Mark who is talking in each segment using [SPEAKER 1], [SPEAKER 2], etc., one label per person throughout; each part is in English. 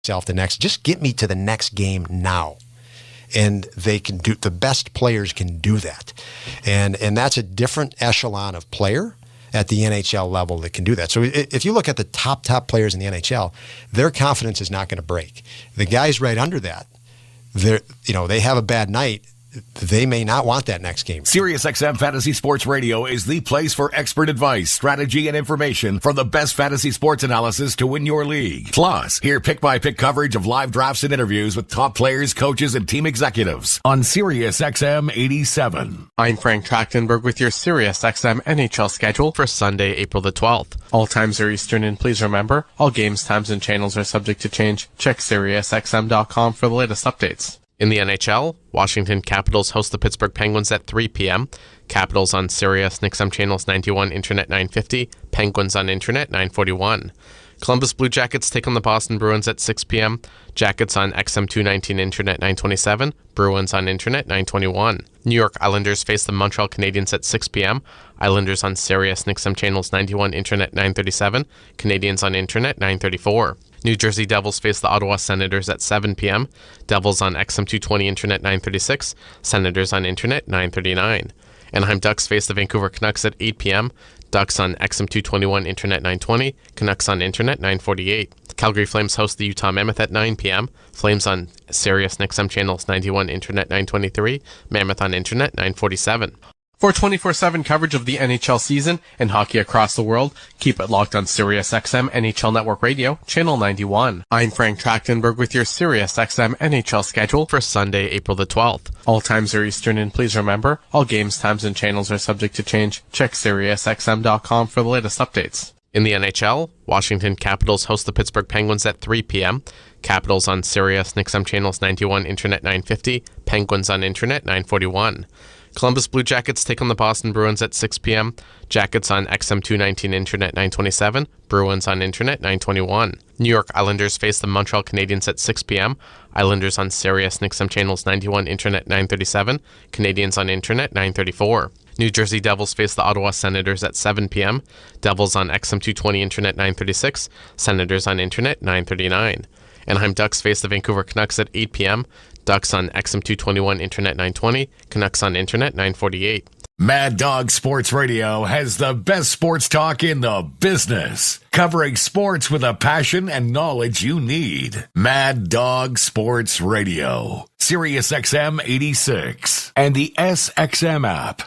[SPEAKER 1] myself just get me to the next game now. And they can do, the best players can do that. And that's a different echelon of player at the NHL level that can do that. So if you look at the top players in the NHL, their confidence is not going to break. The guys right under that, they have a bad night. They may not want that next game.
[SPEAKER 2] SiriusXM Fantasy Sports Radio is the place for expert advice, strategy, and information from the best fantasy sports analysis to win your league. Plus, hear pick-by-pick coverage of live drafts and interviews with top players, coaches, and team executives on SiriusXM 87.
[SPEAKER 3] I'm Frank Trachtenberg with your SiriusXM NHL schedule for Sunday, April the 12th. All times are Eastern, and please remember, all games, times, and channels are subject to change. Check SiriusXM.com for the latest updates. In the NHL, Washington Capitals host the Pittsburgh Penguins at 3 p.m. Capitals on Sirius XM channels 91, Internet 950, Penguins on Internet 941. Columbus Blue Jackets take on the Boston Bruins at 6 p.m. Jackets on XM 219, Internet 927, Bruins on Internet 921. New York Islanders face the Montreal Canadiens at 6 p.m. Islanders on Sirius XM channels 91, Internet 937, Canadiens on Internet 934. New Jersey Devils face the Ottawa Senators at 7 p.m. Devils on XM 220, Internet 936, Senators on Internet 939. Anaheim Ducks face the Vancouver Canucks at 8 p.m. Ducks on XM 221, Internet 920, Canucks on Internet 948. Calgary Flames host the Utah Mammoth at 9 p.m. Flames on Sirius XM channels 91, Internet 923, Mammoth on Internet 947. For 24/7 coverage of the NHL season and hockey across the world, keep it locked on SiriusXM NHL Network Radio, Channel 91. I'm Frank Trachtenberg with your SiriusXM NHL schedule for Sunday, April the 12th. All times are Eastern, and please remember, all games, times, and channels are subject to change. Check SiriusXM.com for the latest updates. In the NHL, Washington Capitals host the Pittsburgh Penguins at 3 p.m. Capitals on Sirius XM channels 91, Internet 950, Penguins on Internet 941. Columbus Blue Jackets take on the Boston Bruins at 6 p.m. Jackets on XM 219, Internet 927, Bruins on Internet 921. New York Islanders face the Montreal Canadiens at 6 p.m. Islanders on Sirius XM channels 91, Internet 937, Canadiens on Internet 934. New Jersey Devils face the Ottawa Senators at 7 p.m. Devils on XM 220, Internet 936, Senators on Internet 939. Anaheim Ducks face the Vancouver Canucks at 8 p.m. Ducks on XM 221, Internet 920, Canucks on Internet 948.
[SPEAKER 2] Mad Dog Sports Radio has the best sports talk in the business, covering sports with a passion and knowledge you need. Mad Dog Sports Radio, SiriusXM 86, and the SXM app.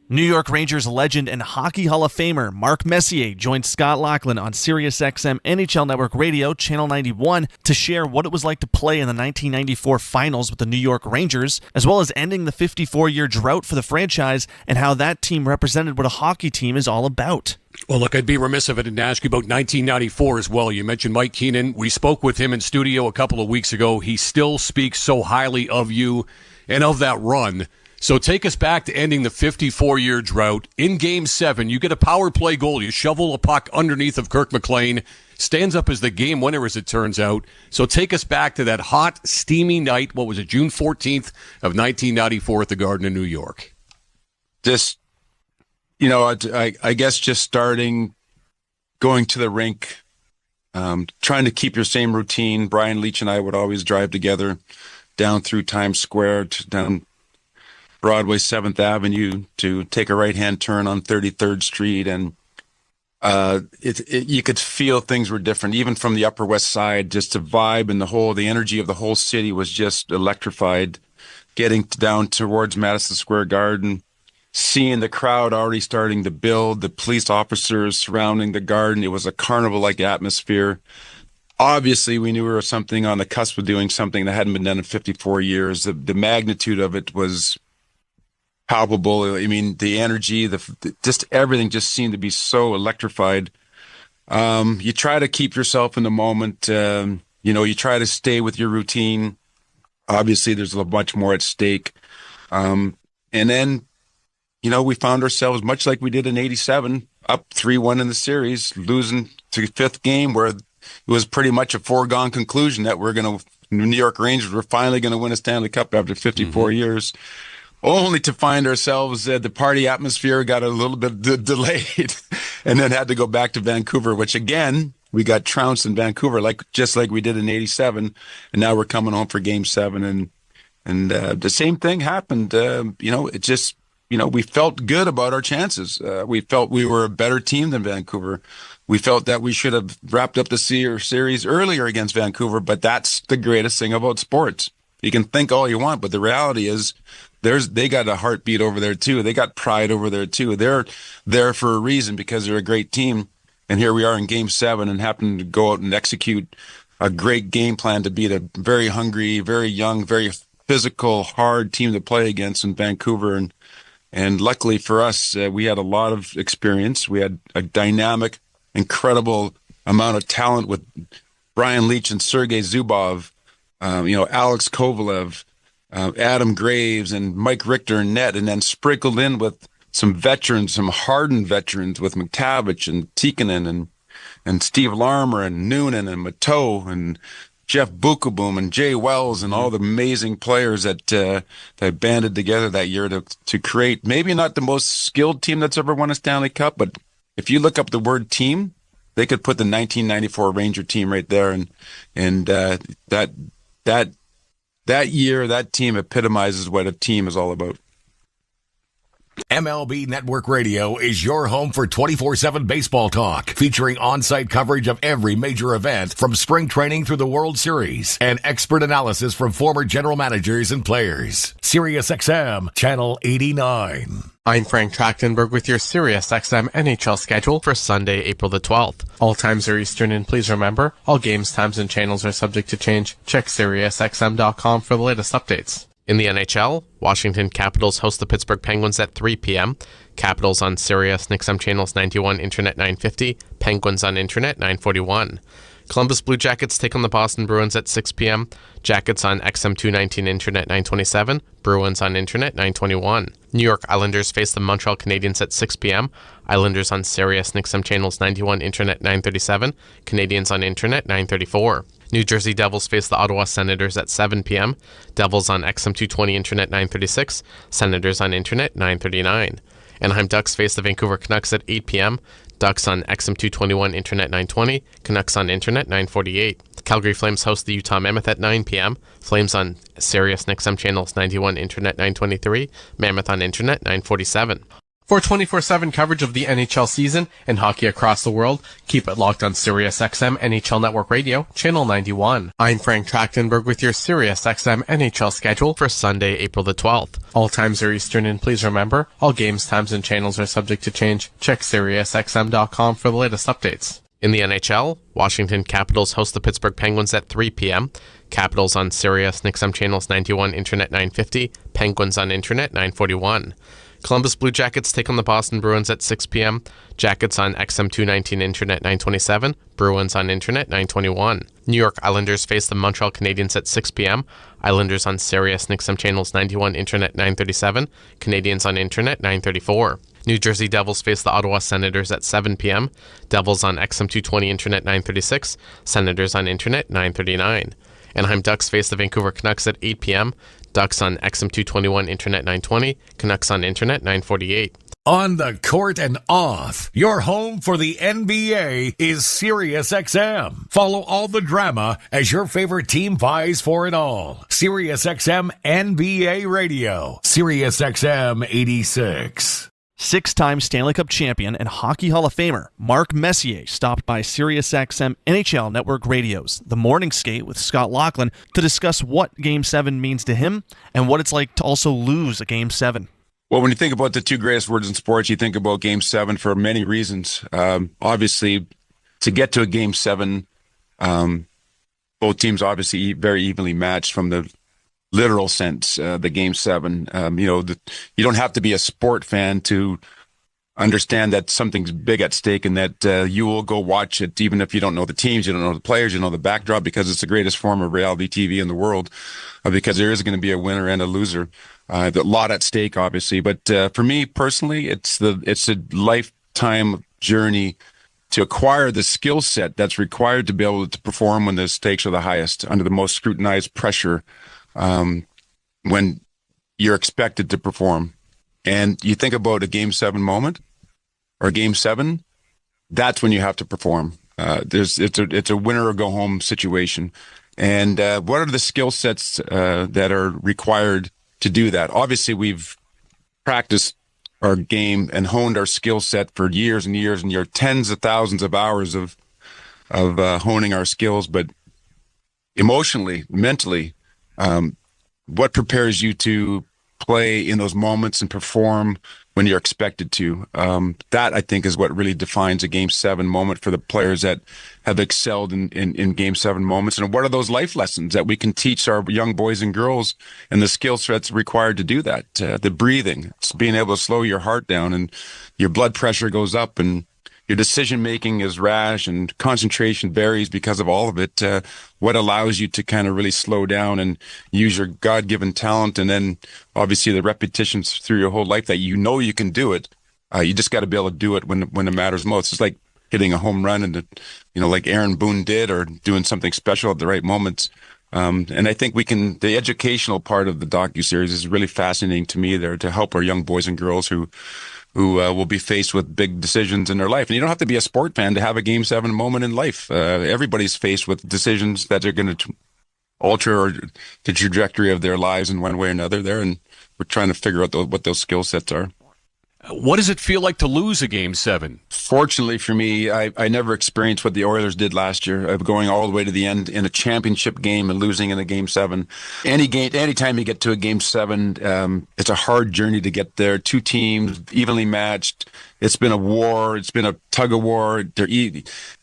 [SPEAKER 4] New York Rangers legend and Hockey Hall of Famer Mark Messier joined Scott Laughlin on SiriusXM NHL Network Radio, Channel 91, to share what it was like to play in the 1994 finals with the New York Rangers, as well as ending the 54-year drought for the franchise and how that team represented what a hockey team is all about.
[SPEAKER 5] Well, look, I'd be remiss if I didn't ask you about 1994 as well. You mentioned Mike Keenan. We spoke with him in studio a couple of weeks ago. He still speaks so highly of you and of that run. So take us back to ending the 54-year drought. In Game 7, you get a power play goal. You shovel a puck underneath of Kirk McLean. Stands up as the game winner, as it turns out. So take us back to that hot, steamy night. What was it, June 14th of 1994 at the Garden of New York?
[SPEAKER 6] Just, I guess just starting, going to the rink, trying to keep your same routine. Brian Leach and I would always drive together down through Times Square, down Broadway 7th Avenue to take a right-hand turn on 33rd Street. And you could feel things were different, even from the Upper West Side. Just the vibe and the energy of the whole city was just electrified. Getting down towards Madison Square Garden, seeing the crowd already starting to build, the police officers surrounding the garden. It was a carnival-like atmosphere. Obviously, we knew we were something on the cusp of doing something that hadn't been done in 54 years. The magnitude of it was palpable. I mean, the energy, just everything just seemed to be so electrified. You try to keep yourself in the moment. You try to stay with your routine. Obviously, there's a much more at stake. And then, we found ourselves, much like we did in 87, up 3-1 in the series, losing to the fifth game, where it was pretty much a foregone conclusion that New York Rangers were finally going to win a Stanley Cup after 54 years. Only to find ourselves the party atmosphere got a little bit delayed and then had to go back to Vancouver, which again, we got trounced in Vancouver, just like we did in '87, and now we're coming home for Game 7, and the same thing happened. It just, we felt good about our chances. We felt we were a better team than Vancouver. We felt that we should have wrapped up the series earlier against Vancouver, but that's the greatest thing about sports. You can think all you want, but the reality is they got a heartbeat over there too. They got pride over there too. They're there for a reason because they're a great team. And here we are in Game 7 and happen to go out and execute a great game plan to beat a very hungry, very young, very physical, hard team to play against in Vancouver. And luckily for us, we had a lot of experience. We had a dynamic, incredible amount of talent with Brian Leach and Sergei Zubov, Alex Kovalev, Adam Graves, and Mike Richter and net, and then sprinkled in with some veterans, some hardened veterans with McTavish and Tikkanen and Steve Larmer and Noonan and Mateau and Jeff Bukaboom and Jay Wells and all the amazing players that banded together that year to create maybe not the most skilled team that's ever won a Stanley Cup, but if you look up the word team, they could put the 1994 Ranger team right there, and that year, that team epitomizes what a team is all about.
[SPEAKER 2] MLB Network Radio is your home for 24/7 baseball talk, featuring on-site coverage of every major event from spring training through the World Series and expert analysis from former general managers and players. SiriusXM Channel 89.
[SPEAKER 3] I'm Frank Trachtenberg with your SiriusXM NHL schedule for Sunday, April the 12th. All times are Eastern, and please remember, all games, times, and channels are subject to change. Check SiriusXM.com for the latest updates. In the NHL, Washington Capitals host the Pittsburgh Penguins at 3 p.m. Capitals on Sirius XM channels 91, Internet 950, Penguins on Internet 941. Columbus Blue Jackets take on the Boston Bruins at 6 p.m. Jackets on XM 219, Internet 927, Bruins on Internet 921. New York Islanders face the Montreal Canadiens at 6 p.m. Islanders on Sirius XM channels 91, Internet 937, Canadiens on Internet 934. New Jersey Devils face the Ottawa Senators at 7 p.m. Devils on XM 220, Internet 936, Senators on Internet 939. Anaheim Ducks face the Vancouver Canucks at 8 p.m. Ducks on XM 221, Internet 920, Canucks on Internet 948. Calgary Flames host the Utah Mammoth at 9 p.m. Flames on Sirius XM channels 91, Internet 923, Mammoth on Internet 947. For 24/7 coverage of the NHL season and hockey across the world, keep it locked on SiriusXM NHL Network Radio, Channel 91. I'm Frank Trachtenberg with your SiriusXM NHL schedule for Sunday, April the 12th. All times are Eastern, and please remember, all games, times, and channels are subject to change. Check SiriusXM.com for the latest updates. In the NHL, Washington Capitals host the Pittsburgh Penguins at 3 p.m. Capitals on Sirius XM channels 91, Internet 950, Penguins on Internet 941. Columbus Blue Jackets take on the Boston Bruins at 6 p.m. Jackets on XM 219, Internet 927, Bruins on Internet 921. New York Islanders face the Montreal Canadiens at 6 p.m. Islanders on Sirius XM channels 91, Internet 937, Canadiens on Internet 934. New Jersey Devils face the Ottawa Senators at 7 p.m. Devils on XM 220, Internet 936, Senators on Internet 939. Anaheim Ducks face the Vancouver Canucks at 8 p.m. Ducks on XM 221, Internet 920, Canucks on Internet 948.
[SPEAKER 2] On the court and off, your home for the NBA is SiriusXM. Follow all the drama as your favorite team vies for it all. SiriusXM NBA Radio, SiriusXM 86.
[SPEAKER 4] Six-time Stanley Cup champion and Hockey Hall of Famer Mark Messier stopped by SiriusXM NHL Network Radio's The Morning Skate with Scott Laughlin to discuss what Game 7 means to him and what it's like to also lose a Game 7.
[SPEAKER 6] Well, when you think about the two greatest words in sports, you think about Game 7 for many reasons. Obviously, to get to a Game 7, both teams obviously very evenly matched from the literal sense, the Game 7. You don't have to be a sport fan to understand that something's big at stake and that you will go watch it, even if you don't know the teams, you don't know the players, you know the backdrop, because it's the greatest form of reality TV in the world, because there is going to be a winner and a loser. A lot at stake, obviously. But for me personally, it's a lifetime journey to acquire the skill set that's required to be able to perform when the stakes are the highest, under the most scrutinized pressure, when you're expected to perform. And you think about a Game 7 moment or Game 7, that's when you have to perform. It's a winner or go home situation. And what are the skill sets that are required to do that? Obviously, we've practiced our game and honed our skill set for years and years and years, tens of thousands of hours of honing our skills. But emotionally, mentally, what prepares you to play in those moments and perform when you're expected to? That, I think, is what really defines a Game 7 moment for the players that have excelled in Game 7 moments. And what are those life lessons that we can teach our young boys and girls and the skill sets required to do that? The breathing, it's being able to slow your heart down and your blood pressure goes up and your decision making is rash and concentration varies because of all of it. What allows you to kind of really slow down and use your God-given talent, and then obviously the repetitions through your whole life that you know you can do it. You just got to be able to do it when it matters most. It's like hitting a home run, and like Aaron Boone did, or doing something special at the right moments. And I think the educational part of the docuseries is really fascinating to me there, to help our young boys and girls who will be faced with big decisions in their life. And you don't have to be a sport fan to have a Game 7 moment in life. Everybody's faced with decisions that are going to alter the trajectory of their lives in one way or another there. And we're trying to figure out what those skill sets are.
[SPEAKER 5] What does it feel like to lose a Game 7?
[SPEAKER 6] Fortunately for me, I never experienced what the Oilers did last year, of going all the way to the end in a championship game and losing in a Game 7. Anytime you get to a Game 7, it's a hard journey to get there. Two teams, evenly matched. It's been a war. It's been a tug of war.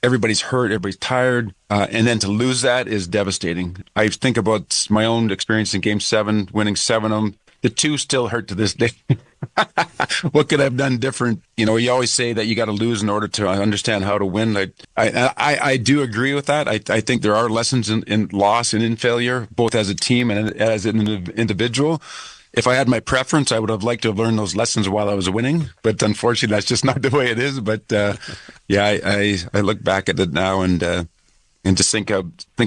[SPEAKER 6] Everybody's hurt. Everybody's tired. And then to lose that is devastating. I think about my own experience in Game 7, winning 7 of them. The two still hurt to this day. What could I have done different? You always say that you got to lose in order to understand how to win. I do agree with that. I think there are lessons in loss and in failure, both as a team and as an individual. If I had my preference, I would have liked to have learned those lessons while I was winning. But unfortunately, that's just not the way it is. But I look back at it now and just think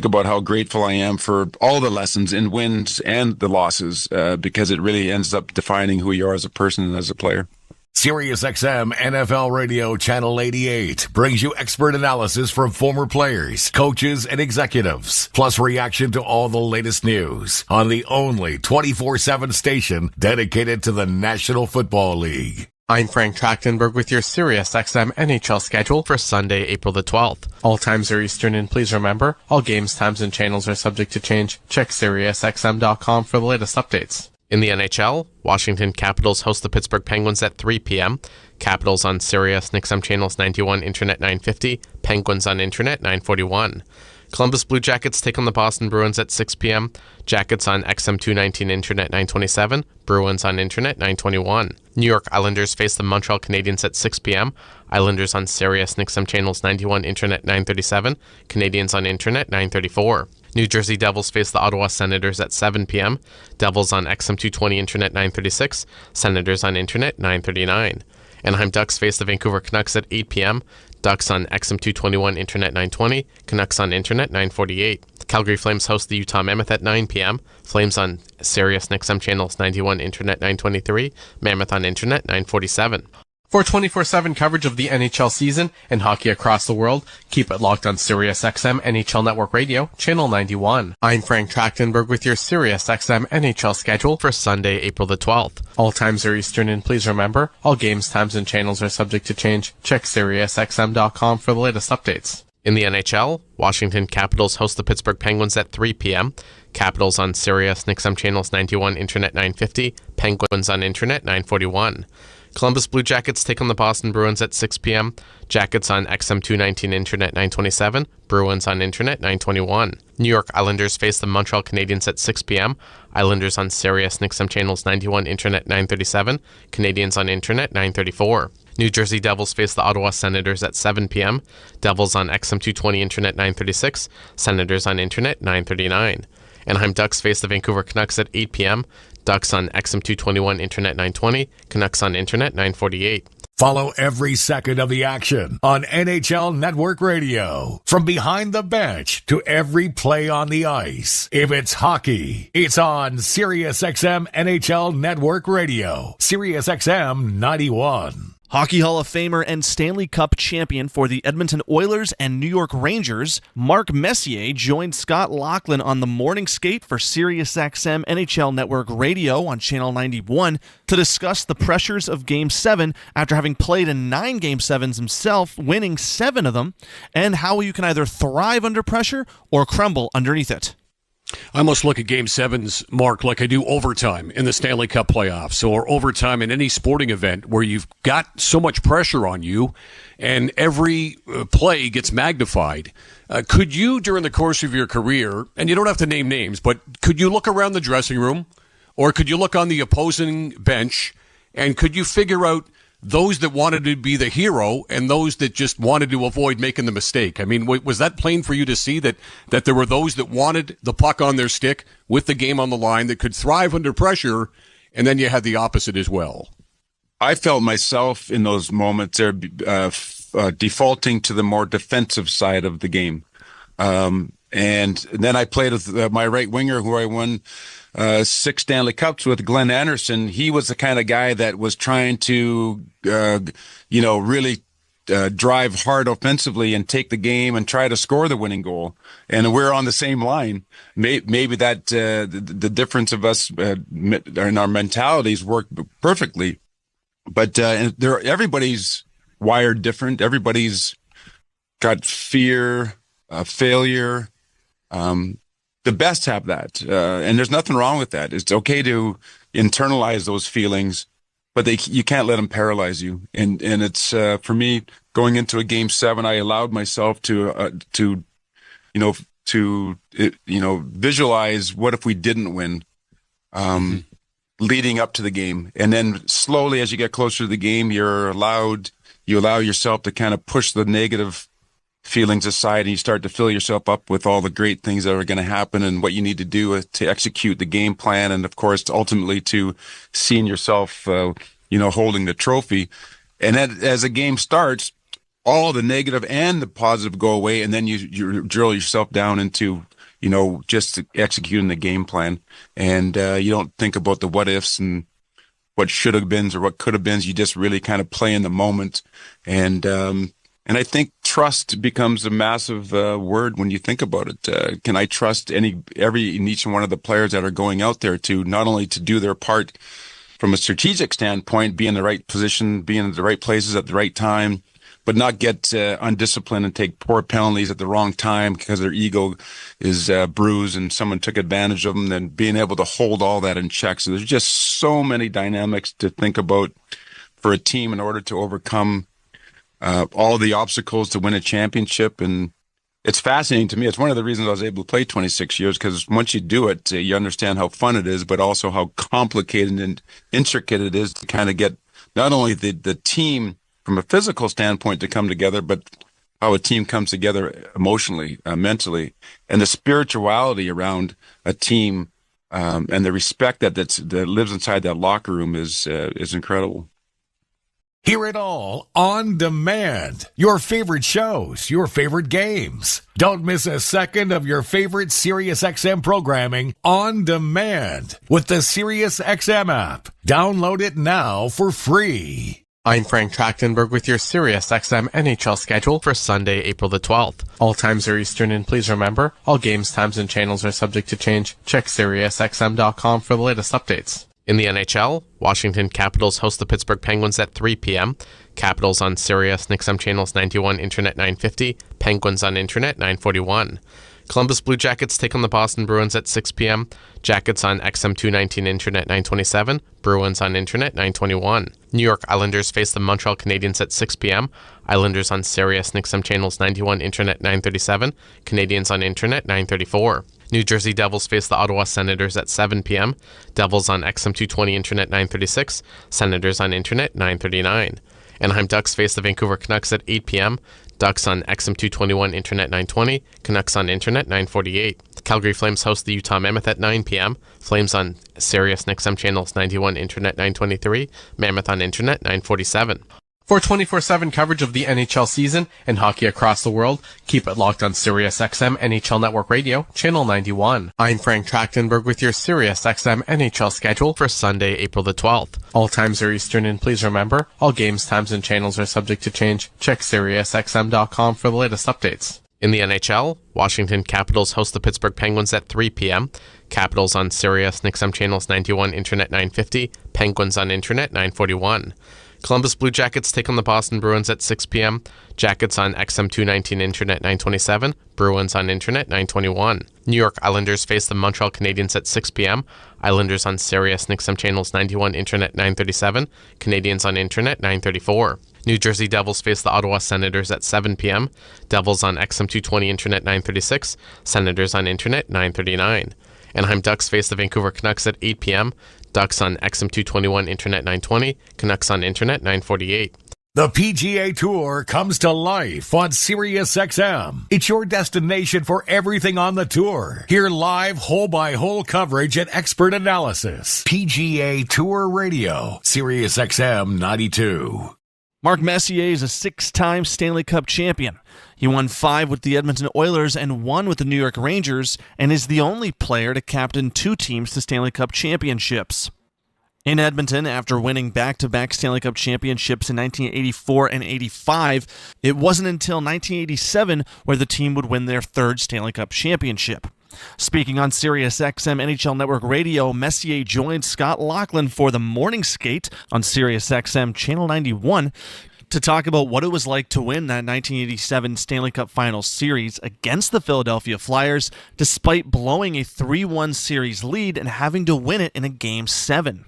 [SPEAKER 6] about how grateful I am for all the lessons in wins and the losses, because it really ends up defining who you are as a person and as a player.
[SPEAKER 2] SiriusXM NFL Radio Channel 88 brings you expert analysis from former players, coaches, and executives, plus reaction to all the latest news on the only 24/7 station dedicated to the National Football League.
[SPEAKER 3] I'm Frank Trachtenberg with your SiriusXM NHL schedule for Sunday, April the 12th. All times are Eastern, and please remember, all games, times, and channels are subject to change. Check SiriusXM.com for the latest updates. In the NHL, Washington Capitals host the Pittsburgh Penguins at 3 p.m. Capitals on Sirius XM channels 91, Internet 950, Penguins on Internet 941. Columbus Blue Jackets take on the Boston Bruins at 6 p.m. Jackets on XM 219 Internet 927, Bruins on Internet 921. New York Islanders face the Montreal Canadiens at 6 p.m. Islanders on Sirius XM channels 91 Internet 937, Canadiens on Internet 934. New Jersey Devils face the Ottawa Senators at 7 p.m. Devils on XM 220 Internet 936, Senators on Internet 939. Anaheim Ducks face the Vancouver Canucks at 8 p.m. Ducks on XM 221 Internet 920, Canucks on Internet 948. Calgary Flames host the Utah Mammoth at 9 p.m. Flames on Sirius XM channels 91 Internet 923, Mammoth on Internet 947. For 24/7 coverage of the NHL season and hockey across the world, keep it locked on SiriusXM NHL Network Radio, Channel 91. I'm Frank Trachtenberg with your SiriusXM NHL schedule for Sunday, April the 12th. All times are Eastern, and please remember, all games, times, and channels are subject to change. Check SiriusXM.com for the latest updates. In the NHL, Washington Capitals host the Pittsburgh Penguins at 3 p.m. Capitals on Sirius XM channels 91 Internet 950, Penguins on Internet 941. Columbus Blue Jackets take on the Boston Bruins at 6 p.m. Jackets on XM 219 Internet 927, Bruins on Internet 921. New York Islanders face the Montreal Canadiens at 6 p.m. Islanders on Sirius XM channels 91 Internet 937, Canadiens on Internet 934. New Jersey Devils face the Ottawa Senators at 7 p.m. Devils on XM 220 Internet 936, Senators on Internet 939. Anaheim Ducks face the Vancouver Canucks at 8 p.m. Ducks on XM 221 Internet 920, Canucks on Internet 948.
[SPEAKER 2] Follow every second of the action on NHL Network Radio. From behind the bench to every play on the ice. If it's hockey, it's on SiriusXM NHL Network Radio. SiriusXM 91.
[SPEAKER 4] Hockey Hall of Famer and Stanley Cup champion for the Edmonton Oilers and New York Rangers, Mark Messier joined Scott Laughlin on the morning skate for SiriusXM NHL Network Radio on Channel 91 to discuss the pressures of Game 7 after having played in 9 Game 7s himself, winning 7 of them, and how you can either thrive under pressure or crumble underneath it.
[SPEAKER 5] I must look at Game 7s, Mark, like I do overtime in the Stanley Cup playoffs or overtime in any sporting event where you've got so much pressure on you and every play gets magnified. Could you, during the course of your career, and you don't have to name names, but could you look around the dressing room or could you look on the opposing bench and could you figure out those that wanted to be the hero and those that just wanted to avoid making the mistake? I mean, was that plain for you to see that there were those that wanted the puck on their stick with the game on the line that could thrive under pressure, and then you had the opposite as well?
[SPEAKER 6] I felt myself in those moments there defaulting to the more defensive side of the game. And then I played with my right winger who I won 6 Stanley Cups with, Glenn Anderson. He was the kind of guy that was trying to, really drive hard offensively and take the game and try to score the winning goal. And we're on the same line. Maybe that the difference of us in our mentalities worked perfectly. But everybody's wired different. Everybody's got fear, failure. The best have that, and there's nothing wrong with that. It's okay to internalize those feelings, but you can't let them paralyze you. And it's for me, going into a Game 7, I allowed myself to visualize what if we didn't win, leading up to the game, and then slowly as you get closer to the game, you allow yourself to kind of push the negative feelings aside and you start to fill yourself up with all the great things that are going to happen and what you need to do to execute the game plan. And of course, ultimately to seeing yourself, holding the trophy. And then as the game starts, all the negative and the positive go away. And then you drill yourself down into, just executing the game plan. And you don't think about the what ifs and what should have been or what could have been. You just really kind of play in the moment. And I think trust becomes a massive word when you think about it. Can I trust each one of the players that are going out there to not only to do their part from a strategic standpoint, be in the right position, be in the right places at the right time, but not get undisciplined and take poor penalties at the wrong time because their ego is bruised and someone took advantage of them, then being able to hold all that in check. So there's just so many dynamics to think about for a team in order to overcome all the obstacles to win a championship. And it's fascinating to me. It's one of the reasons I was able to play 26 years, because once you do it, you understand how fun it is, but also how complicated and intricate it is to kind of get not only the team from a physical standpoint to come together, but how a team comes together emotionally, mentally, and the spirituality around a team and the respect that lives inside that locker room is incredible.
[SPEAKER 2] Hear it all on demand. Your favorite shows, your favorite games. Don't miss a second of your favorite SiriusXM programming on demand with the SiriusXM app. Download it now for free.
[SPEAKER 3] I'm Frank Trachtenberg with your SiriusXM NHL schedule for Sunday, April the 12th. All times are Eastern, and please remember, all games, times, and channels are subject to change. Check SiriusXM.com for the latest updates. In the NHL, Washington Capitals host the Pittsburgh Penguins at 3 p.m. Capitals on Sirius XM channels 91, Internet 950, Penguins on Internet 941. Columbus Blue Jackets take on the Boston Bruins at 6 p.m. Jackets on XM 219, Internet 927, Bruins on Internet 921. New York Islanders face the Montreal Canadiens at 6 p.m. Islanders on Sirius XM channels 91, Internet 937, Canadiens on Internet 934. New Jersey Devils face the Ottawa Senators at 7 p.m. Devils on XM 220, Internet 936, Senators on Internet 939. Anaheim Ducks face the Vancouver Canucks at 8 p.m. Ducks on XM 221, Internet 920, Canucks on Internet 948. Calgary Flames host the Utah Mammoth at 9 p.m. Flames on Sirius XM channels 91, Internet 923, Mammoth on Internet 947. For 24/7 coverage of the NHL season and hockey across the world, keep it locked on SiriusXM NHL Network Radio, Channel 91. I'm Frank Trachtenberg with your SiriusXM NHL schedule for Sunday, April the 12th. All times are Eastern, and please remember, all games, times, and channels are subject to change. Check SiriusXM.com for the latest updates. In the NHL, Washington Capitals host the Pittsburgh Penguins at 3 p.m. Capitals on Sirius XM Channels 91, Internet 950, Penguins on Internet 941. Columbus Blue Jackets take on the Boston Bruins at 6 p.m. Jackets on XM219 Internet 927, Bruins on Internet 921. New York Islanders face the Montreal Canadiens at 6 p.m. Islanders on Sirius XM Channels 91 Internet 937, Canadiens on Internet 934. New Jersey Devils face the Ottawa Senators at 7 p.m. Devils on XM220 Internet 936, Senators on Internet 939. Anaheim Ducks face the Vancouver Canucks at 8 p.m. Ducks on XM221 Internet 920, Canucks on Internet 948.
[SPEAKER 2] The PGA Tour comes to life on SiriusXM. It's your destination for everything on the tour. Hear live, hole-by-hole coverage and expert analysis. PGA Tour Radio, SiriusXM 92.
[SPEAKER 4] Mark Messier is a 6-time Stanley Cup champion. He won 5 with the Edmonton Oilers and 1 with the New York Rangers, and is the only player to captain 2 teams to Stanley Cup championships. In Edmonton, after winning back-to-back Stanley Cup championships in 1984 and 85, it wasn't until 1987 where the team would win their 3rd Stanley Cup championship. Speaking on SiriusXM NHL Network Radio, Messier joined Scott Laughlin for the morning skate on SiriusXM Channel 91 to talk about what it was like to win that 1987 Stanley Cup Finals series against the Philadelphia Flyers, despite blowing a 3-1 series lead and having to win it in a Game 7.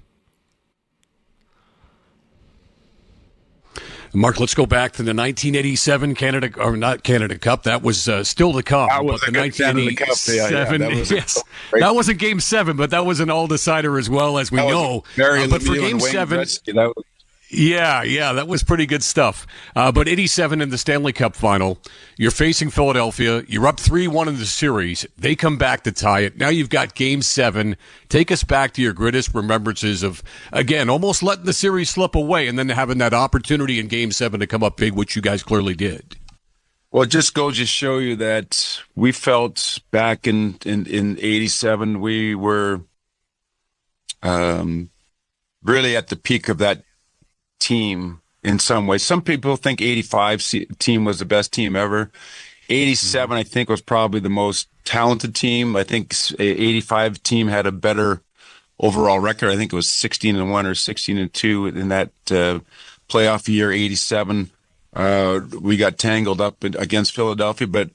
[SPEAKER 5] Mark, let's go back to the 1987 Canada, or not Canada Cup. That was still to come.
[SPEAKER 6] That was
[SPEAKER 5] but
[SPEAKER 6] a
[SPEAKER 5] the
[SPEAKER 6] good Canada Cup.
[SPEAKER 5] That wasn't Game 7, but that was an all-decider as well, as we know. But for Game 7... Yeah, that was pretty good stuff. But 87 in the Stanley Cup final, you're facing Philadelphia. You're up 3-1 in the series. They come back to tie it. Now you've got Game 7. Take us back to your greatest remembrances of, again, almost letting the series slip away and then having that opportunity in Game 7 to come up big, which you guys clearly did.
[SPEAKER 6] Well, it just goes to show you that we felt back in 87, we were really at the peak of that team in some ways. Some people think 85 team was the best team ever. 87, I think, was probably the most talented team. I think 85 team had a better overall record. I think it was 16-1 or 16-2 in that playoff year. 87, we got tangled up against Philadelphia, but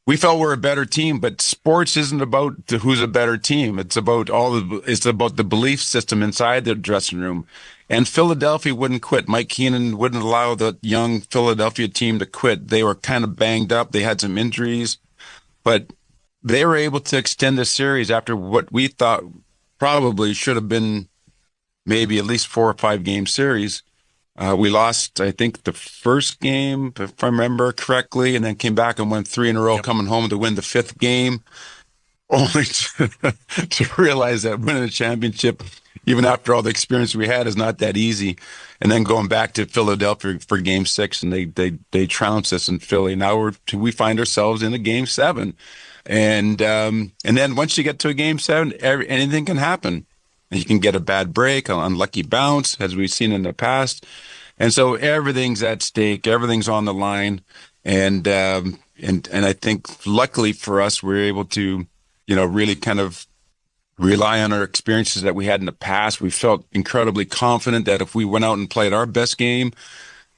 [SPEAKER 6] we felt we're a better team. But sports isn't about who's a better team. It's about the belief system inside the dressing room. And Philadelphia wouldn't quit. Mike Keenan wouldn't allow the young Philadelphia team to quit. They were kind of banged up. They had some injuries, but they were able to extend the series after what we thought probably should have been maybe at least 4 or 5 game series. We lost, I think, the first game, if I remember correctly, and then came back and won 3 in a row, coming home to win the 5th game, only to realize that winning a championship, even after all the experience we had, is not that easy. And then going back to Philadelphia for Game 6, and they trounced us in Philly. Now we find ourselves in a Game 7, and then once you get to a Game 7, anything can happen. You can get a bad break, an unlucky bounce, as we've seen in the past, and so everything's at stake, everything's on the line, and I think luckily for us, we're able to, really kind of rely on our experiences that we had in the past. We felt incredibly confident that if we went out and played our best game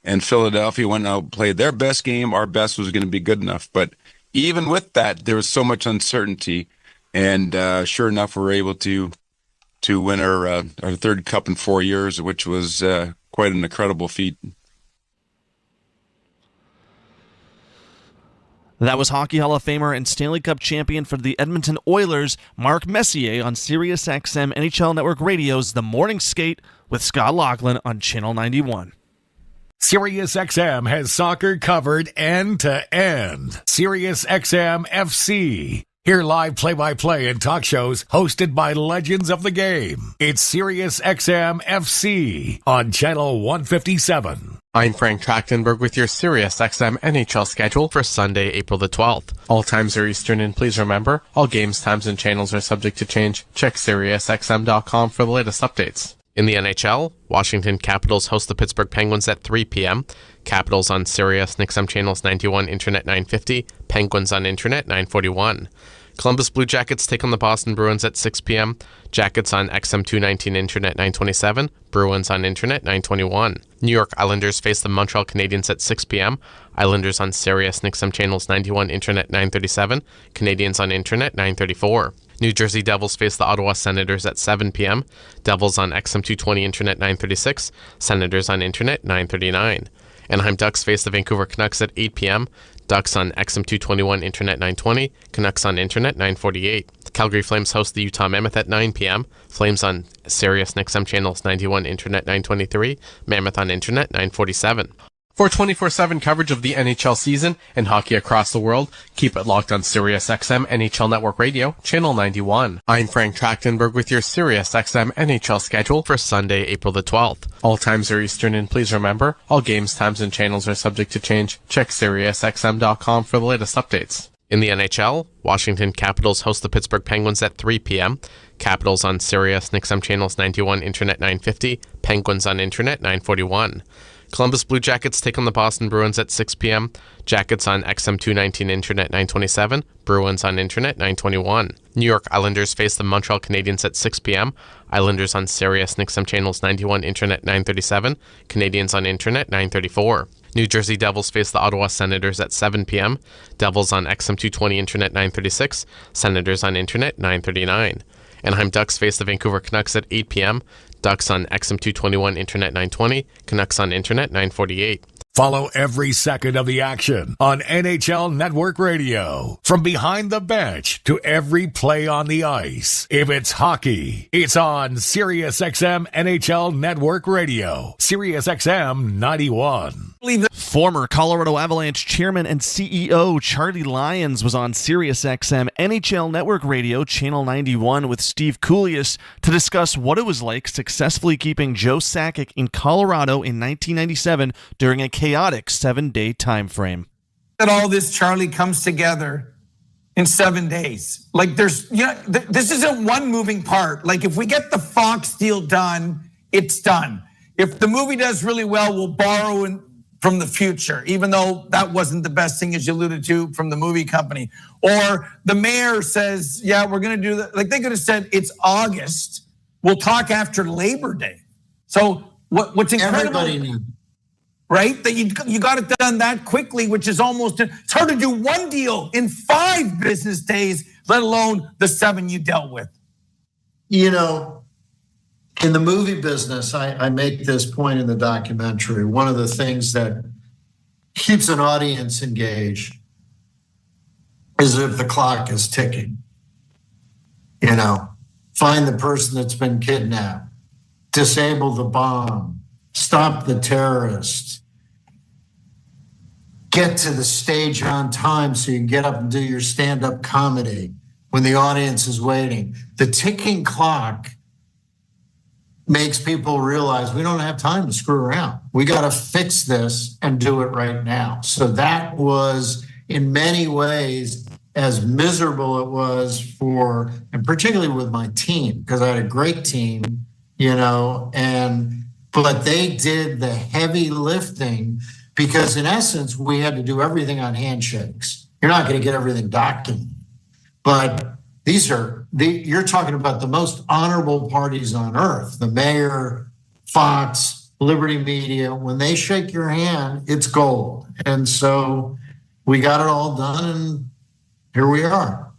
[SPEAKER 6] and Philadelphia went out and played their best game, our best was going to be good enough. But even with that, there was so much uncertainty. And sure enough, we were able to win our 3rd cup in 4 years, which was quite an incredible feat.
[SPEAKER 4] That was Hockey Hall of Famer and Stanley Cup champion for the Edmonton Oilers, Mark Messier, on SiriusXM NHL Network Radio's The Morning Skate with Scott Laughlin on Channel 91.
[SPEAKER 2] SiriusXM has soccer covered end to end. SiriusXM FC. Hear live play-by-play and talk shows hosted by legends of the game. It's Sirius XM FC on Channel 157.
[SPEAKER 3] I'm Frank Trachtenberg with your Sirius XM NHL schedule for Sunday, April the 12th. All times are Eastern, and please remember, all games, times, and channels are subject to change. Check SiriusXM.com for the latest updates. In the NHL, Washington Capitals host the Pittsburgh Penguins at 3 p.m. Capitals on Sirius XM channels 91, Internet 950, Penguins on Internet 941. Columbus Blue Jackets take on the Boston Bruins at 6 p.m. Jackets on XM 219, Internet 927, Bruins on Internet 921. New York Islanders face the Montreal Canadiens at 6 p.m. Islanders on Sirius XM channels 91, Internet 937, Canadiens on Internet 934. New Jersey Devils face the Ottawa Senators at 7 p.m. Devils on XM 220, Internet 936, Senators on Internet 939. Anaheim Ducks face the Vancouver Canucks at 8 p.m. Ducks on XM 221, Internet 920, Canucks on Internet 948. Calgary Flames host the Utah Mammoth at 9 p.m. Flames on Sirius XM channels 91, Internet 923, Mammoth on Internet 947. For 24/7 coverage of the NHL season and hockey across the world, keep it locked on Sirius XM NHL Network Radio, Channel 91. I'm Frank Trachtenberg with your Sirius XM NHL schedule for Sunday, April the 12th. All times are Eastern, and please remember, all games, times, and channels are subject to change. Check SiriusXM.com for the latest updates. In the NHL, Washington Capitals host the Pittsburgh Penguins at 3 p.m. Capitals on Sirius XM channels 91, Internet 950, Penguins on Internet 941. Columbus Blue Jackets take on the Boston Bruins at 6 p.m. Jackets on XM 219, Internet 927, Bruins on Internet 921. New York Islanders face the Montreal Canadiens at 6 p.m. Islanders on Sirius XM channels 91, Internet 937, Canadiens on Internet 934. New Jersey Devils face the Ottawa Senators at 7 p.m. Devils on XM 220, Internet 936, Senators on Internet 939. Anaheim Ducks face the Vancouver Canucks at 8 p.m. Ducks on XM 221, Internet 920, Canucks on Internet 948.
[SPEAKER 2] Follow every second of the action on NHL Network Radio. From behind the bench to every play on the ice. If it's hockey, it's on SiriusXM NHL Network Radio. SiriusXM 91.
[SPEAKER 4] Former Colorado Avalanche chairman and CEO Charlie Lyons was on SiriusXM NHL Network Radio Channel 91 with Steve Kouleas to discuss what it was like successfully keeping Joe Sakic in Colorado in 1997 during a chaotic 7-day time frame.
[SPEAKER 7] That all this, Charlie, comes together in 7 days. Like this isn't one moving part. Like if we get the Fox deal done, it's done. If the movie does really well, we'll borrow from the future, even though that wasn't the best thing, as you alluded to, from the movie company. Or the mayor says, yeah, we're gonna do that. Like they could have said, it's August. We'll talk after Labor Day. So what's incredible, everybody knew, right? That you got it done that quickly, which is almost, it's hard to do one deal in 5 business days, let alone the 7 you dealt with.
[SPEAKER 8] You know, in the movie business, I make this point in the documentary. One of the things that keeps an audience engaged is if the clock is ticking. You know, find the person that's been kidnapped, disable the bomb, stop the terrorist, get to the stage on time so you can get up and do your stand-up comedy when the audience is waiting. The ticking clock makes people realize we don't have time to screw around. We got to fix this and do it right now. So that was, in many ways, as miserable it was for, and particularly with my team, because I had a great team, you know, but they did the heavy lifting because in essence, we had to do everything on handshakes. You're not going to get everything documented, but you're talking about the most honorable parties on earth, the mayor, Fox, Liberty Media. When they shake your hand, it's gold. And so we got it all done and here we are.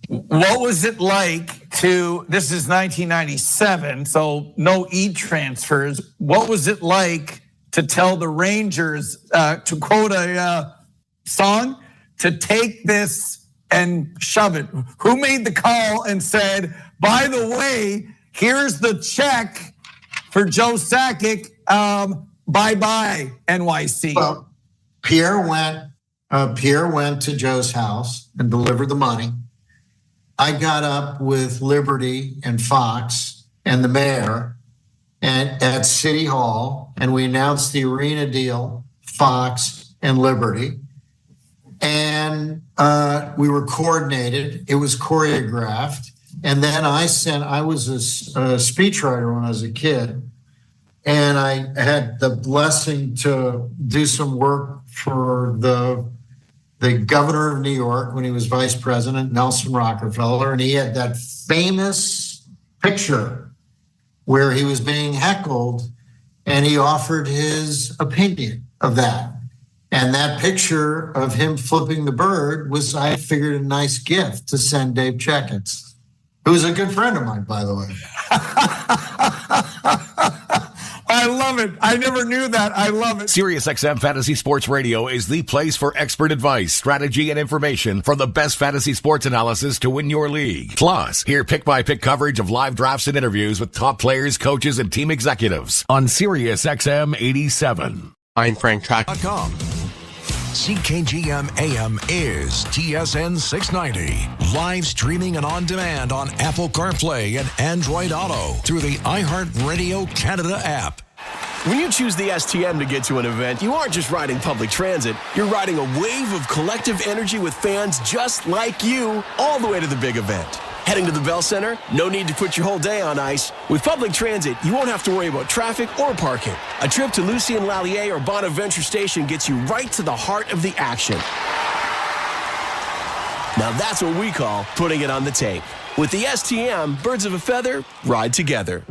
[SPEAKER 7] What was it like this is 1997, so no e-transfers. What was it like to tell the Rangers, to quote a song, to take this and shove it? Who made the call and said, by the way, here's the check for Joe Sakic, bye-bye, NYC?
[SPEAKER 8] Well, Pierre went, Pierre went to Joe's house and delivered the money. I got up with Liberty and Fox and the mayor and at City Hall, and we announced the arena deal, Fox and Liberty. And we were coordinated. It was choreographed. And then I was a speechwriter when I was a kid. And I had the blessing to do some work for the governor of New York when he was vice president, Nelson Rockefeller. And he had that famous picture where he was being heckled and he offered his opinion of that. And that picture of him flipping the bird was, I figured, a nice gift to send Dave Checketts, who's a good friend of mine, by the way.
[SPEAKER 7] I love it. I never knew that. I love it.
[SPEAKER 2] SiriusXM Fantasy Sports Radio is the place for expert advice, strategy, and information from the best fantasy sports analysis to win your league. Plus, hear pick-by-pick coverage of live drafts and interviews with top players, coaches, and team executives on SiriusXM 87.
[SPEAKER 3] I'm Frank Track.
[SPEAKER 9] CKGM AM is TSN 690. Live streaming and on demand on Apple CarPlay and Android Auto through the iHeartRadio Canada app.
[SPEAKER 10] When you choose the STM to get to an event, you aren't just riding public transit. You're riding a wave of collective energy with fans just like you all the way to the big event. Heading to the Bell Center? No need to put your whole day on ice. With public transit, you won't have to worry about traffic or parking. A trip to Lucien Lallier or Bonaventure Station gets you right to the heart of the action. Now that's what we call putting it on the tape. With the STM, birds of a feather ride together.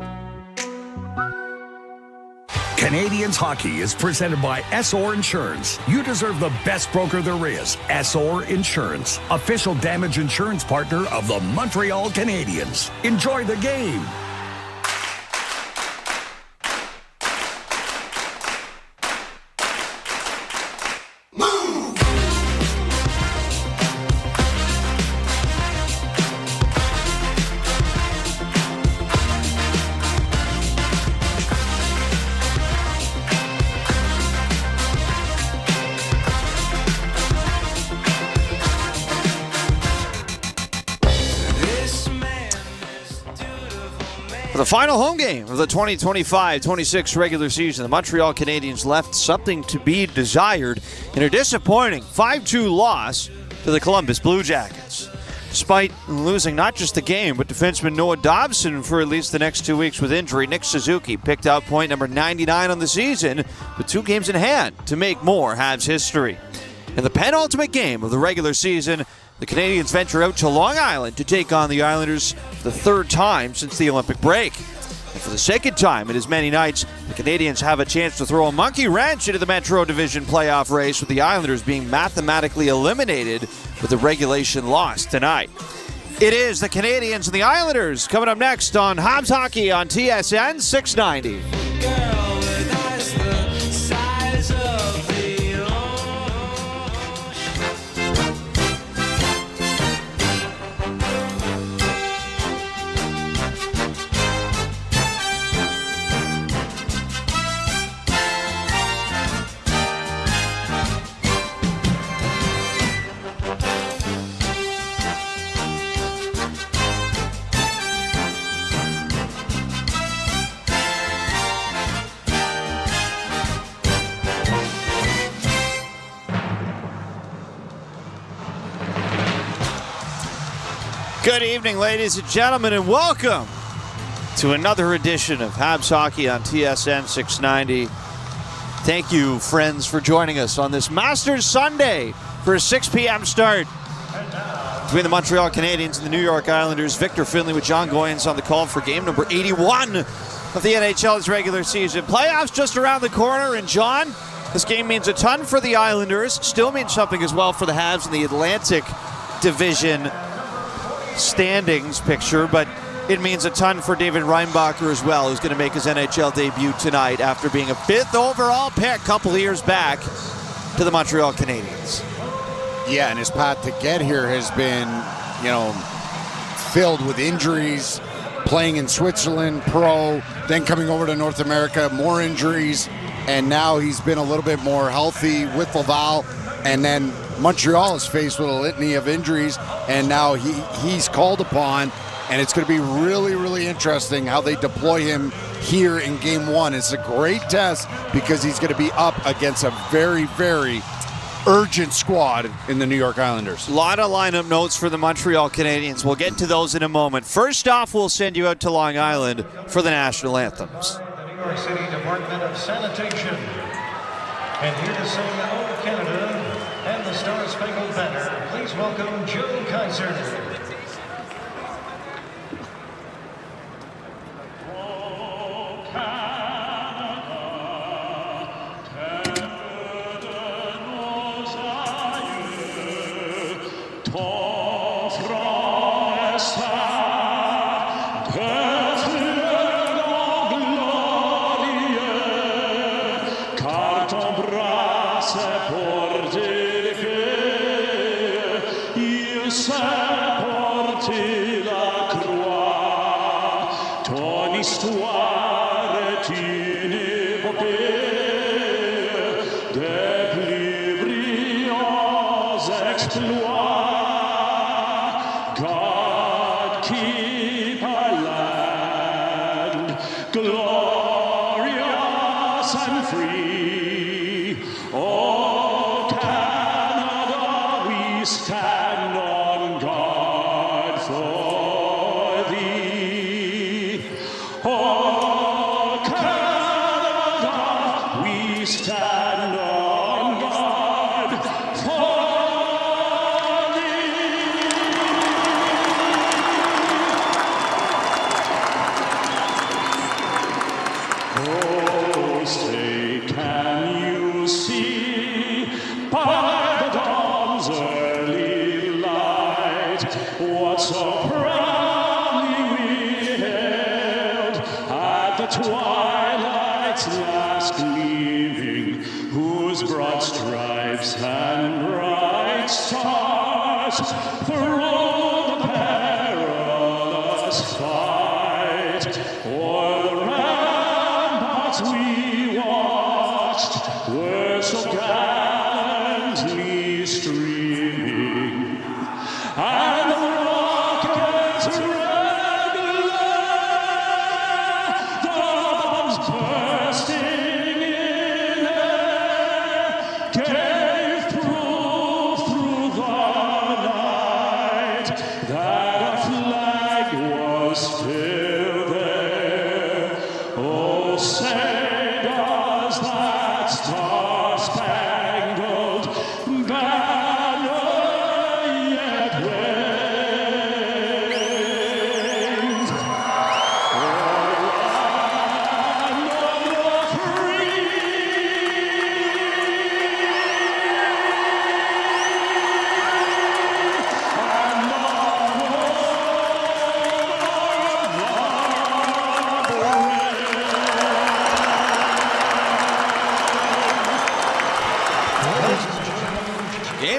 [SPEAKER 2] Canadians Hockey is presented by Essor Insurance. You deserve the best broker there is. Essor Insurance, official damage insurance partner of the Montreal Canadiens. Enjoy the game.
[SPEAKER 11] For the final home game of the 2025-26 regular season, the Montreal Canadiens left something to be desired in a disappointing 5-2 loss to the Columbus Blue Jackets. Despite losing not just the game, but defenseman Noah Dobson for at least the next 2 weeks with injury, Nick Suzuki picked out point number 99 on the season with 2 games in hand to make more Habs history. In the penultimate game of the regular season, the Canadiens venture out to Long Island to take on the Islanders for the 3rd time since the Olympic break. And for the 2nd time in as many nights, the Canadiens have a chance to throw a monkey wrench into the Metro Division playoff race, with the Islanders being mathematically eliminated with a regulation loss tonight. It is the Canadiens and the Islanders coming up next on Habs Hockey on TSN 690. Good evening, ladies and gentlemen, and welcome to another edition of Habs Hockey on TSN 690. Thank you, friends, for joining us on this Masters Sunday for a 6 p.m. start between the Montreal Canadiens and the New York Islanders. Victor Finley with John Goyens on the call for game number 81 of the NHL's regular season. Playoffs just around the corner, and John, this game means a ton for the Islanders. Still means something as well for the Habs in the Atlantic Division standings picture, but it means a ton for David Reinbacher as well, who's going to make his NHL debut tonight after being a 5th overall pick a couple of years back to the Montreal Canadiens.
[SPEAKER 12] Yeah, and his path to get here has been, filled with injuries, playing in Switzerland, pro, then coming over to North America, more injuries, and now he's been a little bit more healthy with Laval. And then Montreal is faced with a litany of injuries, and now he's called upon, and it's going to be really, really interesting how they deploy him here in Game 1. It's a great test because he's going to be up against a very, very urgent squad in the New York Islanders.
[SPEAKER 11] A lot of lineup notes for the Montreal Canadiens. We'll get to those in a moment. First off, we'll send you out to Long Island for the national anthems.
[SPEAKER 13] The New York City Department of Sanitation. And here to sing "Oh Canada" and the Star Spangled Banner, please welcome Joe Kaiser.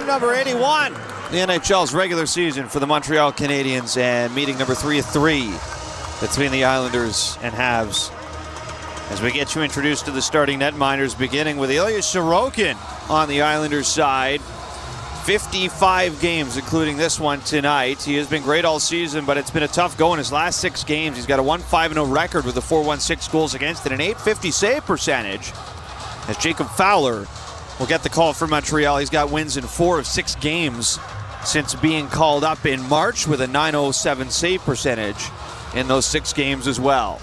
[SPEAKER 11] Number 81, the NHL's regular season for the Montreal Canadiens, and meeting number 3 of 3 between the Islanders and Habs. As we get you introduced to the starting netminders, beginning with Ilya Sorokin on the Islanders side. 55 games, including this one tonight. He has been great all season, but it's been a tough go in hhis last 6 games. He's got a 1-5-0 record with a 4.16 goals against and an .850 save percentage. As Jacob Fowler will get the call from Montreal. He's got wins in 4 of 6 games since being called up in March with a .907 save percentage in those 6 games as well.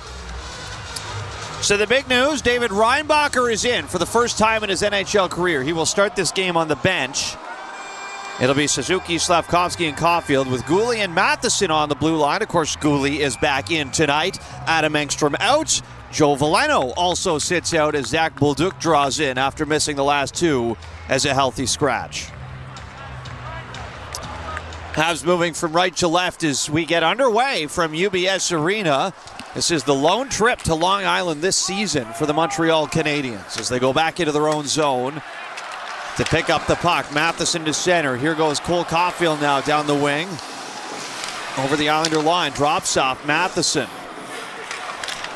[SPEAKER 11] So the big news, David Reinbacher is in for the first time in his NHL career. He will start this game on the bench. It'll be Suzuki, Slavkovsky, and Caulfield with Gooley and Matheson on the blue line. Of course, Gooley is back in tonight. Adam Engstrom out. Joe Veleno also sits out as Zach Bolduc draws in after missing the last 2 as a healthy scratch. Habs moving from right to left as we get underway from UBS Arena. This is the lone trip to Long Island this season for the Montreal Canadiens as they go back into their own zone to pick up the puck. Matheson to center. Here goes Cole Caulfield now down the wing. Over the Islander line. Drops off Matheson.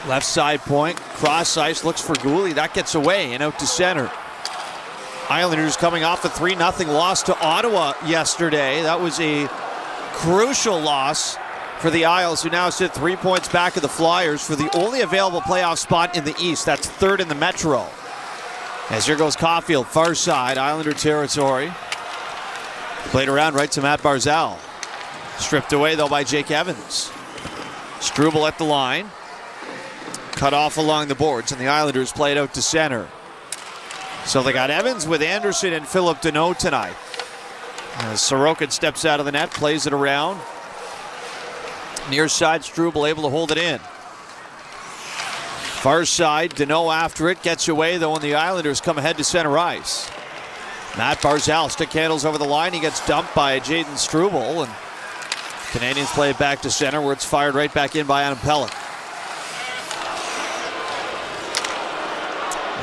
[SPEAKER 11] Left side point. Cross ice. Looks for Gooley. That gets away and out to center. Islanders coming off a 3-0 loss to Ottawa yesterday. That was a crucial loss for the Isles, who now sit 3 points back of the Flyers for the only available playoff spot in the East. That's third in the Metro. As here goes Caulfield, far side, Islander territory. Played around right to Matt Barzal. Stripped away, though, by Jake Evans. Struble at the line. Cut off along the boards, and the Islanders play it out to center. So they got Evans with Anderson and Philip Deneau tonight. As Sorokin steps out of the net, plays it around. Near side, Struble able to hold it in. Far side, Deneau after it, gets away, though, and the Islanders come ahead to center ice. Matt Barzal stick handles over the line. He gets dumped by Jaden Struble, and Canadians play it back to center, where it's fired right back in by Adam Pelech.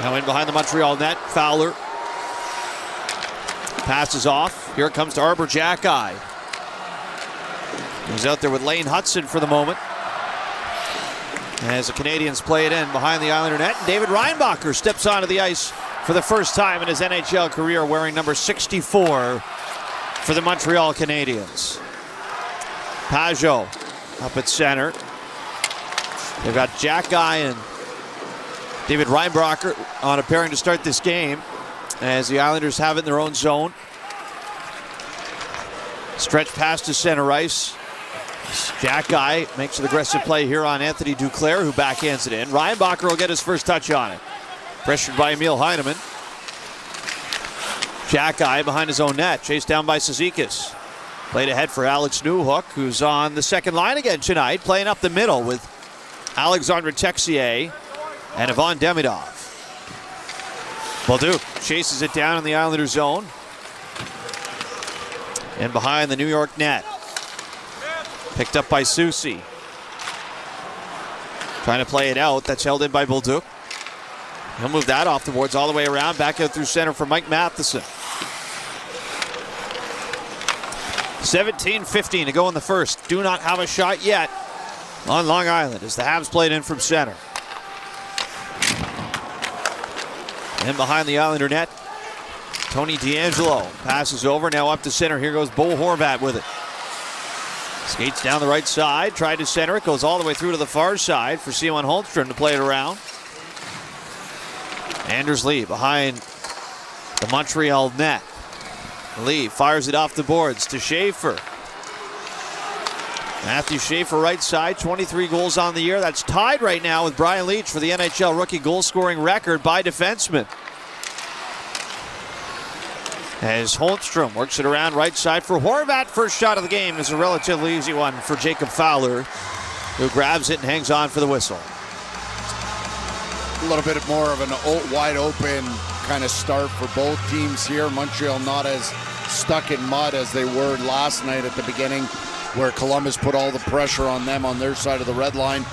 [SPEAKER 11] Now in behind the Montreal net, Fowler passes off. Here it comes to Arbor Jackeye. He's out there with Lane Hudson for the moment. As the Canadians play it in behind the Islander net, David Reinbacher steps onto the ice for the first time in his NHL career, wearing number 64 for the Montreal Canadiens. Pajot up at center. They've got Jackeye and David Reinbacher on a pairing to start this game, as the Islanders have it in their own zone. Stretch pass to center ice. Jackeye makes an aggressive play here on Anthony Duclair, who backhands it in. Reinbacher will get his first touch on it. Pressured by Emil Heineman. Jackeye behind his own net, chased down by Cizikas. Played ahead for Alex Newhook, who's on the second line again tonight, playing up the middle with Alexandre Texier and Ivan Demidov. Bolduc chases it down in the Islanders zone. And behind the New York net. Picked up by Soucy. Trying to play it out. That's held in by Bolduc. He'll move that off the boards all the way around. Back out through center for Mike Matheson. 17:15 to go in the first. Do not have a shot yet on Long Island as the Habs played in from center. And behind the Islander net, Tony DeAngelo passes over, now up to center. Here goes Bo Horvat with it. Skates down the right side, tried to center it, goes all the way through to the far side for Simon Holmstrom to play it around. Anders Lee behind the Montreal net. Lee fires it off the boards to Schaefer. Matthew Schaefer right side, 23 goals on the year. That's tied right now with Brian Leetch for the NHL rookie goal scoring record by defenseman. As Holmstrom works it around right side for Horvat. First shot of the game is a relatively easy one for Jacob Fowler, who grabs it and hangs on for the whistle.
[SPEAKER 12] A little bit more of an wide open kind of start for both teams here. Montreal not as stuck in mud as they were last night at the beginning, where Columbus put all the pressure on them on their side of the red line.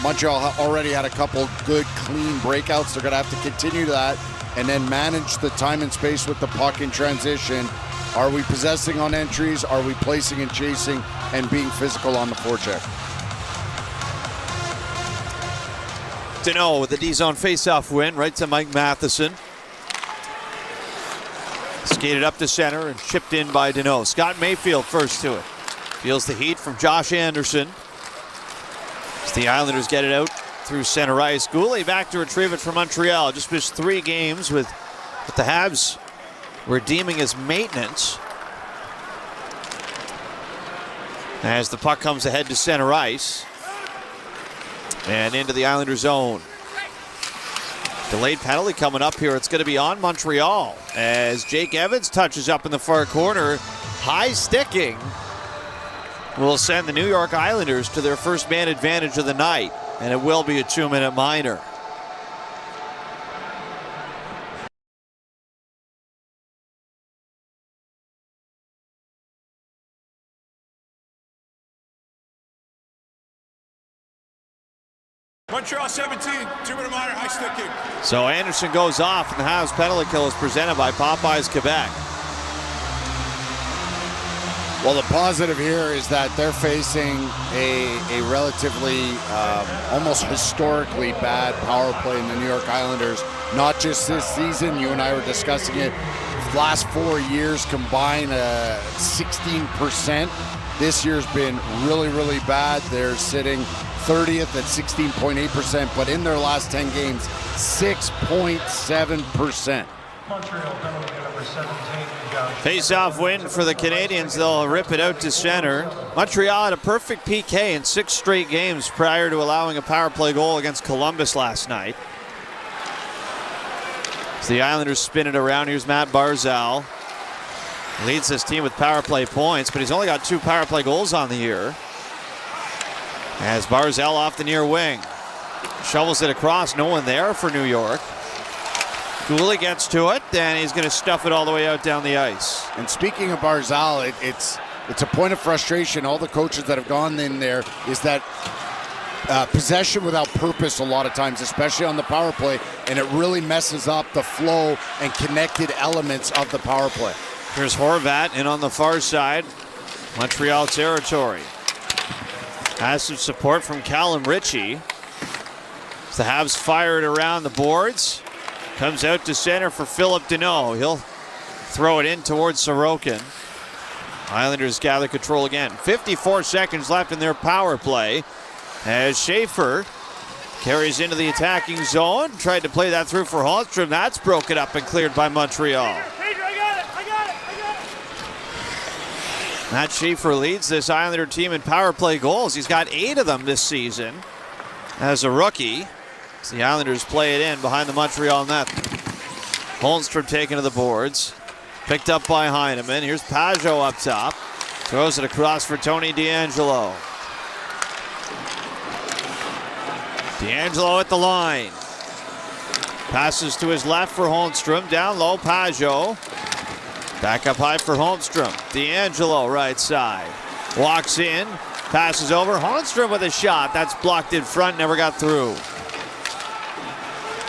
[SPEAKER 12] Montreal already had a couple good, clean breakouts. They're going to have to continue that and then manage the time and space with the puck in transition. Are we possessing on entries? Are we placing and chasing and being physical on the forecheck?
[SPEAKER 11] Deneau with the D-zone face-off win, right to Mike Matheson. Skated up to center and chipped in by Deneau. Scott Mayfield first to it. Feels the heat from Josh Anderson. As the Islanders get it out through center ice. Goulet back to retrieve it from Montreal. Just missed 3 games with what the Habs were deeming as maintenance. As the puck comes ahead to center ice. And into the Islander zone. Delayed penalty coming up here. It's going to be on Montreal as Jake Evans touches up in the far corner. High sticking will send the New York Islanders to their first man advantage of the night, and it will be a 2-minute minor.
[SPEAKER 14] Montreal 17, 2-minute minor, high sticking.
[SPEAKER 11] So Anderson goes off, and the Habs penalty kill is presented by Popeyes Quebec.
[SPEAKER 12] Well, the positive here is that they're facing a relatively, almost historically bad power play in the New York Islanders not just this season. You and I were discussing it. Last 4 years combined, 16%. This year's been really, really bad. They're sitting 30th at 16.8%, but in their last 10 games, 6.7%.
[SPEAKER 13] Montreal penalty number 17, Josh.
[SPEAKER 11] Face-off win for the Canadiens. They'll rip it out to center. Montreal had a perfect PK in 6 straight games prior to allowing a power play goal against Columbus last night. As the Islanders spin it around, here's Matt Barzal. Leads this team with power play points, but he's only got 2 power play goals on the year. As Barzal off the near wing. Shovels it across, no one there for New York. Cooley gets to it, and he's going to stuff it all the way out down the ice.
[SPEAKER 12] And speaking of Barzal, it's a point of frustration. All the coaches that have gone in there is that possession without purpose a lot of times, especially on the power play, and it really messes up the flow and connected elements of the power play.
[SPEAKER 11] Here's Horvat in on the far side, Montreal territory. Has some support from Callum Ritchie. As the Habs fire it around the boards. Comes out to center for Philip Deneau. He'll throw it in towards Sorokin. Islanders gather control again. 54 seconds left in their power play. As Schaefer carries into the attacking zone. Tried to play that through for Holmstrom. That's broken up and cleared by Montreal. Matt Schaefer leads this Islander team in power play goals. He's got 8 of them this season as a rookie. As the Islanders play it in behind the Montreal net. Holmstrom taken to the boards. Picked up by Heineman. Here's Pajot up top. Throws it across for Tony DeAngelo. DeAngelo at the line. Passes to his left for Holmstrom. Down low, Pajot. Back up high for Holmstrom. DeAngelo right side. Walks in. Passes over. Holmstrom with a shot. That's blocked in front. Never got through.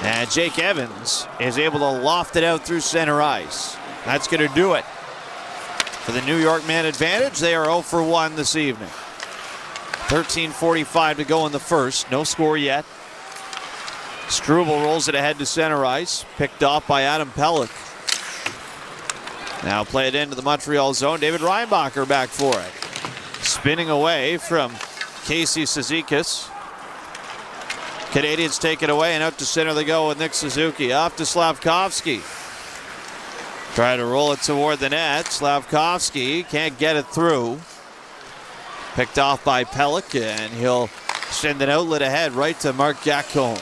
[SPEAKER 11] And Jake Evans is able to loft it out through center ice. That's going to do it. For the New York man advantage, they are 0 for 1 this evening. 13:45 to go in the first. No score yet. Struble rolls it ahead to center ice. Picked off by Adam Pelech. Now play it into the Montreal zone. David Reinbacher back for it. Spinning away from Casey Cizikas. Canadians take it away, and out to center they go with Nick Suzuki. Off to Slavkovsky. Try to roll it toward the net. Slavkovsky can't get it through. Picked off by Pelech, and he'll send an outlet ahead right to Mark Gacon.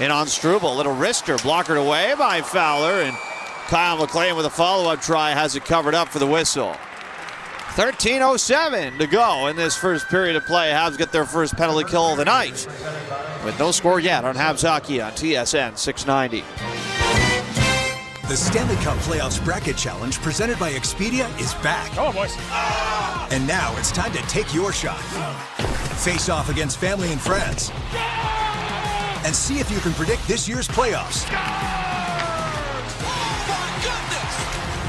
[SPEAKER 11] In on Struble, little wrister, blockered away by Fowler, and Kyle McLean with a follow-up try has it covered up for the whistle. 13:07 to go in this first period of play. Habs get their first penalty kill of the night. With no score yet on Habs Hockey on TSN 690.
[SPEAKER 15] The Stanley Cup Playoffs Bracket Challenge presented by Expedia is back.
[SPEAKER 14] Come on, boys.
[SPEAKER 15] And now it's time to take your shot. Face off against family and friends. And see if you can predict this year's playoffs.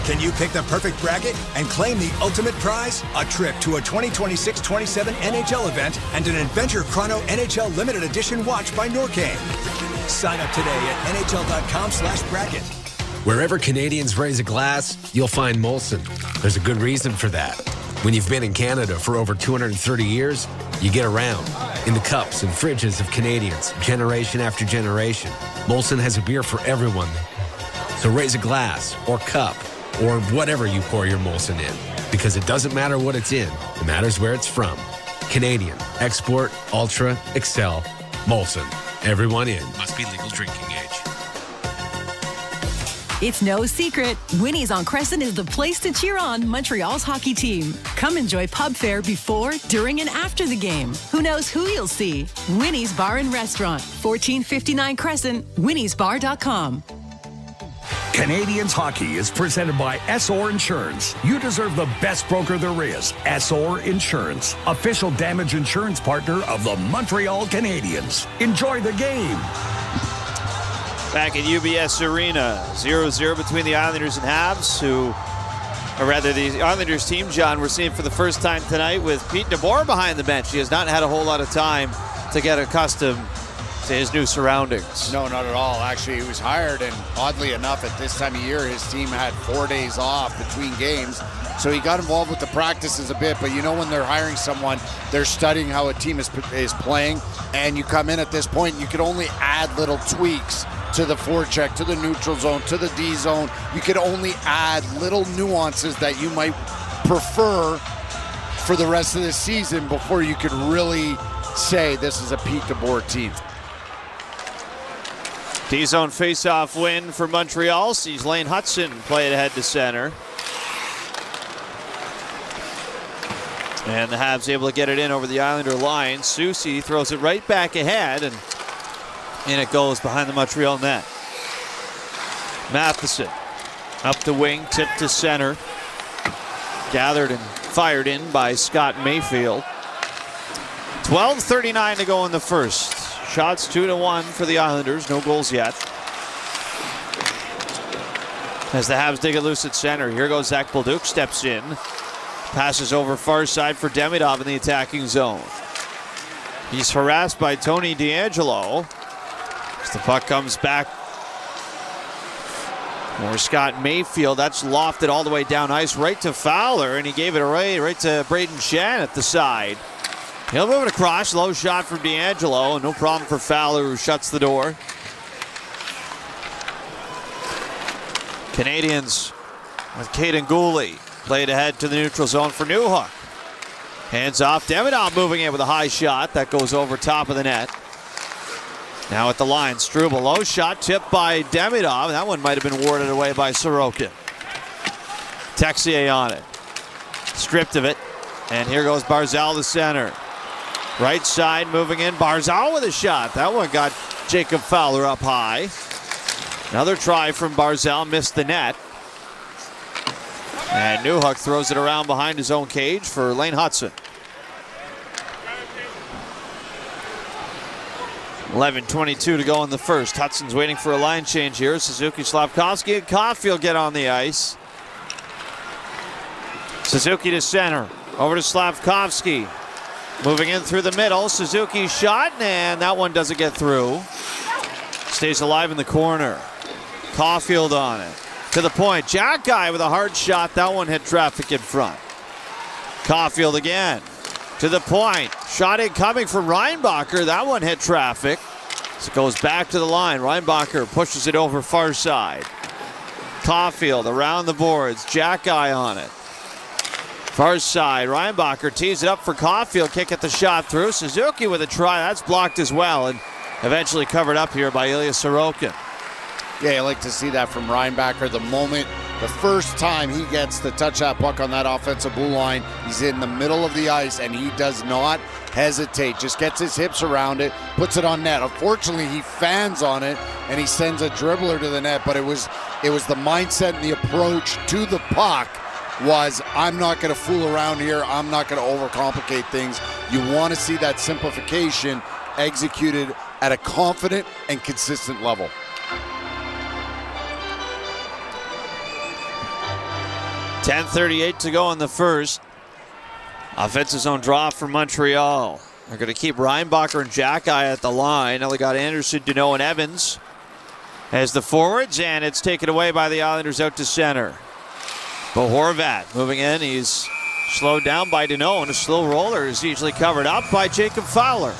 [SPEAKER 15] Can you pick the perfect bracket and claim the ultimate prize? A trip to a 2026-27 NHL event and an Adventure Chrono NHL Limited Edition watch by Norcane. Sign up today at nhl.com/bracket.
[SPEAKER 16] Wherever Canadians raise a glass, you'll find Molson. There's a good reason for that. When you've been in Canada for over 230 years, you get around. In the cups and fridges of Canadians, generation after generation, Molson has a beer for everyone. So raise a glass or cup or whatever you pour your Molson in. Because it doesn't matter what it's in, it matters where it's from. Canadian, export, ultra, excel, Molson. Everyone in. Must be legal drinking age.
[SPEAKER 17] It's no secret, Winnie's on Crescent is the place to cheer on Montreal's hockey team. Come enjoy pub fare before, during, and after the game. Who knows who you'll see? Winnie's Bar and Restaurant, 1459 Crescent, winniesbar.com.
[SPEAKER 2] Canadians hockey is presented by Essor Insurance. You deserve the best broker there is. Essor Insurance, official damage insurance partner of the Montreal Canadiens. Enjoy the game.
[SPEAKER 11] Back at UBS Arena, 0-0 between the Islanders and Habs, the Islanders team, John, we're seeing for the first time tonight with Pete DeBoer behind the bench. He has not had a whole lot of time to get accustomed to his new surroundings.
[SPEAKER 12] No, not at all. Actually, he was hired, and oddly enough, at this time of year, his team had 4 days off between games. So he got involved with the practices a bit, but you know when they're hiring someone, they're studying how a team is playing, and you come in at this point, you can only add little tweaks to the forecheck, to the neutral zone, to the D zone. You could only add little nuances that you might prefer for the rest of the season before you could really say this is a Pete DeBoer team.
[SPEAKER 11] D-zone face-off win for Montreal. Sees Lane Hudson play it ahead to center. And the Habs able to get it in over the Islander line. Soucy throws it right back ahead, and in it goes behind the Montreal net. Matheson up the wing, tipped to center. Gathered and fired in by Scott Mayfield. 12:39 to go in the first. Shots 2-1 for the Islanders. No goals yet. As the Habs dig it loose at center. Here goes Zach Bolduc, steps in. Passes over far side for Demidov in the attacking zone. He's harassed by Tony DeAngelo. As the puck comes back. More Scott Mayfield. That's lofted all the way down ice right to Fowler, and he gave it away right to Braden Shen at the side. He'll move it across. Low shot from DeAngelo. No problem for Fowler, who shuts the door. Canadians with Caden Gooley. Played ahead to the neutral zone for Newhook. Hands off. Demidov moving in with a high shot. That goes over top of the net. Now at the line, Struble. Low shot tipped by Demidov. That one might have been warded away by Sorokin. Texier on it. Stripped of it. And here goes Barzal to center. Right side moving in. Barzal with a shot. That one got Jacob Fowler up high. Another try from Barzal. Missed the net. And Newhook throws it around behind his own cage for Lane Hudson. 11:22 to go in the first. Hudson's waiting for a line change here. Suzuki, Slavkovsky, and Caulfield get on the ice. Suzuki to center. Over to Slavkovsky. Moving in through the middle. Suzuki shot, and that one doesn't get through. Stays alive in the corner. Caulfield on it. To the point. Jack Guy with a hard shot. That one hit traffic in front. Caulfield again. To the point. Shot incoming from Reinbacher. That one hit traffic. So it goes back to the line. Reinbacher pushes it over far side. Caulfield around the boards. Jack Guy on it. Far side. Reinbacher tees it up for Caulfield. Kick at the shot through. Suzuki with a try. That's blocked as well. And eventually covered up here by Ilya Sorokin.
[SPEAKER 12] Yeah, I like to see that from Reinbacher. The first time he gets to touch that puck on that offensive blue line, he's in the middle of the ice, and he does not hesitate. Just gets his hips around it, puts it on net. Unfortunately, he fans on it, and he sends a dribbler to the net, but it was the mindset and the approach to the puck was, I'm not going to fool around here. I'm not going to overcomplicate things. You want to see that simplification executed at a confident and consistent level.
[SPEAKER 11] .10:38 to go in the first. Offensive zone draw for Montreal. They're going to keep Reinbacher and Jack Guy at the line. Now they got Anderson, Deneau, and Evans as the forwards, and it's taken away by the Islanders out to center. Bo Horvat moving in. He's slowed down by Deneau, and a slow roller is easily covered up by Jacob Fowler.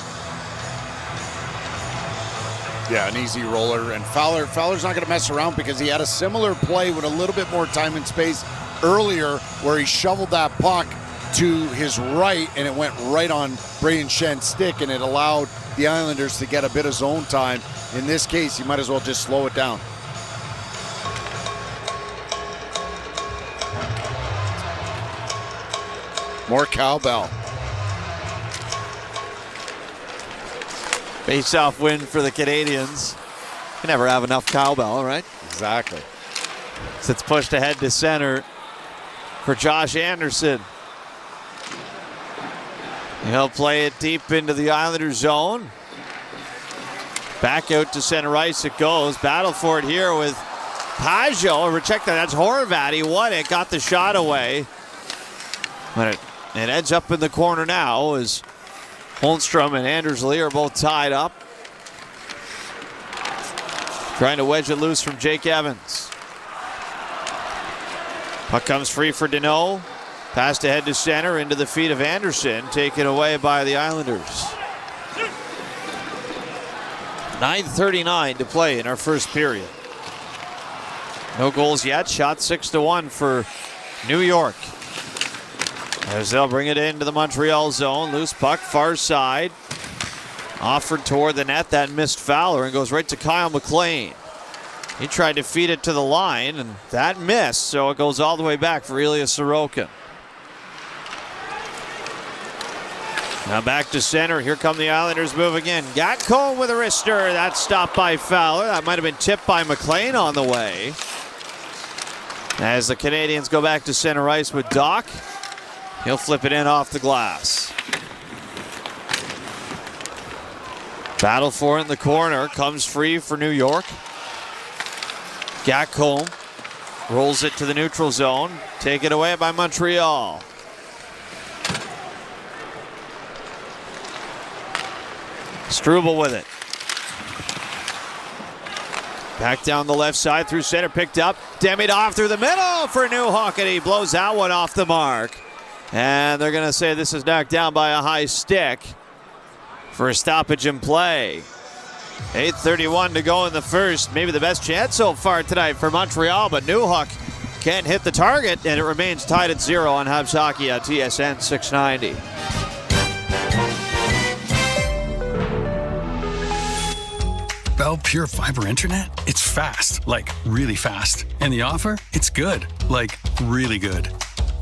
[SPEAKER 12] Yeah, an easy roller. And Fowler's not going to mess around because he had a similar play with a little bit more time and space earlier where he shoveled that puck to his right and it went right on Braden Shen's stick, and it allowed the Islanders to get a bit of zone time. In this case, you might as well just slow it down. More cowbell.
[SPEAKER 11] Face-off win for the Canadians. You never have enough cowbell, right?
[SPEAKER 12] Exactly.
[SPEAKER 11] So it's pushed ahead to center for Josh Anderson. He'll play it deep into the Islanders zone. Back out to center ice it goes. Battle for it here with Pajot. Check that. That's Horvat. He won it. Got the shot away. But it ends up in the corner now as Holmstrom and Andersley are both tied up. Trying to wedge it loose from Jake Evans. Puck comes free for Deneau. Passed ahead to center into the feet of Anderson. Taken away by the Islanders. 9:39 to play in our first period. No goals yet. Shot 6-1 for New York. As they'll bring it into the Montreal zone. Loose puck, far side. Offered toward the net. That missed Fowler and goes right to Kyle McLean. He tried to feed it to the line, and that missed, so it goes all the way back for Ilya Sorokin. Now back to center. Here come the Islanders moving in. Gatko with a wrister. That's stopped by Fowler. That might have been tipped by McLean on the way. As the Canadians go back to center ice with Doc. He'll flip it in off the glass. Battle for it in the corner. Comes free for New York. Gatko rolls it to the neutral zone. Taken away by Montreal. Struble with it. Back down the left side through center. Picked up. Demidov through the middle for Newhook, and he blows that one off the mark. And they're going to say this is knocked down by a high stick for a stoppage in play. 8:31 to go in the first. Maybe the best chance so far tonight for Montreal, but Newhook can't hit the target, and it remains tied at 0 on Habs Hockey on TSN 690.
[SPEAKER 18] Bell Pure Fiber Internet? It's fast, like really fast. And the offer? It's good, like really good.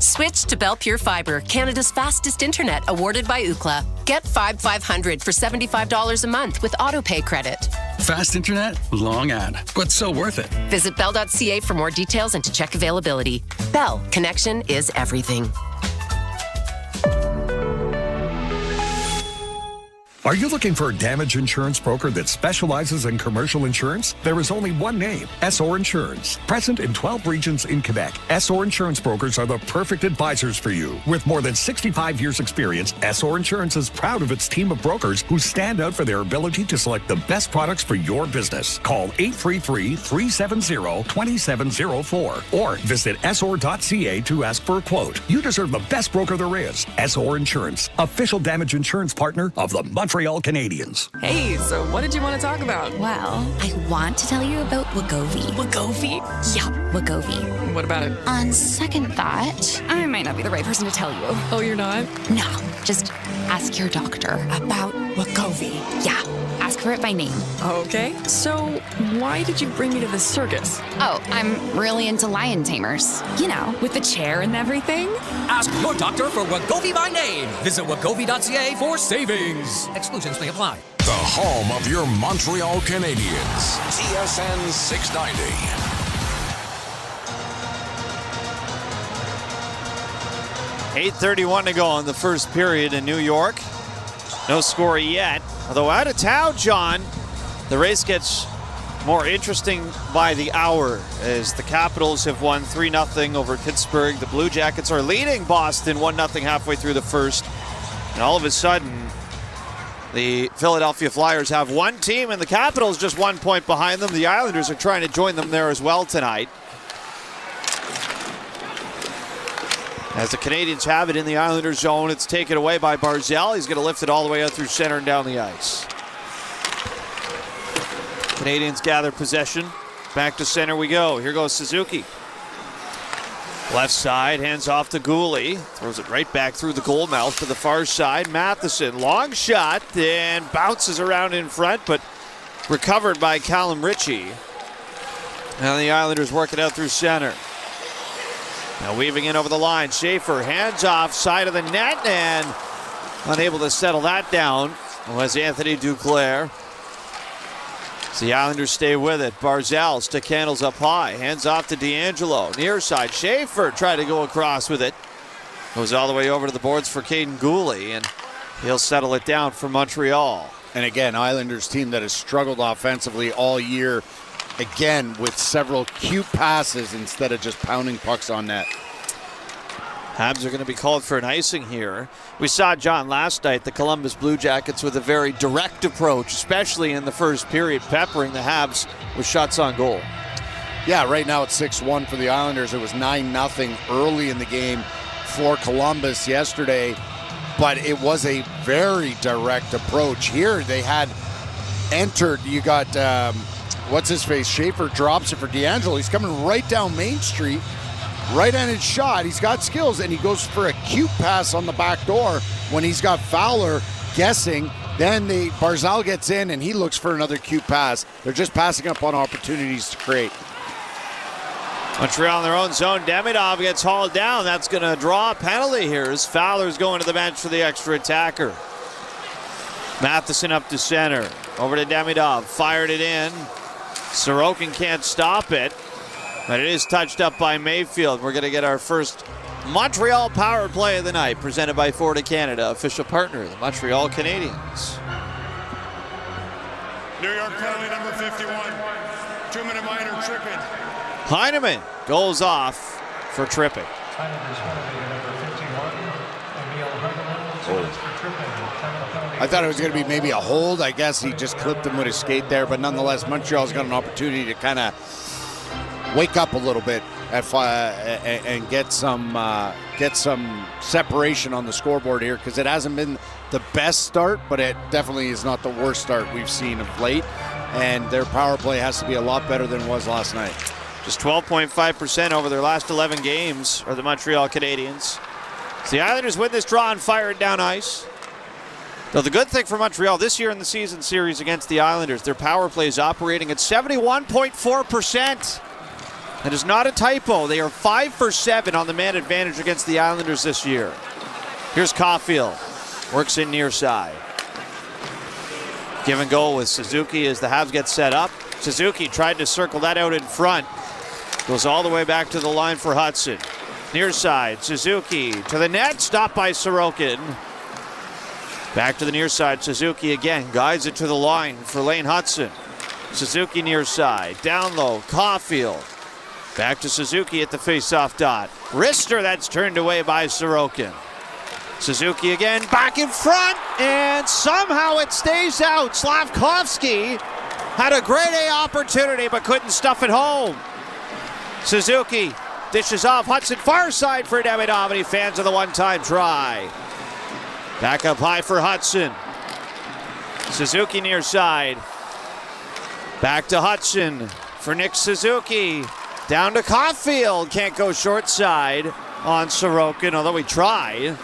[SPEAKER 19] Switch to Bell Pure Fiber, Canada's fastest internet, awarded by Ookla. Get 500 for $75 a month with autopay credit.
[SPEAKER 18] Fast internet, long ad, but so worth it.
[SPEAKER 19] Visit bell.ca for more details and to check availability. Bell, connection is everything.
[SPEAKER 2] Are you looking for a damage insurance broker that specializes in commercial insurance? There is only one name, Essor Insurance. Present in 12 regions in Quebec, Essor Insurance brokers are the perfect advisors for you. With more than 65 years experience, Essor Insurance is proud of its team of brokers who stand out for their ability to select the best products for your business. Call 833-370-2704 or visit essor.ca to ask for a quote. You deserve the best broker there is. Essor Insurance, official damage insurance partner of the Montreal Canadiens.
[SPEAKER 20] Hey, so what did you want to talk about?
[SPEAKER 21] Well, I want to tell you about Wegovy.
[SPEAKER 20] Wegovy?
[SPEAKER 21] Yeah, Wegovy.
[SPEAKER 20] What about it?
[SPEAKER 21] On second thought, I might not be the right person to tell you.
[SPEAKER 20] Oh, you're not?
[SPEAKER 21] No, just ask your doctor about Wegovy. Yeah, ask for it by name.
[SPEAKER 20] Okay, so why did you bring me to the circus?
[SPEAKER 21] Oh, I'm really into lion tamers. You know, with the chair and everything.
[SPEAKER 22] Ask your doctor for Wegovy by name. Visit wegovy.ca for savings. Exclusions may apply.
[SPEAKER 9] The home of your Montreal Canadiens. TSN 690.
[SPEAKER 11] .8:31 to go in the first period in New York. No score yet. Although out of town, John, the race gets more interesting by the hour as the Capitals have won 3-0 over Pittsburgh. The Blue Jackets are leading Boston 1-0 halfway through the first. And all of a sudden, the Philadelphia Flyers have one team and the Capitals just 1 point behind them. The Islanders are trying to join them there as well tonight. As the Canadians have it in the Islanders zone, it's taken away by Barzal. He's going to lift it all the way out through center and down the ice. Canadians gather possession. Back to center we go. Here goes Suzuki. Left side, hands off to Gooley. Throws it right back through the goal mouth to the far side. Matheson, long shot, and bounces around in front, but recovered by Callum Ritchie. And the Islanders work it out through center. Now weaving in over the line. Schaefer, hands off, side of the net, and unable to settle that down was Anthony Duclair. So the Islanders stay with it. Barzal, stick handles up high. Hands off to D'Angelo. Near side, Schaefer tried to go across with it. Goes all the way over to the boards for Caden Gooley, and he'll settle it down for Montreal.
[SPEAKER 12] And again, Islanders team that has struggled offensively all year. Again, with several cute passes instead of just pounding pucks on net.
[SPEAKER 11] Habs are going to be called for an icing here. We saw, John, last night, the Columbus Blue Jackets with a very direct approach, especially in the first period, peppering the Habs with shots on goal.
[SPEAKER 12] Yeah, right now it's 6-1 for the Islanders. It was 9-0 early in the game for Columbus yesterday, but it was a very direct approach. Here they had entered, you got, what's-his-face, Schaefer drops it for D'Angelo. He's coming right down Main Street. Right-handed shot. He's got skills, and he goes for a cute pass on the back door when he's got Fowler guessing. Then Barzal gets in, and he looks for another cute pass. They're just passing up on opportunities to create.
[SPEAKER 11] Montreal in their own zone. Demidov gets hauled down. That's going to draw a penalty here as Fowler's going to the bench for the extra attacker. Matheson up to center. Over to Demidov. Fired it in. Sorokin can't stop it. But it is touched up by Mayfield. We're going to get our first Montreal power play of the night, presented by Ford of Canada, official partner of the Montreal Canadiens.
[SPEAKER 14] New York penalty number 51. 2-minute minor tripping.
[SPEAKER 11] Heineman goes off for tripping.
[SPEAKER 12] I thought it was going to be maybe a hold. I guess he just clipped him with his skate there, but nonetheless, Montreal's got an opportunity to kind of wake up a little bit and get some separation on the scoreboard here, because it hasn't been the best start, but it definitely is not the worst start we've seen of late, and their power play has to be a lot better than it was last night.
[SPEAKER 11] Just 12.5% over their last 11 games are the Montreal Canadiens. So the Islanders win this draw and fire it down ice. Though the good thing for Montreal this year in the season series against the Islanders, their power play is operating at 71.4%. That is not a typo. They are 5 for 7 on the man advantage against the Islanders this year. Here's Caulfield. Works in near side. Give and go with Suzuki as the Habs get set up. Suzuki tried to circle that out in front. Goes all the way back to the line for Hudson. Near side, Suzuki to the net. Stopped by Sorokin. Back to the near side. Suzuki again guides it to the line for Lane Hudson. Suzuki near side. Down low, Caulfield. Back to Suzuki at the face-off dot. Wrister, that's turned away by Sorokin. Suzuki again, back in front, and somehow it stays out. Slavkovsky had a grade A opportunity, but couldn't stuff it home. Suzuki dishes off Hudson, far side for Demidov, and he fans of the one-time try. Back up high for Hudson. Suzuki near side. Back to Hudson for Nick Suzuki. Down to Caulfield. Can't go short side on Sorokin, although he tried.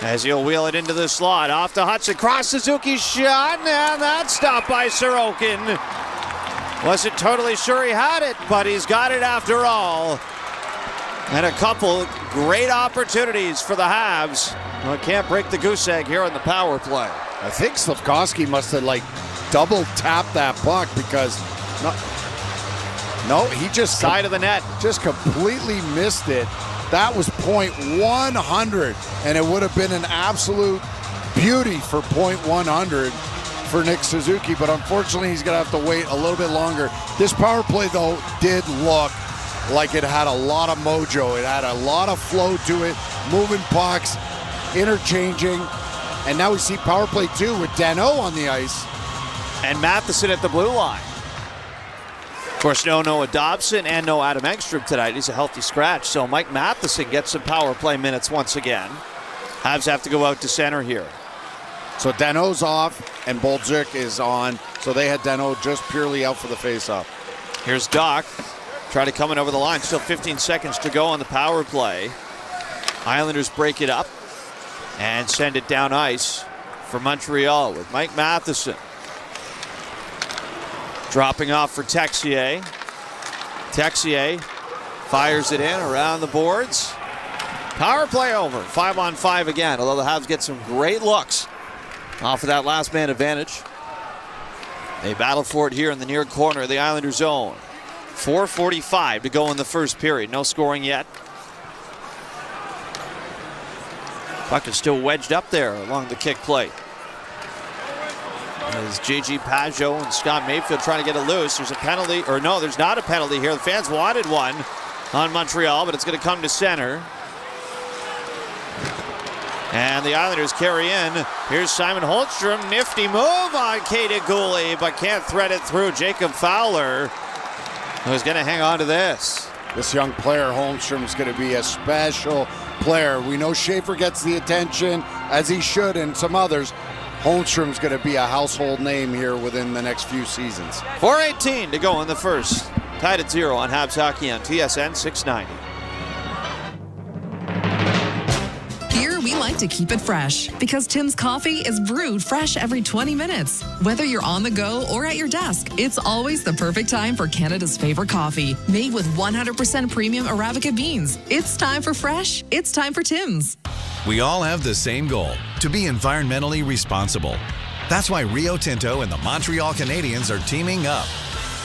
[SPEAKER 11] As he'll wheel it into the slot. Off to Hudson. Cross Suzuki's shot. And that's stopped by Sorokin. Wasn't totally sure he had it, but he's got it after all. And a couple great opportunities for the Habs. Well, can't break the goose egg here on the power play.
[SPEAKER 12] I think Slavkovsky must have double tapped that puck, because no, he just
[SPEAKER 11] side of the net.
[SPEAKER 12] Just completely missed it. That was .100, and it would have been an absolute beauty for .100 for Nick Suzuki, but unfortunately he's going to have to wait a little bit longer. This power play, though, did look like it had a lot of mojo. It had a lot of flow to it, moving pucks, interchanging, and now we see power play 2 with Dano on the ice.
[SPEAKER 11] And Matheson at the blue line. Of course, no Noah Dobson and no Adam Engstrom tonight. He's a healthy scratch, so Mike Matheson gets some power play minutes once again. Habs have to go out to center here.
[SPEAKER 12] So Dano's off and Bolduc is on, so they had Dano just purely out for the faceoff.
[SPEAKER 11] Here's Doc. Try to come in over the line. Still 15 seconds to go on the power play. Islanders break it up and send it down ice for Montreal with Mike Matheson. Dropping off for Texier. Texier fires it in around the boards. Power play over. 5-on-5 again, although the Habs get some great looks off of that last man advantage. They battle for it here in the near corner of the Islander zone. 4:45 to go in the first period. No scoring yet. Puck is still wedged up there along the kick plate. As J.G. Pajot and Scott Mayfield trying to get it loose. There's a penalty, or no, there's not a penalty here. The fans wanted one on Montreal, but it's going to come to center. And the Islanders carry in. Here's Simon Holmstrom. Nifty move on Katie Gooley, but can't thread it through. Jacob Fowler, who's going to hang on to this.
[SPEAKER 12] This young player, Holmstrom, is going to be a special player. We know Schaefer gets the attention, as he should, and some others. Holmstrom's going to be a household name here within the next few seasons.
[SPEAKER 11] 4:18 to go in the first. Tied at 0 on Habs Hockey on TSN 690.
[SPEAKER 17] Here we like to keep it fresh because Tim's coffee is brewed fresh every 20 minutes. Whether you're on the go or at your desk, it's always the perfect time for Canada's favorite coffee. Made with 100% premium Arabica beans. It's time for fresh. It's time for Tim's.
[SPEAKER 1] We all have the same goal, to be environmentally responsible. That's why Rio Tinto and the Montreal Canadiens are teaming up.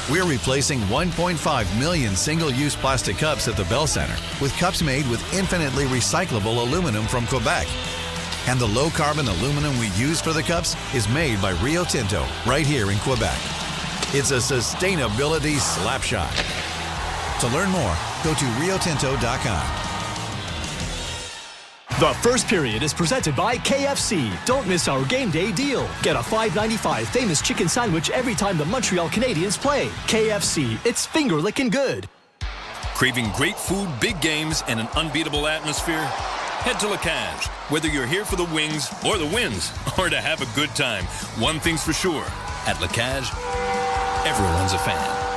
[SPEAKER 1] We're replacing 1.5 million single-use plastic cups at the Bell Center with cups made with infinitely recyclable aluminum from Quebec. And the low-carbon aluminum we use for the cups is made by Rio Tinto right here in Quebec. It's a sustainability slapshot. To learn more, go to riotinto.com.
[SPEAKER 5] The first period is presented by KFC. Don't miss our game day deal. Get a $5.95 famous chicken sandwich every time the Montreal Canadiens play. KFC, it's finger-licking good.
[SPEAKER 23] Craving great food, big games, and an unbeatable atmosphere? Head to La Cage. Whether you're here for the wings or the wins, or to have a good time, one thing's for sure. At La Cage, everyone's a fan.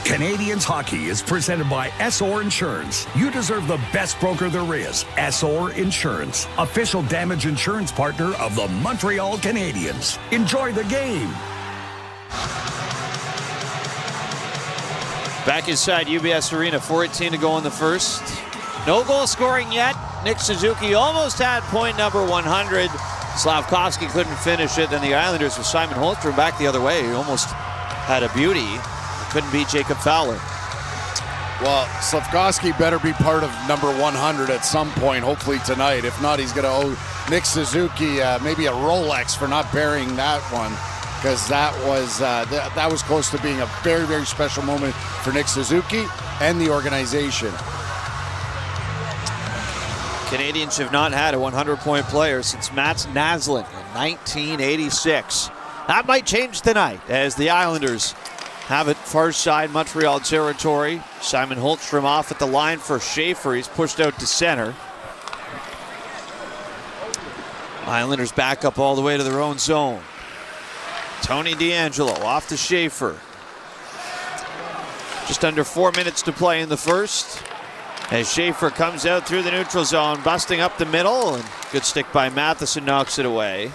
[SPEAKER 24] Canadians Hockey is presented by SOR Insurance. You deserve the best broker there is. SOR Insurance, official damage insurance partner of the Montreal Canadiens. Enjoy the game.
[SPEAKER 11] Back inside UBS Arena, 4:18 to go in the first. No goal scoring yet. Nick Suzuki almost had point number 100. Slavkovsky couldn't finish it. Then the Islanders with Simon Holmstrom back the other way. He almost had a beauty. Couldn't beat Jacob Fowler.
[SPEAKER 12] Well, Slavkovsky better be part of number 100 at some point, hopefully tonight. If not, he's going to owe Nick Suzuki maybe a Rolex for not burying that one, because that was close to being a very, very special moment for Nick Suzuki and the organization.
[SPEAKER 11] Canadians have not had a 100-point player since Mats Naslund in 1986. That might change tonight as the Islanders have it far side Montreal territory. Simon Holmstrom off at the line for Schaefer. He's pushed out to center. Islanders back up all the way to their own zone. Tony DeAngelo off to Schaefer. Just under 4 minutes to play in the first. As Schaefer comes out through the neutral zone, busting up the middle. And good stick by Matheson knocks it away.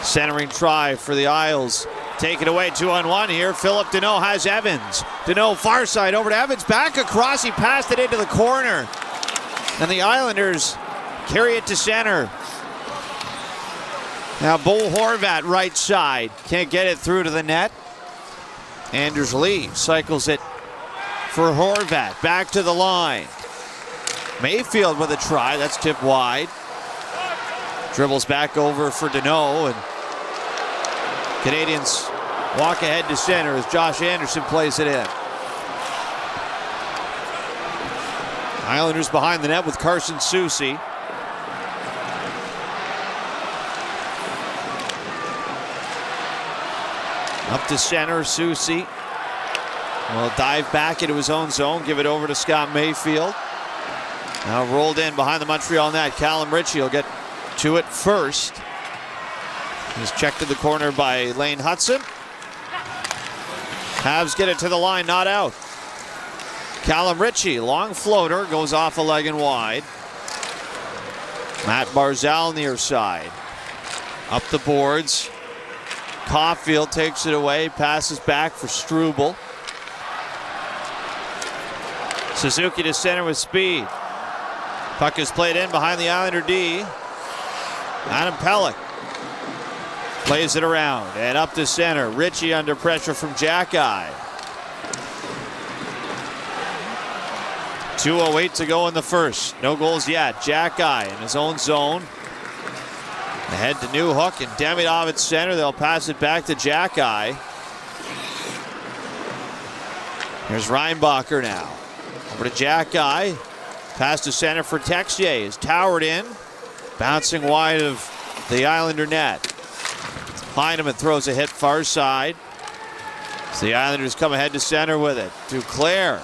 [SPEAKER 11] Centering try for the Isles. Take it away, 2-on-1 here. Philip Deneau has Evans. Deneau far side over to Evans. Back across, he passed it into the corner. And the Islanders carry it to center. Now Bo Horvat right side. Can't get it through to the net. Anders Lee cycles it for Horvat. Back to the line. Mayfield with a try. That's tipped wide. Dribbles back over for Deneau, and Canadians walk ahead to center as Josh Anderson plays it in. Islanders behind the net with Carson Soucy. Up to center, Soucy will dive back into his own zone, give it over to Scott Mayfield. Now rolled in behind the Montreal net. Callum Ritchie will get to it first. He's checked to the corner by Lane Hudson. Habs get it to the line, not out. Callum Ritchie, long floater, goes off a leg and wide. Matt Barzal near side. Up the boards. Caulfield takes it away, passes back for Struble. Suzuki to center with speed. Puck is played in behind the Islander D. Adam Pelech plays it around and up to center. Ritchie under pressure from Jack-Eye. 2:08 to go in the first. No goals yet. Jack-Eye in his own zone. Ahead to Newhook and Demidov at center. They'll pass it back to Jack-Eye. Here's Reinbacher now. Over to Jack-Eye. Pass to center for Texier is towered in. Bouncing wide of the Islander net. Heineman throws a hit far side. So the Islanders come ahead to center with it. Duclair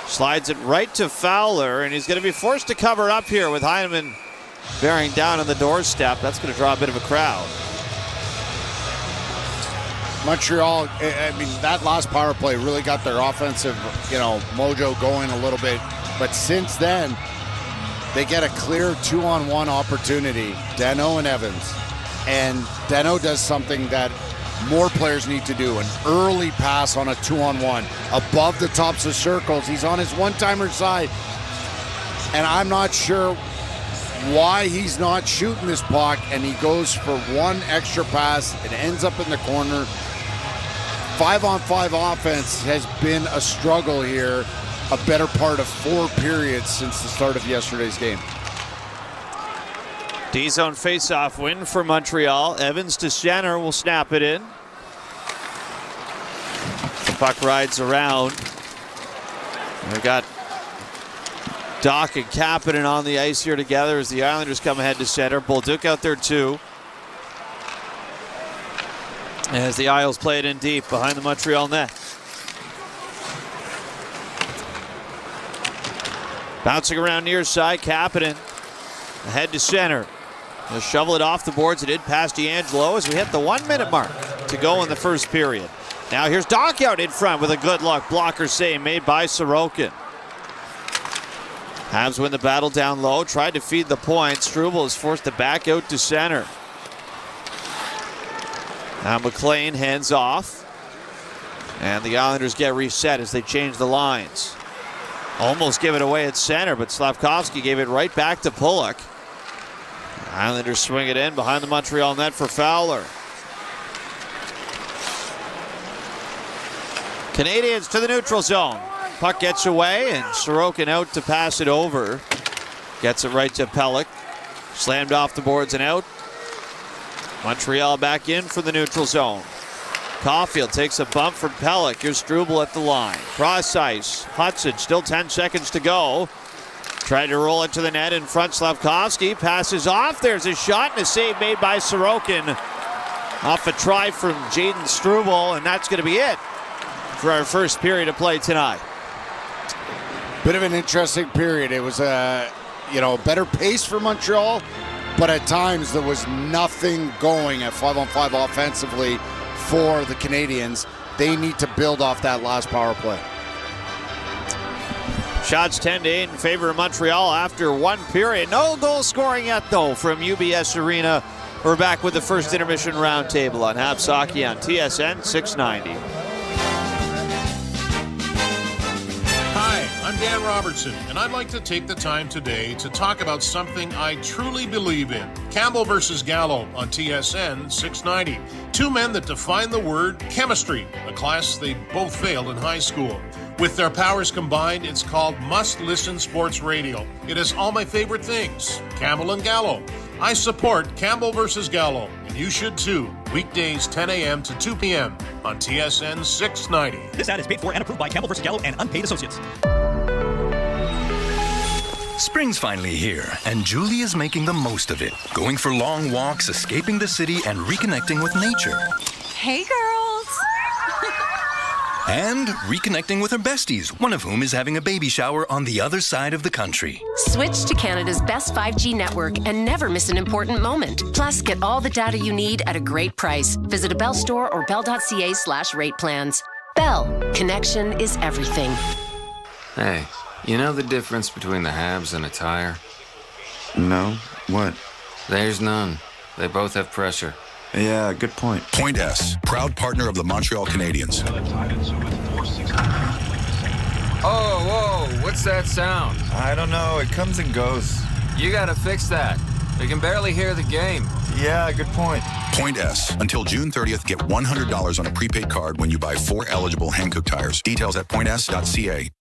[SPEAKER 11] slides it right to Fowler, and he's going to be forced to cover up here with Heineman bearing down on the doorstep. That's going to draw a bit of a crowd.
[SPEAKER 12] Montreal, I mean, that last power play really got their offensive, mojo going a little bit. But since then, they get a clear 2-on-1 opportunity, Danault and Evans. And Danault does something that more players need to do, an early pass on a 2-on-1 above the tops of circles. He's on his one-timer side, and I'm not sure why he's not shooting this puck, and he goes for one extra pass. It ends up in the corner. 5-on-5 offense has been a struggle here, a better part of 4 periods since the start of yesterday's game.
[SPEAKER 11] D-zone face-off win for Montreal. Evans to center will snap it in. The puck rides around. We've got Doc and Kapanen on the ice here together as the Islanders come ahead to center. Bolduc out there too. As the Isles play it in deep behind the Montreal net. Bouncing around near side, Kapanen ahead to center. They'll shovel it off the boards. It did pass D'Angelo as we hit the 1-minute mark to go in the first period. Now here's Doc out in front with a good luck blocker save made by Sorokin. Habs win the battle down low, tried to feed the point. Struble is forced to back out to center. Now McLean hands off. And the Islanders get reset as they change the lines. Almost give it away at center, but Slavkovsky gave it right back to Pulock. Islanders swing it in behind the Montreal net for Fowler. Canadians to the neutral zone. Puck gets away, and Sorokin out to pass it over. Gets it right to Pelech. Slammed off the boards and out. Montreal back in for the neutral zone. Caulfield takes a bump from Pelech. Here's Struble at the line. Cross ice. Hudson, still 10 seconds to go. Tried to roll it to the net in front. Slavkovsky passes off. There's a shot and a save made by Sorokin. Off a try from Jaden Struble, and that's going to be it for our first period of play tonight.
[SPEAKER 12] Bit of an interesting period. It was a better pace for Montreal, but at times there was nothing going at 5-on-5 offensively for the Canadians. They need to build off that last power play.
[SPEAKER 11] Shots 10-8 in favor of Montreal after 1 period. No goal scoring yet, though, from UBS Arena. We're back with the first intermission roundtable on Habs Hockey on TSN 690.
[SPEAKER 4] Hi, I'm Dan Robertson, and I'd like to take the time today to talk about something I truly believe in. Campbell versus Gallo on TSN 690. 2 men that define the word chemistry, a class they both failed in high school. With their powers combined, it's called Must Listen Sports Radio. It has all my favorite things. Campbell and Gallo. I support Campbell versus Gallo, and you should too. Weekdays 10 a.m. to 2 p.m. on TSN 690.
[SPEAKER 6] This ad is paid for and approved by Campbell versus Gallo and unpaid associates.
[SPEAKER 7] Spring's finally here, and Julie is making the most of it. Going for long walks, escaping the city, and reconnecting with nature.
[SPEAKER 8] Hey, girls!
[SPEAKER 7] And reconnecting with her besties, one of whom is having a baby shower on the other side of the country.
[SPEAKER 19] Switch to Canada's best 5G network and never miss an important moment. Plus, get all the data you need at a great price. Visit a Bell store or bell.ca/rate plans. Bell, connection is everything.
[SPEAKER 25] Hey, you know the difference between the Habs and a tire?
[SPEAKER 26] No, what?
[SPEAKER 25] There's none. They both have pressure.
[SPEAKER 26] Yeah, good point.
[SPEAKER 27] Point S, proud partner of the Montreal Canadiens.
[SPEAKER 25] Oh, whoa, what's that sound?
[SPEAKER 26] I don't know, it comes and goes.
[SPEAKER 25] You gotta fix that. We can barely hear the game.
[SPEAKER 26] Yeah, good point.
[SPEAKER 27] Point S, until June 30th, get $100 on a prepaid card when you buy 4 eligible Hankook tires. Details at points.ca.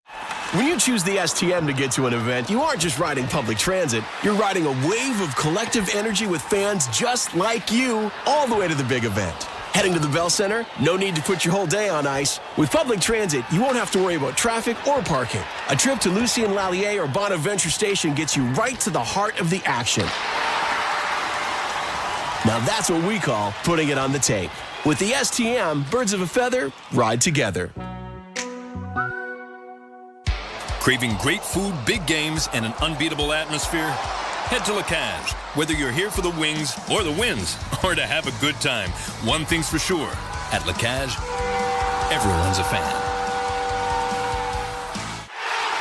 [SPEAKER 10] When you choose the STM to get to an event, you aren't just riding public transit. You're riding a wave of collective energy with fans just like you all the way to the big event. Heading to the Bell Center? No need to put your whole day on ice. With public transit, you won't have to worry about traffic or parking. A trip to Lucien Lallier or Bonaventure Station gets you right to the heart of the action. Now that's what we call putting it on the tape. With the STM, birds of a feather ride together.
[SPEAKER 23] Craving great food, big games, and an unbeatable atmosphere? Head to La Cage. Whether you're here for the wings or the wins, or to have a good time, one thing's for sure. At La Cage, everyone's a fan.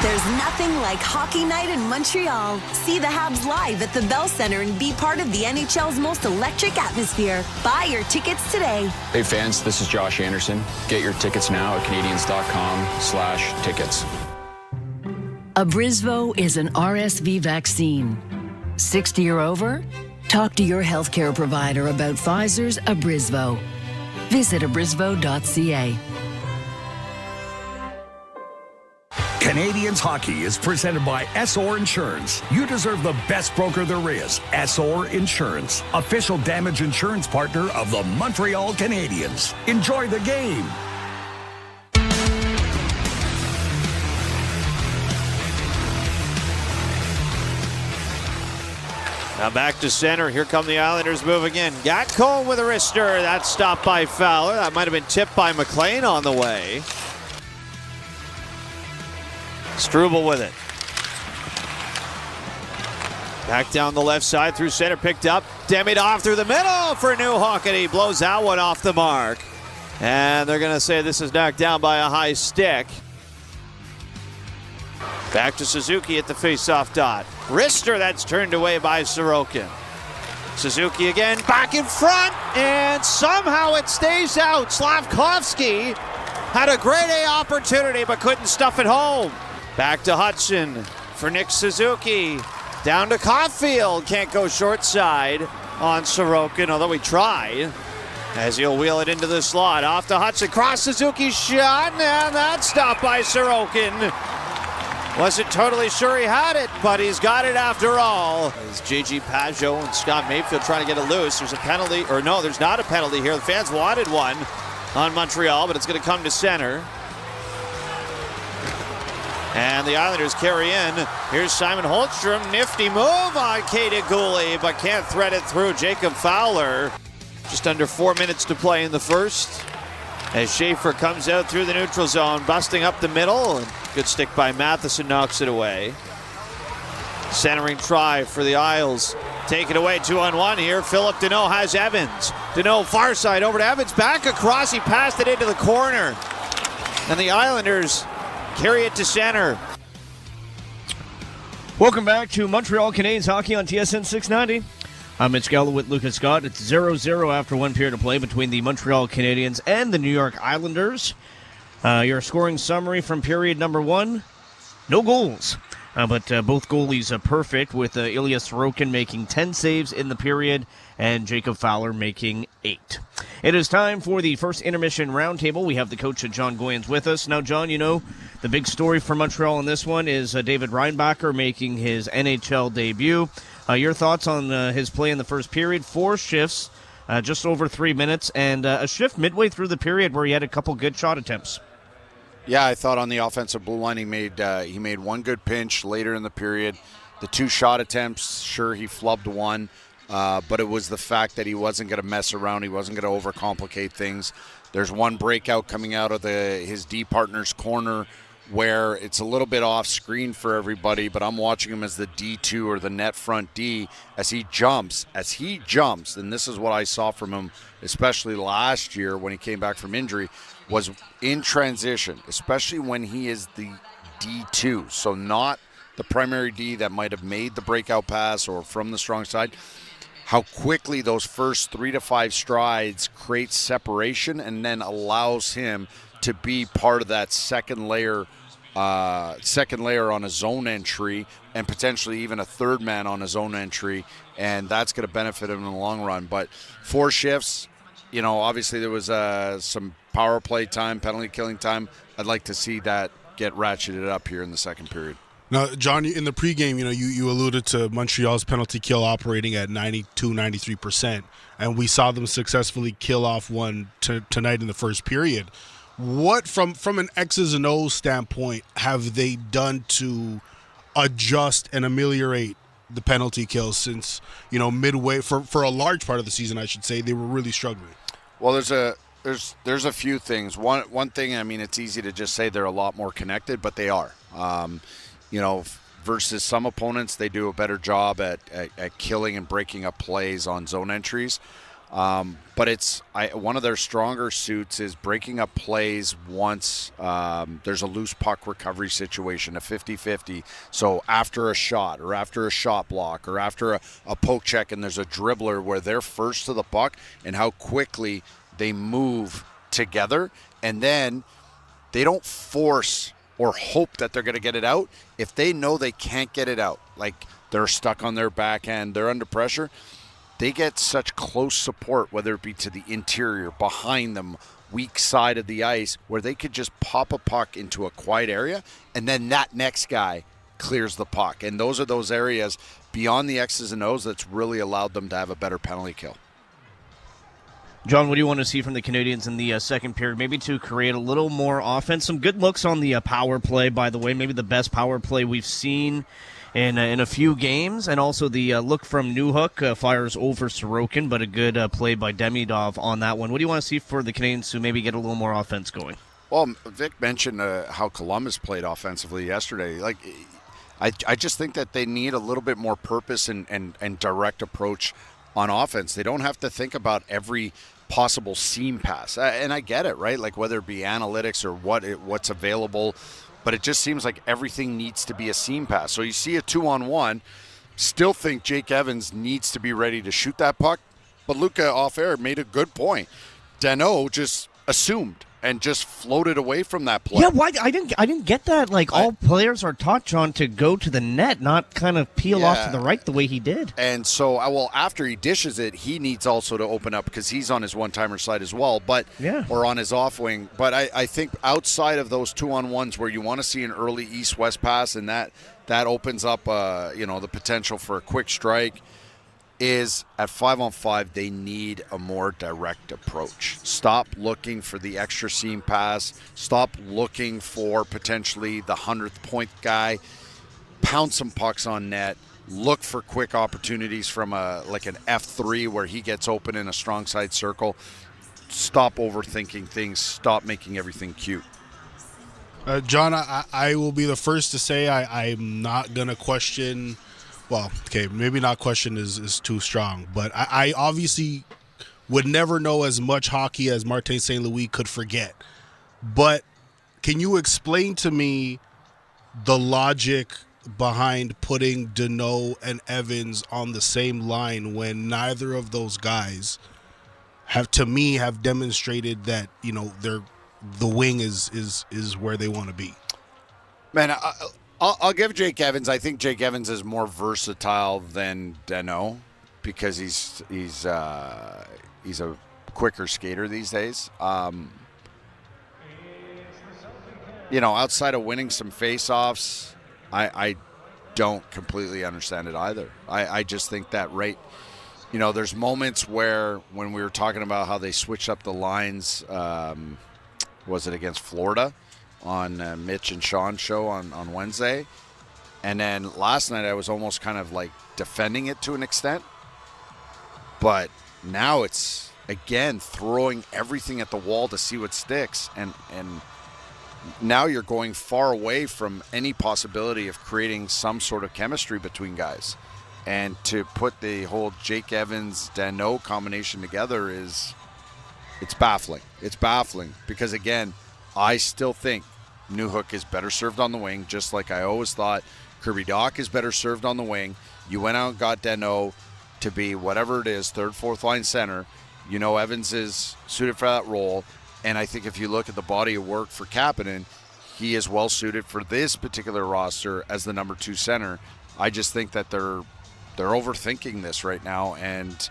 [SPEAKER 2] There's nothing like hockey night in Montreal. See the Habs live at the Bell Center and be part of the NHL's most electric atmosphere. Buy your tickets today.
[SPEAKER 3] Hey fans, this is Josh Anderson. Get your tickets now at Canadians.com/tickets.
[SPEAKER 17] Abrisvo is an RSV vaccine. 60 or over? Talk to your healthcare provider about Pfizer's Abrisvo. Visit abrisvo.ca.
[SPEAKER 24] Canadians hockey is presented by SR Insurance. You deserve the best broker there is. SR Insurance, official damage insurance partner of the Montreal Canadiens. Enjoy the game.
[SPEAKER 11] Now back to center. Here come the Islanders move again. Got Cole with a wrister. That's stopped by Fowler. That might have been tipped by McLean on the way. Struble with it. Back down the left side through center. Picked up. Demidov through the middle for New Hockey. Blows that one off the mark. And they're going to say this is knocked down by a high stick. Back to Suzuki at the face-off dot. Wrister, that's turned away by Sorokin. Suzuki again, back in front, and somehow it stays out. Slavkovsky had a grade A opportunity but couldn't stuff it home. Back to Hudson for Nick Suzuki. Down to Caulfield, can't go short side on Sorokin, although he tried. As he'll wheel it into the slot. Off to Hudson, cross Suzuki's shot, and that's stopped by Sorokin. Wasn't totally sure he had it, but he's got it after all. As J.G. Pajot and Scott Mayfield trying to get it loose. There's a penalty, or no, there's not a penalty here. The fans wanted one on Montreal, but it's going to come to center. And the Islanders carry in. Here's Simon Holmstrom. Nifty move on Katie Gooley, but can't thread it through Jacob Fowler. Just under 4 minutes to play in the first. As Schaefer comes out through the neutral zone, busting up the middle. Good stick by Matheson, knocks it away. Centering try for the Isles. Take it away, 2-on-1 here. Philip Deneau has Evans. Deneau far side over to Evans. Back across, he passed it into the corner. And the Islanders carry it to center.
[SPEAKER 8] Welcome back to Montreal Canadiens hockey on TSN 690. I'm Mitch Gallo with Lucas Scott. It's 0-0 after one period of play between the Montreal Canadiens and the New York Islanders. Your scoring summary from period number one, no goals. But both goalies are perfect, with Ilya Sorokin making 10 saves in the period and Jacob Fowler making 8. It is time for the first intermission roundtable. We have the coach, John Goyens, with us. Now, John, you know, the big story for Montreal in this one is David Reinbacher making his NHL debut. Your thoughts on his play in the first period? 4 shifts, just over 3 minutes, and a shift midway through the period where he had a couple good shot attempts.
[SPEAKER 12] Yeah, I thought on the offensive blue line he made one good pinch later in the period. The 2 shot attempts, sure, he flubbed one, but it was the fact that he wasn't going to mess around. He wasn't going to overcomplicate things. There's one breakout coming out of his D partner's corner where it's a little bit off screen for everybody, but I'm watching him as the D2 or the net front D as he jumps, and this is what I saw from him, especially last year when he came back from injury, was in transition, especially when he is the D2, so not the primary D that might have made the breakout pass or from the strong side. How quickly those first 3 to 5 strides create separation and then allows him to be part of that second layer on his zone entry and potentially even a third man on his own entry, and that's going to benefit him in the long run. But 4 shifts, you know, obviously there was some power play time, penalty killing time. I'd like to see that get ratcheted up here in the second period.
[SPEAKER 13] Now, John, in the pregame, you alluded to Montreal's penalty kill operating at 92, 93%, and we saw them successfully kill off one tonight in the first period. What, from an X's and O's standpoint, have they done to adjust and ameliorate the penalty kills since, midway, for a large part of the season, I should say, they were really struggling?
[SPEAKER 12] Well, there's a few things. One thing, I mean, it's easy to just say they're a lot more connected, but they are. Versus some opponents, they do a better job at killing and breaking up plays on zone entries. But one of their stronger suits is breaking up plays once there's a loose puck recovery situation, a 50-50. So after a shot or after a shot block or after a poke check and there's a dribbler where they're first to the puck and how quickly they move together. And then they don't force or hope that they're going to get it out. If they know they can't get it out, like they're stuck on their backhand, they're under pressure, they get such close support, whether it be to the interior, behind them, weak side of the ice, where they could just pop a puck into a quiet area, and then that next guy clears the puck. And those are those areas beyond the X's and O's that's really allowed them to have a better penalty kill.
[SPEAKER 8] John, what do you want to see from the Canadians in the second period? Maybe to create a little more offense. Some good looks on the power play, by the way. Maybe the best power play we've seen in a few games. And also the look from Newhook fires over Sorokin, but a good play by Demidov on that one. What do you want to see for the Canadians to maybe get a little more offense going?
[SPEAKER 12] Well, Vic mentioned how Columbus played offensively yesterday. Like, I just think that they need a little bit more purpose and direct approach on offense. They don't have to think about every possible seam pass. And I get it, right? Like whether it be analytics or what's available, but it just seems like everything needs to be a seam pass. So you see a 2-on-1, still think Jake Evans needs to be ready to shoot that puck, but Luca off air made a good point. Danault just assumed and just floated away from that play.
[SPEAKER 8] Yeah, why I didn't get that. Like all players are taught, John, to go to the net, not kind of peel off to the right the way he did.
[SPEAKER 12] And so, after he dishes it, he needs also to open up because he's on his one-timer side as well, or on his off wing. But I think outside of those 2-on-1s where you want to see an early east-west pass and that opens up the potential for a quick strike, is at 5-on-5, they need a more direct approach. Stop looking for the extra seam pass. Stop looking for potentially the 100th point guy. Pound some pucks on net. Look for quick opportunities from an F3 where he gets open in a strong side circle. Stop overthinking things. Stop making everything cute.
[SPEAKER 13] John, I will be the first to say I'm not going to question. Well, okay, maybe not question is too strong, but I obviously would never know as much hockey as Martin St. Louis could forget. But can you explain to me the logic behind putting Danault and Evans on the same line when neither of those guys have demonstrated that, the wing is where they want to be?
[SPEAKER 12] Man, I'll give Jake Evans. I think Jake Evans is more versatile than Danault because he's a quicker skater these days. Outside of winning some face-offs, I don't completely understand it either. I just think that there's moments where when we were talking about how they switched up the lines, was it against Florida? On Mitch and Sean's show on Wednesday. And then last night I was almost kind of like defending it to an extent. But now it's, again, throwing everything at the wall to see what sticks. And now you're going far away from any possibility of creating some sort of chemistry between guys. And to put the whole Jake Evans-Danault combination together it's baffling. It's baffling because, again, I still think Newhook is better served on the wing, just like I always thought. Kirby Dach is better served on the wing. You went out and got Danault to be whatever it is, third, fourth line center. Evans is suited for that role. And I think if you look at the body of work for Kapanen, he is well suited for this particular roster as the number 2 center. I just think that they're overthinking this right now, and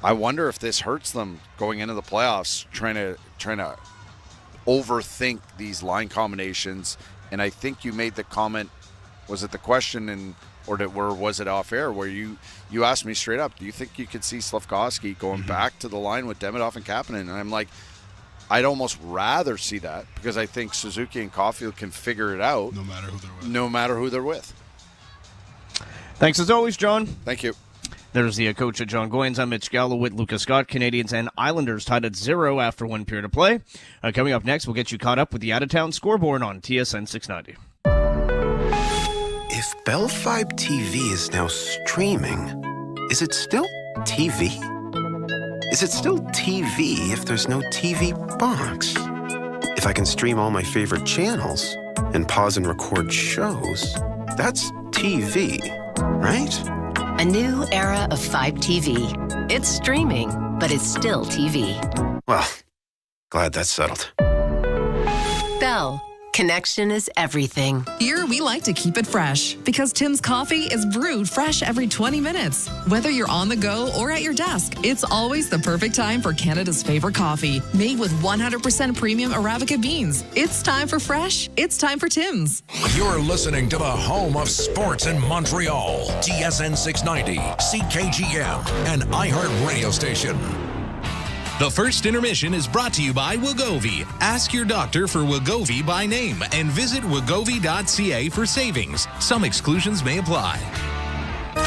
[SPEAKER 12] I wonder if this hurts them going into the playoffs, trying to overthink these line combinations. And I think you made the comment Was it the question or was it off air where you asked me straight up, do you think you could see Slafkovsky going back to the line with Demidov and Kapanen? And I'm like, I'd almost rather see that because I think Suzuki and Caulfield can figure it out
[SPEAKER 13] no matter who they're with.
[SPEAKER 8] Thanks as always, John.
[SPEAKER 12] Thank you.
[SPEAKER 8] There's the coach at John Goins. I'm Mitch Gallo with Lucas Scott. Canadians and Islanders tied at 0 after 1 period of play. Coming up next, we'll get you caught up with the out-of-town scoreboard on TSN 690.
[SPEAKER 9] If Bell 5 TV is now streaming, is it still TV? Is it still TV if there's no TV box? If I can stream all my favorite channels and pause and record shows, that's TV, right?
[SPEAKER 19] A new era of 5 TV. It's streaming, but it's still TV.
[SPEAKER 9] Well, glad that's settled.
[SPEAKER 19] Bell. Connection is everything.
[SPEAKER 15] Here, we like to keep it fresh because Tim's coffee is brewed fresh every 20 minutes. Whether you're on the go or at your desk, it's always the perfect time for Canada's favorite coffee, made with 100% premium Arabica beans. It's time for fresh. It's time for Tim's.
[SPEAKER 16] You're listening to the home of sports in Montreal. TSN 690, CKGM, and iHeart Radio Station.
[SPEAKER 18] The first intermission is brought to you by Wegovy. Ask your doctor for Wegovy by name and visit wegovy.ca for savings. Some exclusions may apply.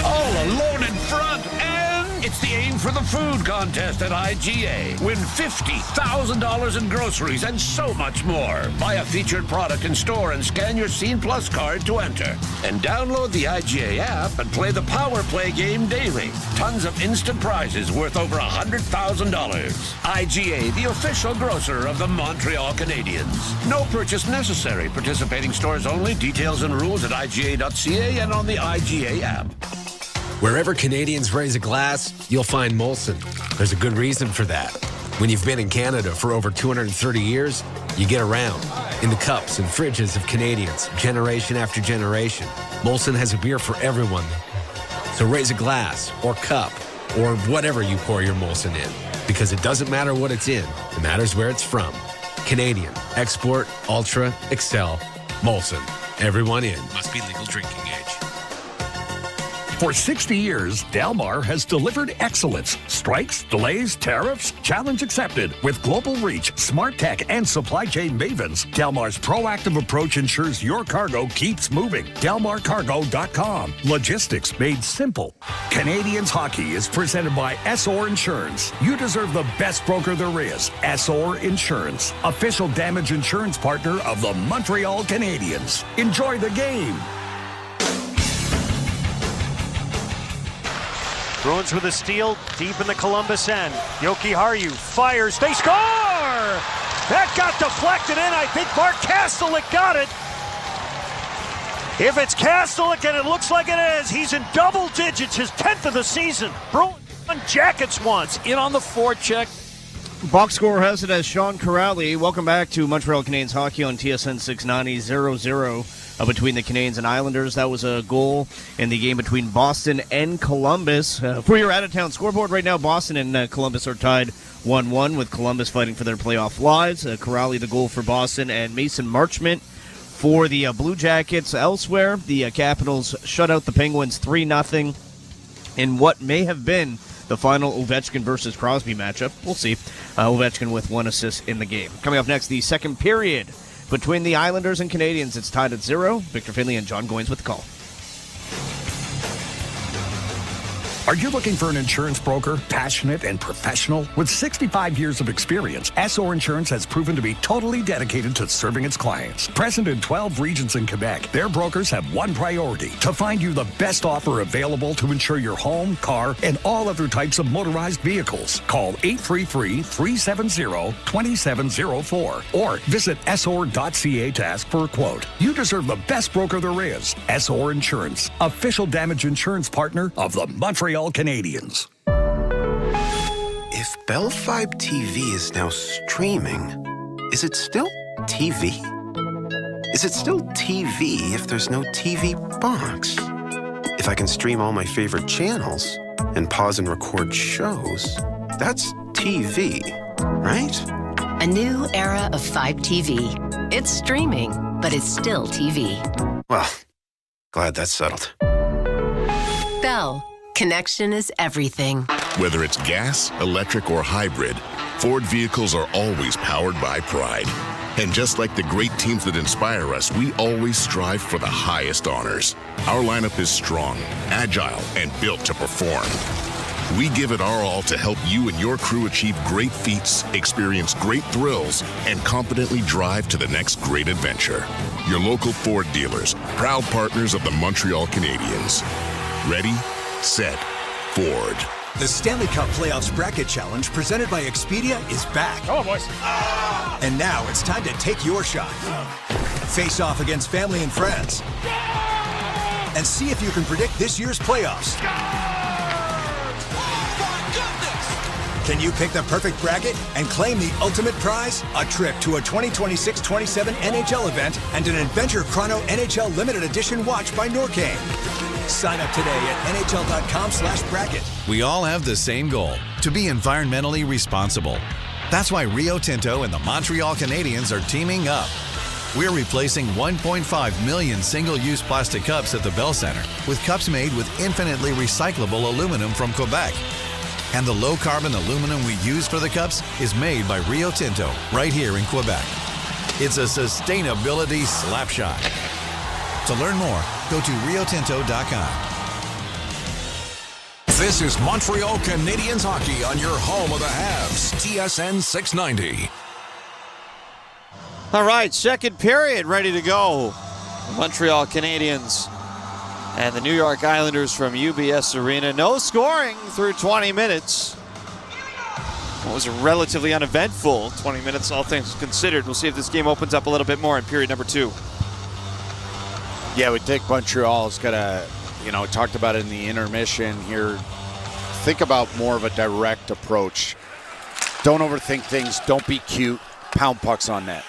[SPEAKER 20] All alone in front, and it's the Aim for the Food contest at IGA. Win $50,000 in groceries and so much more. Buy a featured product in store and scan your Scene Plus card to enter. And download the IGA app and play the Power Play game daily. Tons of instant prizes worth over $100,000. IGA, the official grocer of the Montreal Canadiens. No purchase necessary. Participating stores only. Details and rules at IGA.ca and on the IGA app.
[SPEAKER 21] Wherever Canadians raise a glass, you'll find Molson. There's a good reason for that. When you've been in Canada for over 230 years, you get around. In the cups and fridges of Canadians, generation after generation, Molson has a beer for everyone. So raise a glass, or cup, or whatever you pour your Molson in. Because it doesn't matter what it's in, it matters where it's from. Canadian, Export, Ultra, Excel, Molson. Everyone in.
[SPEAKER 18] Must be legal drinking age.
[SPEAKER 24] For 60 years, Delmar has delivered excellence. Strikes, delays, tariffs, challenge accepted. With global reach, smart tech, and supply chain mavens, Delmar's proactive approach ensures your cargo keeps moving. DelmarCargo.com. Logistics made simple. Canadians Hockey is presented by Essor Insurance. You deserve the best broker there is. Essor Insurance, official damage insurance partner of the Montreal Canadiens. Enjoy the game.
[SPEAKER 22] Bruins with a steal deep in the Columbus end. Yoki Haru fires. They score! That got deflected in. I think Mark Kastelik got it. If it's Kastelik, and it looks like it is, he's in double digits, his 10th of the season. Bruins Jackets once in on the forecheck.
[SPEAKER 8] Box score has it as Sean Corrali. Welcome back to Montreal Canadiens hockey on TSN 690, 0-0 between the Canadiens and Islanders. That was a goal in the game between Boston and Columbus. For your out-of-town scoreboard right now, Boston and Columbus are tied 1-1 with Columbus fighting for their playoff lives. Corrali the goal for Boston, and Mason Marchment for the Blue Jackets. Elsewhere, the Capitals shut out the Penguins 3-0 in what may have been the final Ovechkin versus Crosby matchup. We'll see. Ovechkin with 1 assist in the game. Coming up next, the second period between the Islanders and Canadiens. It's tied at 0. Victor Finley and John Goins with the call.
[SPEAKER 24] Are you looking for an insurance broker, passionate and professional? With 65 years of experience, Essor Insurance has proven to be totally dedicated to serving its clients. Present in 12 regions in Quebec, their brokers have one priority: to find you the best offer available to insure your home, car, and all other types of motorized vehicles. Call 833-370-2704 or visit Essor.ca to ask for a quote. You deserve the best broker there is. Essor Insurance, official damage insurance partner of the Montreal Canadiens.
[SPEAKER 9] If Bell 5 TV is now streaming, is it still TV? Is it still TV if there's no TV box? If I can stream all my favorite channels and pause and record shows, that's TV, right?
[SPEAKER 19] A new era of 5 TV. It's streaming, but it's still TV.
[SPEAKER 9] Well, Glad that's settled.
[SPEAKER 19] Bell. Connection is everything.
[SPEAKER 1] Whether it's gas, electric, or hybrid, Ford vehicles are always powered by pride. And just like the great teams that inspire us, we always strive for the highest honors. Our lineup is strong, agile, and built to perform. We give it our all to help you and your crew achieve great feats, experience great thrills, and confidently drive to the next great adventure. Your local Ford dealers, proud partners of the Montreal Canadiens. Ready, set, Ford.
[SPEAKER 4] The Stanley Cup Playoffs Bracket Challenge presented by Expedia is back.
[SPEAKER 22] Come on, boys.
[SPEAKER 4] And now it's time to take your shot. Face off against family and friends. And see if you can predict this year's playoffs. Can you pick the perfect bracket and claim the ultimate prize? A trip to a 2026-27 NHL event and an Adventure Chrono NHL Limited Edition watch by Norcane. Sign up today at nhl.com/bracket.
[SPEAKER 5] We all have the same goal, to be environmentally responsible. That's why Rio Tinto and the Montreal Canadiens are teaming up. We're replacing 1.5 million single-use plastic cups at the Bell Center with cups made with infinitely recyclable aluminum from Quebec. And the low-carbon aluminum we use for the cups is made by Rio Tinto right here in Quebec. It's a sustainability slapshot. To learn more, go to riotinto.com.
[SPEAKER 16] This is Montreal Canadiens hockey on your home of the Habs, TSN 690.
[SPEAKER 11] All right, second period ready to go. The Montreal Canadiens and the New York Islanders from UBS Arena. No scoring through 20 minutes. It was a relatively uneventful 20 minutes, all things considered. We'll see if this game opens up a little bit more in period number 2.
[SPEAKER 12] Yeah, we think Montreal's got to, talked about it in the intermission here. Think about more of a direct approach. Don't overthink things. Don't be cute. Pound pucks on net.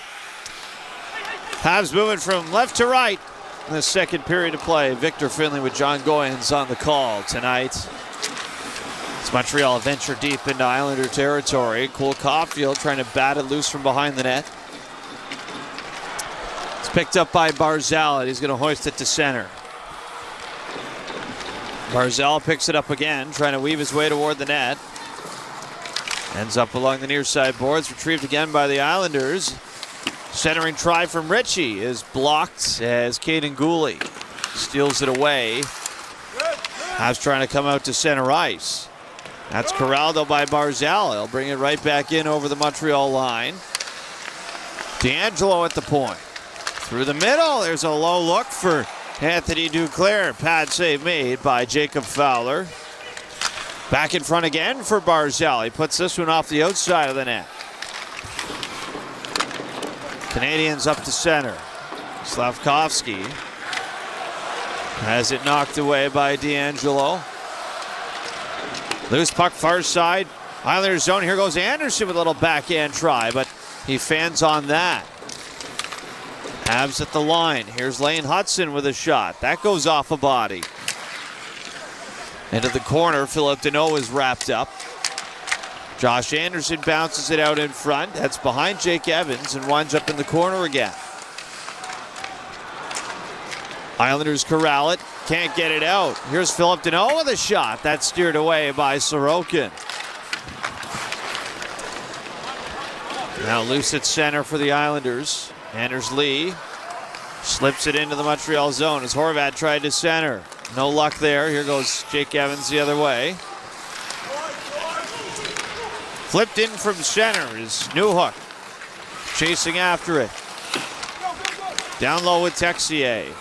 [SPEAKER 11] Habs moving from left to right in the second period of play. Victor Finley with John Goyens on the call tonight. As Montreal venture deep into Islander territory. Cole Caulfield trying to bat it loose from behind the net. It's picked up by Barzal, and he's going to hoist it to center. Barzal picks it up again, trying to weave his way toward the net. Ends up along the near side boards, retrieved again by the Islanders. Centering try from Ritchie is blocked as Caden Gooley steals it away. Habs trying to come out to center ice. That's corralled though by Barzal. He'll bring it right back in over the Montreal line. D'Angelo at the point. Through the middle, there's a low look for Anthony Duclair. Pad save made by Jacob Fowler. Back in front again for Barzal. He puts this one off the outside of the net. Canadians up to center. Slavkovsky has it knocked away by D'Angelo. Loose puck far side. Islanders zone. Here goes Anderson with a little backhand try, but he fans on that. Habs at the line. Here's Lane Hudson with a shot. That goes off a body. Into the corner, Philip Deneau is wrapped up. Josh Anderson bounces it out in front. That's behind Jake Evans and winds up in the corner again. Islanders corral it. Can't get it out. Here's Philip Deneau with a shot. That's steered away by Sorokin. Now loose at center for the Islanders. Anders Lee slips it into the Montreal zone as Horvat tried to center. No luck there. Here goes Jake Evans the other way. Flipped in from center is Newhook. Chasing after it. Down low with Texier.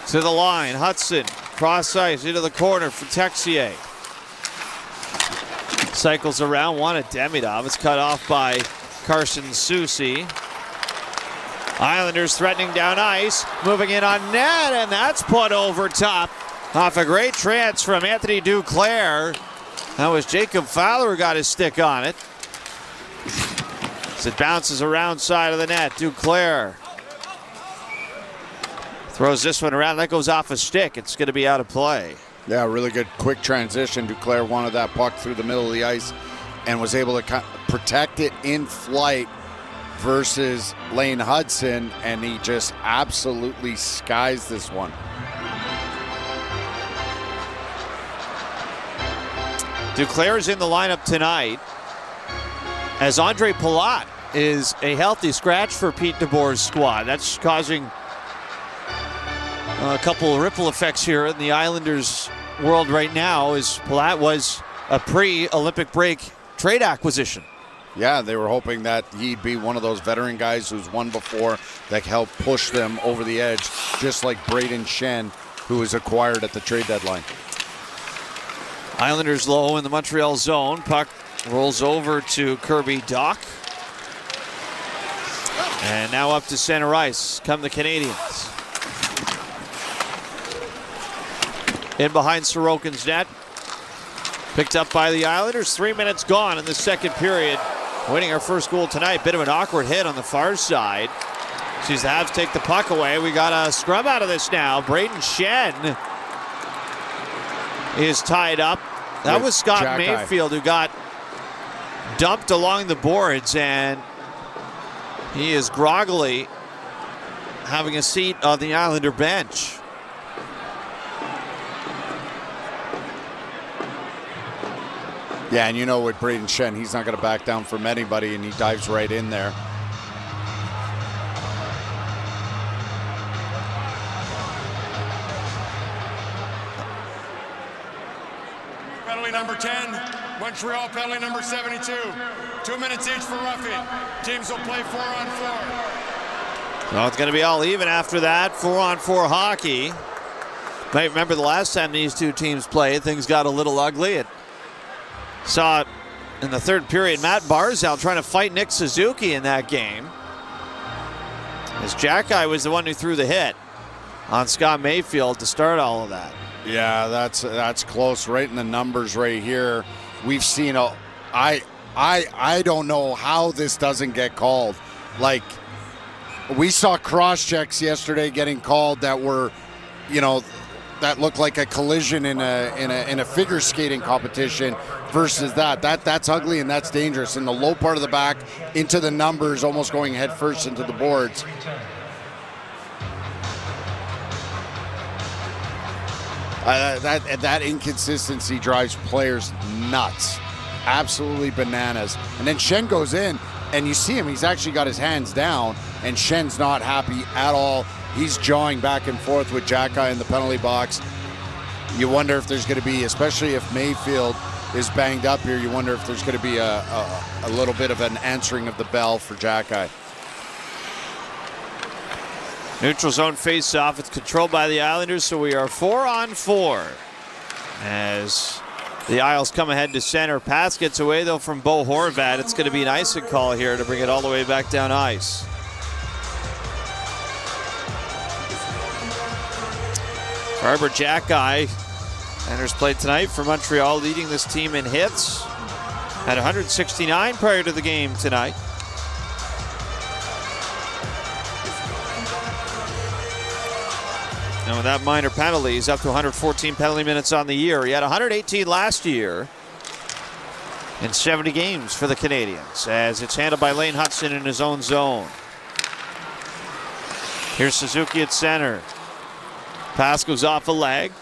[SPEAKER 11] To the line, Hudson. Cross ice into the corner for Texier. Cycles around, one at Demidov. It's cut off by Carson Soucy. Islanders threatening down ice. Moving in on net, and that's put over top. Off a great trance from Anthony Duclair. That was Jacob Fowler who got his stick on it. As it bounces around side of the net, Duclair throws this one around. That goes off a stick. It's going to be out of play.
[SPEAKER 12] Yeah, really good quick transition. Duclair wanted that puck through the middle of the ice and was able to protect it in flight versus Lane Hudson, and he just absolutely skies this one.
[SPEAKER 11] Duclair is in the lineup tonight, as Andre Palat is a healthy scratch for Pete DeBoer's squad. That's causing a couple of ripple effects here in the Islanders' world right now, as Palat was a pre-Olympic break trade acquisition.
[SPEAKER 12] Yeah, they were hoping that he'd be one of those veteran guys who's won before that help push them over the edge, just like Braden Shen, who was acquired at the trade deadline.
[SPEAKER 11] Islanders low in the Montreal zone. Puck rolls over to Kirby Dach. And now up to center ice come the Canadians. In behind Sorokin's net. Picked up by the Islanders. 3 minutes gone in the second period. Winning our first goal tonight. Bit of an awkward hit on the far side. Sees the Habs take the puck away. We got a scrub out of this now. Braden Shen is tied up. That was Scott Mayfield who got dumped along the boards, and he is groggily having a seat on the Islander bench.
[SPEAKER 12] Yeah, and you know with Braden Shen, he's not going to back down from anybody, and he dives right in there.
[SPEAKER 6] Penalty number 10, Montreal penalty number 72. 2 minutes each for roughing. Teams will play 4-on-4.
[SPEAKER 11] Well, it's going to be all even after that. 4-on-4 hockey. Might remember the last time these two teams played, things got a little ugly. It saw it in the third period. Matt Barzal trying to fight Nick Suzuki in that game, as Jack-Eye was the one who threw the hit on Scott Mayfield to start all of that.
[SPEAKER 12] Yeah, that's close, right in the numbers right here. We've seen I don't know how this doesn't get called. Like, we saw cross checks yesterday getting called that were, that looked like a collision in a figure skating competition versus that's ugly and that's dangerous. In the low part of the back into the numbers, almost going head first into the boards. That inconsistency drives players nuts, absolutely bananas. And then Shen goes in, and you see him. He's actually got his hands down, and Shen's not happy at all. He's jawing back and forth with Jack-Eye in the penalty box. You wonder if there's going to be, especially if Mayfield is banged up here, you wonder if there's going to be a little bit of an answering of the bell for Jack-Eye.
[SPEAKER 11] Neutral zone face-off. It's controlled by the Islanders, so we are 4-on-4. As the Isles come ahead to center. Pass gets away, though, from Bo Horvat. It's going to be an icing call here to bring it all the way back down ice. Barbara Jack-Eye enters play tonight for Montreal, leading this team in hits. Had 169 prior to the game tonight. And with that minor penalty, he's up to 114 penalty minutes on the year. He had 118 last year in 70 games for the Canadians, as it's handled by Lane Hudson in his own zone. Here's Suzuki at center. Pass goes off a leg.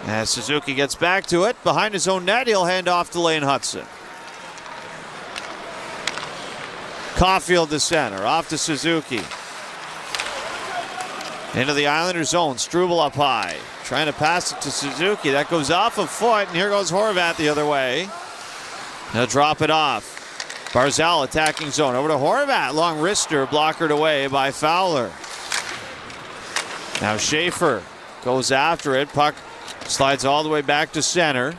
[SPEAKER 11] As Suzuki gets back to it, behind his own net, he'll hand off to Lane Hudson. Caulfield to center, off to Suzuki. Into the Islanders zone, Struble up high. Trying to pass it to Suzuki. That goes off a foot, and here goes Horvat the other way. He'll drop it off. Barzal attacking zone. Over to Horvat. Long wrister, blockered away by Fowler. Now Schaefer goes after it. Puck slides all the way back to center.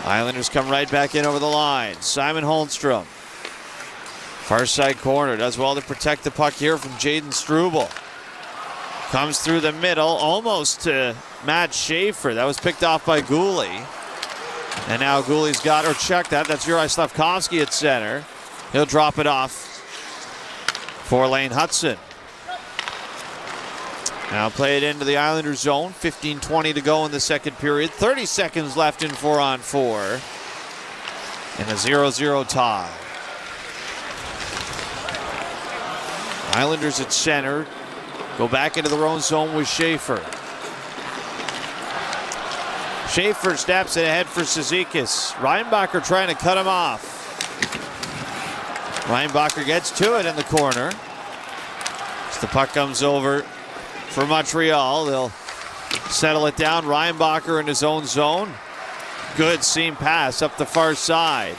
[SPEAKER 11] Islanders come right back in over the line. Simon Holmstrom. Far side corner, does well to protect the puck here from Jaden Struble. Comes through the middle, almost to Matt Schaefer. That was picked off by Gooley. And now Gooley's got, or check that, that's Juraj Slavkovsky at center. He'll drop it off for Lane Hudson. Now play it into the Islanders zone. 15:20 to go in the second period. 30 seconds left in 4-on-4. And a 0-0 tie. Islanders at center. Go back into their own zone with Schaefer. Schaefer snaps it ahead for Cizikas. Reinbacher trying to cut him off. Reinbacher gets to it in the corner. As the puck comes over for Montreal, they'll settle it down. Reinbacher in his own zone. Good seam pass up the far side.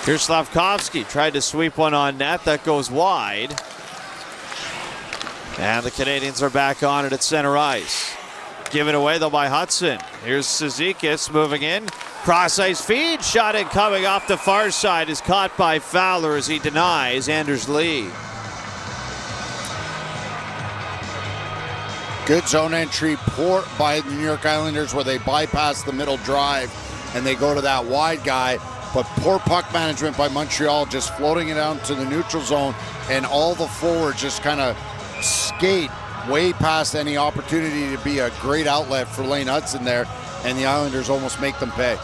[SPEAKER 11] Here's Slavkovsky, tried to sweep one on net. That goes wide. And the Canadians are back on it at center ice. Given away though by Hudson. Here's Cizikas moving in. Cross ice feed. Shot in coming off the far side is caught by Fowler as he denies Anders Lee.
[SPEAKER 12] Good zone entry poor by the New York Islanders where they bypass the middle drive and they go to that wide guy. But poor puck management by Montreal, just floating it out to the neutral zone, and all the forwards just kind of skate way past any opportunity to be a great outlet for Lane Hudson there, and the Islanders almost make them pay.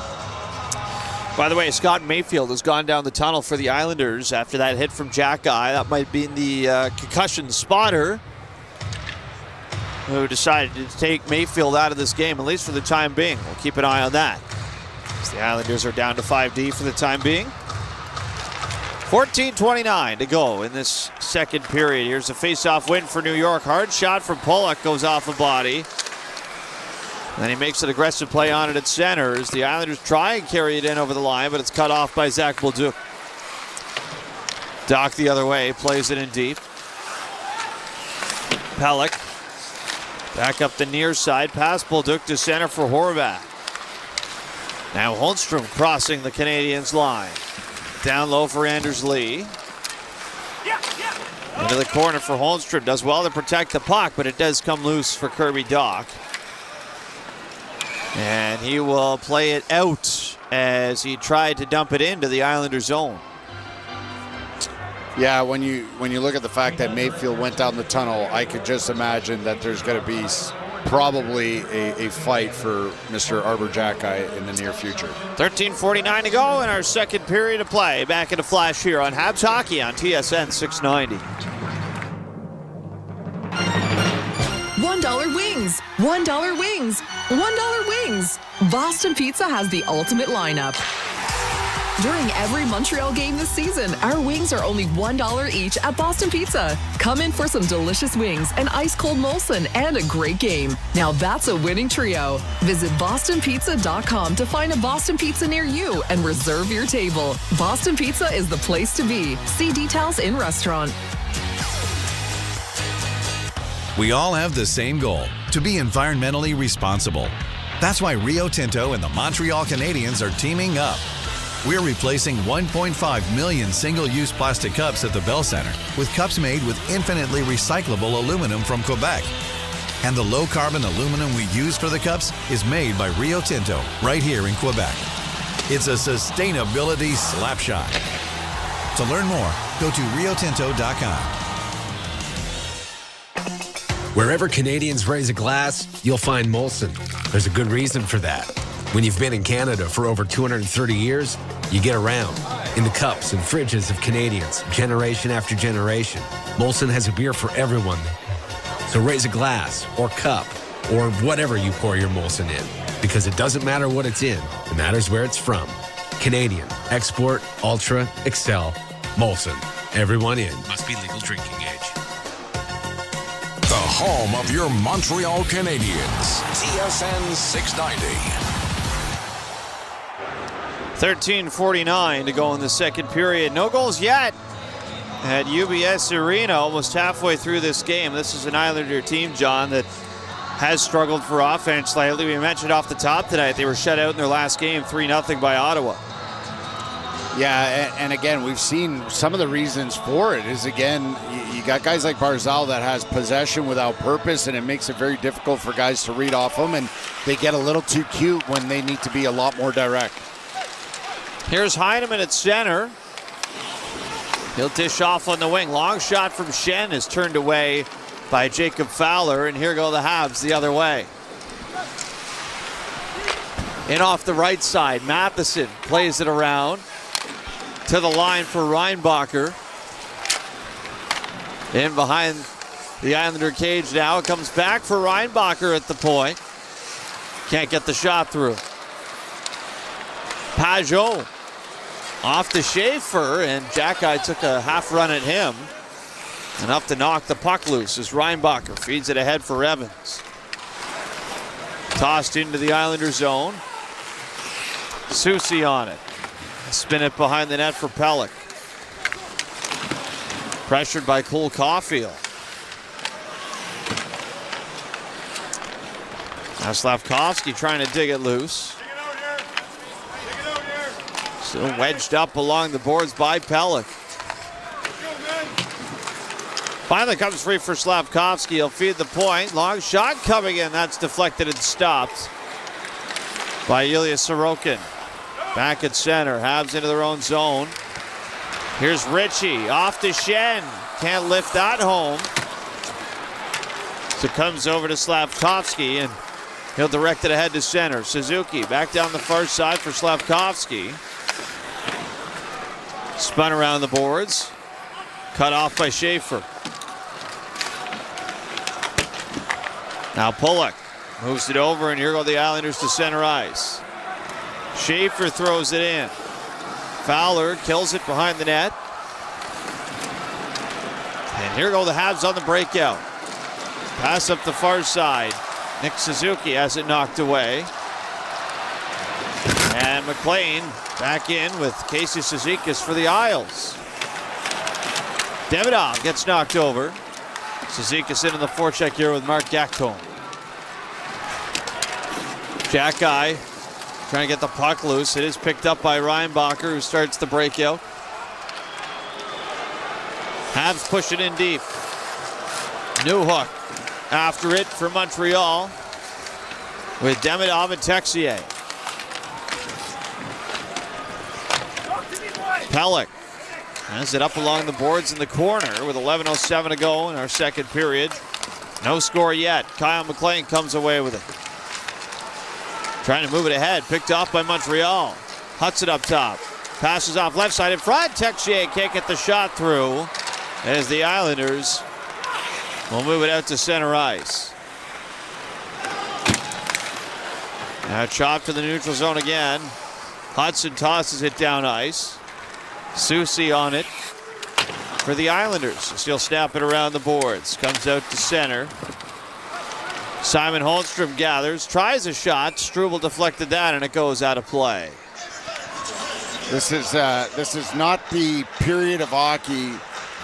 [SPEAKER 11] By the way, Scott Mayfield has gone down the tunnel for the Islanders after that hit from Jack Guy. That might be the concussion spotter who decided to take Mayfield out of this game, at least for the time being. We'll keep an eye on that. The Islanders are down to 5D for the time being. 14:29 to go in this second period. Here's a face-off win for New York. Hard shot from Pollock goes off a body. Then he makes an aggressive play on it at center as the Islanders try and carry it in over the line, but it's cut off by Zach Bolduc. Doc the other way, plays it in deep. Pellick back up the near side, past Bolduc to center for Horvath. Now Holmstrom crossing the Canadiens line. Down low for Anders Lee. Into the corner for Holmstrom. Does well to protect the puck, but it does come loose for Kirby Dach. And he will play it out as he tried to dump it into the Islander zone.
[SPEAKER 12] Yeah, when you look at the fact that Mayfield went down the tunnel, I could just imagine that there's going to be probably a fight for Mr. Arbor Jackeye in the near future.
[SPEAKER 11] 13:49 to go in our second period of play. Back in a flash here on Habs Hockey on TSN 690.
[SPEAKER 15] $1 wings, $1 wings, $1 wings. Boston Pizza has the ultimate lineup. During every Montreal game this season, our wings are only $1 each at Boston Pizza. Come in for some delicious wings, an ice-cold Molson, and a great game. Now that's a winning trio. Visit bostonpizza.com to find a Boston Pizza near you and reserve your table. Boston Pizza is the place to be. See details in restaurant.
[SPEAKER 5] We all have the same goal, to be environmentally responsible. That's why Rio Tinto and the Montreal Canadiens are teaming up. We're replacing 1.5 million single-use plastic cups at the Bell Center with cups made with infinitely recyclable aluminum from Quebec. And the low-carbon aluminum we use for the cups is made by Rio Tinto right here in Quebec. It's a sustainability slapshot. To learn more, go to riotinto.com.
[SPEAKER 21] Wherever Canadians raise a glass, you'll find Molson. There's a good reason for that. When you've been in Canada for over 230 years, you get around. In the cups and fridges of Canadians, generation after generation, Molson has a beer for everyone. So raise a glass or cup or whatever you pour your Molson in, because it doesn't matter what it's in, it matters where it's from. Canadian, export, ultra, excel, Molson. Everyone in. Must be legal drinking age.
[SPEAKER 16] The home of your Montreal Canadiens. TSN 690.
[SPEAKER 11] 13:49 to go in the second period. No goals yet at UBS Arena, almost halfway through this game. This is an Islander team, John, that has struggled for offense lately. We mentioned off the top tonight they were shut out in their last game 3-0 by Ottawa.
[SPEAKER 12] Yeah, and again, we've seen some of the reasons for it is, again, you got guys like Barzal that has possession without purpose, and it makes it very difficult for guys to read off them, and they get a little too cute when they need to be a lot more direct.
[SPEAKER 11] Here's Heineman at center. He'll dish off on the wing. Long shot from Shen is turned away by Jacob Fowler, and here go the Habs the other way. In off the right side, Matheson plays it around to the line for Reinbacher. In behind the Islander cage now. It comes back for Reinbacher at the point. Can't get the shot through. Pajot off to Schaefer, and Jackeye took a half run at him. Enough to knock the puck loose as Reinbacher feeds it ahead for Evans. Tossed into the Islander zone. Soucy on it. Spin it behind the net for Pelech. Pressured by Cole Caulfield. Now Slavkovsky trying to dig it loose. Still wedged up along the boards by Pelech. Finally comes free for Slavkovsky. He'll feed the point. Long shot coming in. That's deflected and stopped by Ilya Sorokin. Back at center. Habs into their own zone. Here's Ritchie off to Shen. Can't lift that home. So comes over to Slavkovsky, and he'll direct it ahead to center. Suzuki back down the far side for Slavkovsky. Spun around the boards. Cut off by Schaefer. Now Pulock moves it over, and here go the Islanders to center ice. Schaefer throws it in. Fowler kills it behind the net. And here go the Habs on the breakout. Pass up the far side. Nick Suzuki has it knocked away. And McLean back in with Casey Cizikas for the Isles. Demidov gets knocked over. Cizikas in the forecheck here with Mark Gacton. Jackeye trying to get the puck loose. It is picked up by Reinbacher, who starts the breakout. Habs push it in deep. Newhook after it for Montreal with Demidov and Texier. Pelech has it up along the boards in the corner with 11:07 to go in our second period. No score yet. Kyle McLean comes away with it. Trying to move it ahead. Picked off by Montreal. Huts it up top. Passes off left side in front. Texier can't get the shot through as the Islanders will move it out to center ice. Now chopped to the neutral zone again. Hudson tosses it down ice. Soucy on it for the Islanders. He'll snap it around the boards. Comes out to center. Simon Holmstrom gathers, tries a shot. Struble deflected that, and it goes out of play.
[SPEAKER 12] This is not the period of hockey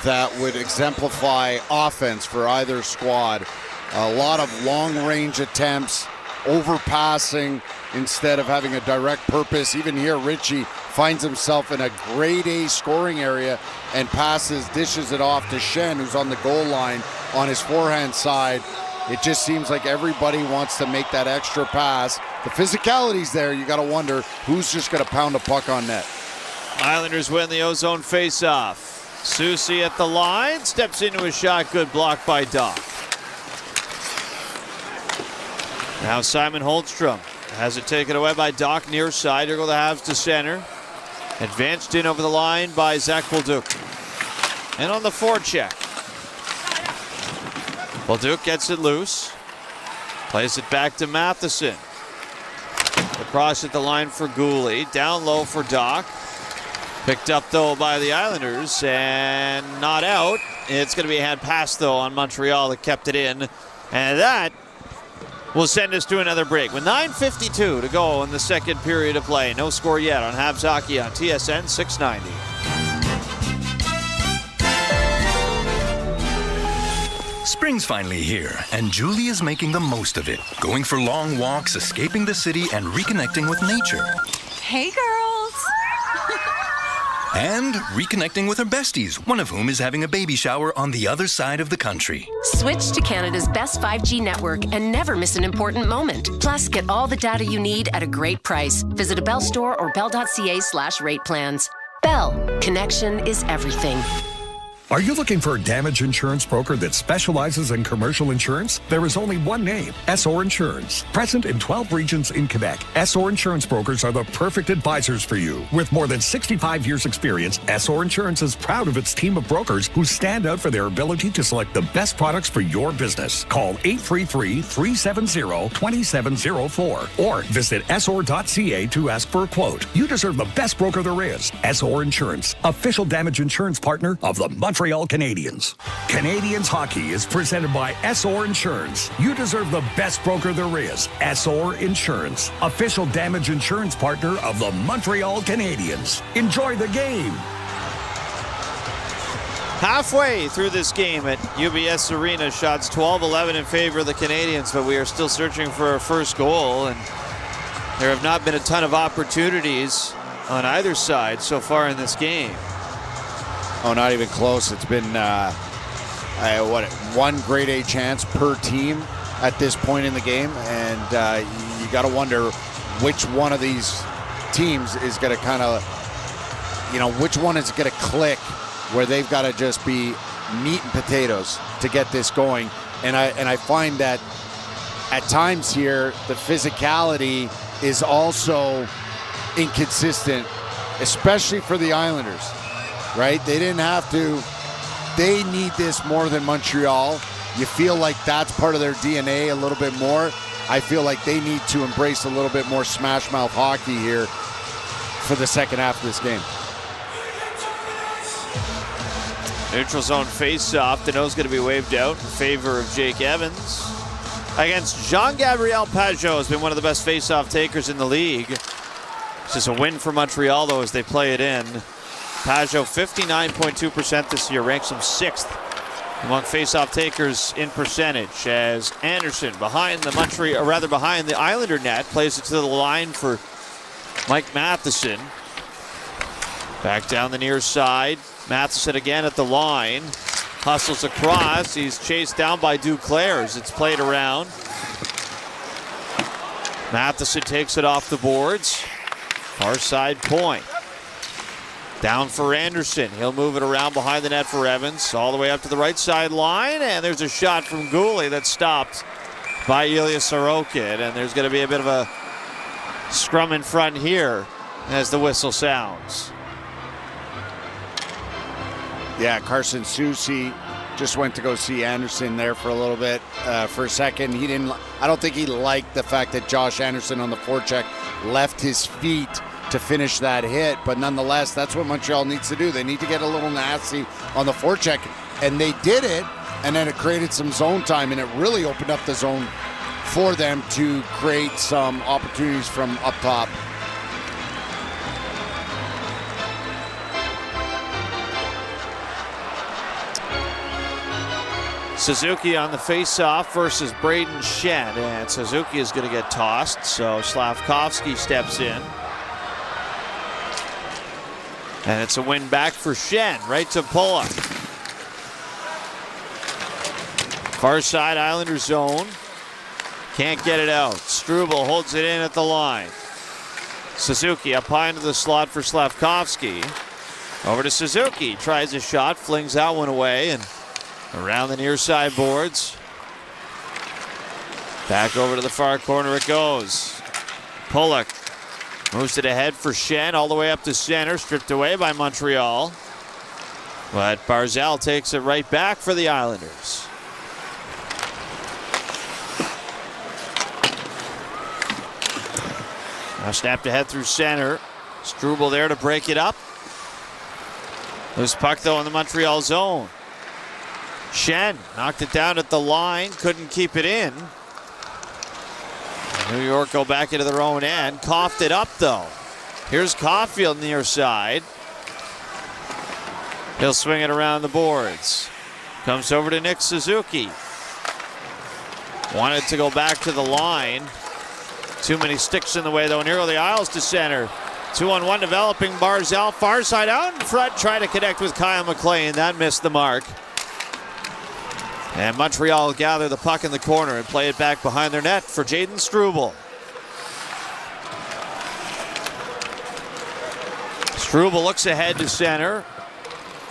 [SPEAKER 12] that would exemplify offense for either squad. A lot of long-range attempts, overpassing instead of having a direct purpose. Even here, Ritchie finds himself in a grade A scoring area and dishes it off to Shen, who's on the goal line on his forehand side. It just seems like everybody wants to make that extra pass. The physicality's there. You got to wonder who's just going to pound a puck on net.
[SPEAKER 11] Islanders win the ozone faceoff. Soucy at the line, steps into a shot. Good block by Doc. Now Simon Holmstrom has it taken away by Doc near side. Here go the Habs to center. Advanced in over the line by Zach Bolduc. And on the forecheck. Bolduc gets it loose. Plays it back to Matheson. Across at the line for Gooley. Down low for Doc. Picked up though by the Islanders and not out. It's going to be a hand pass though on Montreal that kept it in. And that will send us to another break with 9:52 to go in the second period of play. No score yet on Habs Hockey on TSN 690.
[SPEAKER 7] Spring's finally here, and Julie is making the most of it. Going for long walks, escaping the city, and reconnecting with nature.
[SPEAKER 10] Hey, girls!
[SPEAKER 7] And reconnecting with her besties, one of whom is having a baby shower on the other side of the country.
[SPEAKER 19] Switch to Canada's best 5G network and never miss an important moment. Plus, get all the data you need at a great price. Visit a Bell store or bell.ca/rate plans. Bell. Connection is everything.
[SPEAKER 24] Are you looking for a damage insurance broker that specializes in commercial insurance? There is only one name, SR Insurance. Present in 12 regions in Quebec, SR Insurance brokers are the perfect advisors for you. With more than 65 years experience, SR Insurance is proud of its team of brokers who stand out for their ability to select the best products for your business. Call 833-370-2704 or visit sr.ca to ask for a quote. You deserve the best broker there is. SR Insurance, official damage insurance partner of the Montreal Canadiens. Canadiens hockey is presented by SR Insurance. You deserve the best broker there is. SR Insurance, official damage insurance partner of the Montreal Canadiens. Enjoy the game.
[SPEAKER 11] Halfway through this game at UBS Arena, shots 12-11 in favor of the Canadiens, but we are still searching for our first goal, and there have not been a ton of opportunities on either side so far in this game.
[SPEAKER 12] Oh, not even close. It's been, one grade A chance per team at this point in the game, and you got to wonder which one of these teams is going to kind of, which one is going to click where they've got to just be meat and potatoes to get this going. And I find that at times here, the physicality is also inconsistent, especially for the Islanders. Right? They didn't have to. They need this more than Montreal. You feel like that's part of their DNA a little bit more. I feel like they need to embrace a little bit more smash mouth hockey here for the second half of this game.
[SPEAKER 11] Neutral zone face-off. Danault's going to be waved out in favor of Jake Evans. Against Jean-Gabriel Pageau, has been one of the best face-off takers in the league. It's just a win for Montreal, though, as they play it in. Pageau, 59.2% this year, ranks him 6th among face-off takers in percentage, as Anderson behind the behind the Islander net, plays it to the line for Mike Matheson. Back down the near side. Matheson again at the line. Hustles across. He's chased down by Duclair as it's played around. Matheson takes it off the boards. Far side point. Down for Anderson. He'll move it around behind the net for Evans. All the way up to the right side line. And there's a shot from Goulet that's stopped by Ilya Sorokin. And there's going to be a bit of a scrum in front here as the whistle sounds.
[SPEAKER 12] Yeah, Carson Soucy just went to go see Anderson there for a little bit. For a second, I don't think he liked the fact that Josh Anderson on the forecheck left his feet to finish that hit, but nonetheless, that's what Montreal needs to do. They need to get a little nasty on the forecheck, and they did it, and then it created some zone time, and it really opened up the zone for them to create some opportunities from up top.
[SPEAKER 11] Suzuki on the face-off versus Braden Schenn, and Suzuki is going to get tossed, so Slavkovsky steps in. And it's a win back for Schenn, right to Pulla. Far side Islander zone. Can't get it out. Struble holds it in at the line. Suzuki up high into the slot for Slavkovsky. Over to Suzuki. Tries a shot, flings that one away, and around the near side boards. Back over to the far corner it goes. Pulla moves it ahead for Schenn, all the way up to center, stripped away by Montreal. But Barzal takes it right back for the Islanders. Now snapped ahead through center. Struble there to break it up. Loose puck though in the Montreal zone. Schenn knocked it down at the line, couldn't keep it in. New York go back into their own end. Coughed it up though. Here's Caulfield near side. He'll swing it around the boards. Comes over to Nick Suzuki. Wanted to go back to the line. Too many sticks in the way though. Near the aisles to center. 2-on-1 developing. Barzal far side out in front. Try to connect with Kyle McLean. That missed the mark. And Montreal gather the puck in the corner and play it back behind their net for Jayden Struble. Struble looks ahead to center.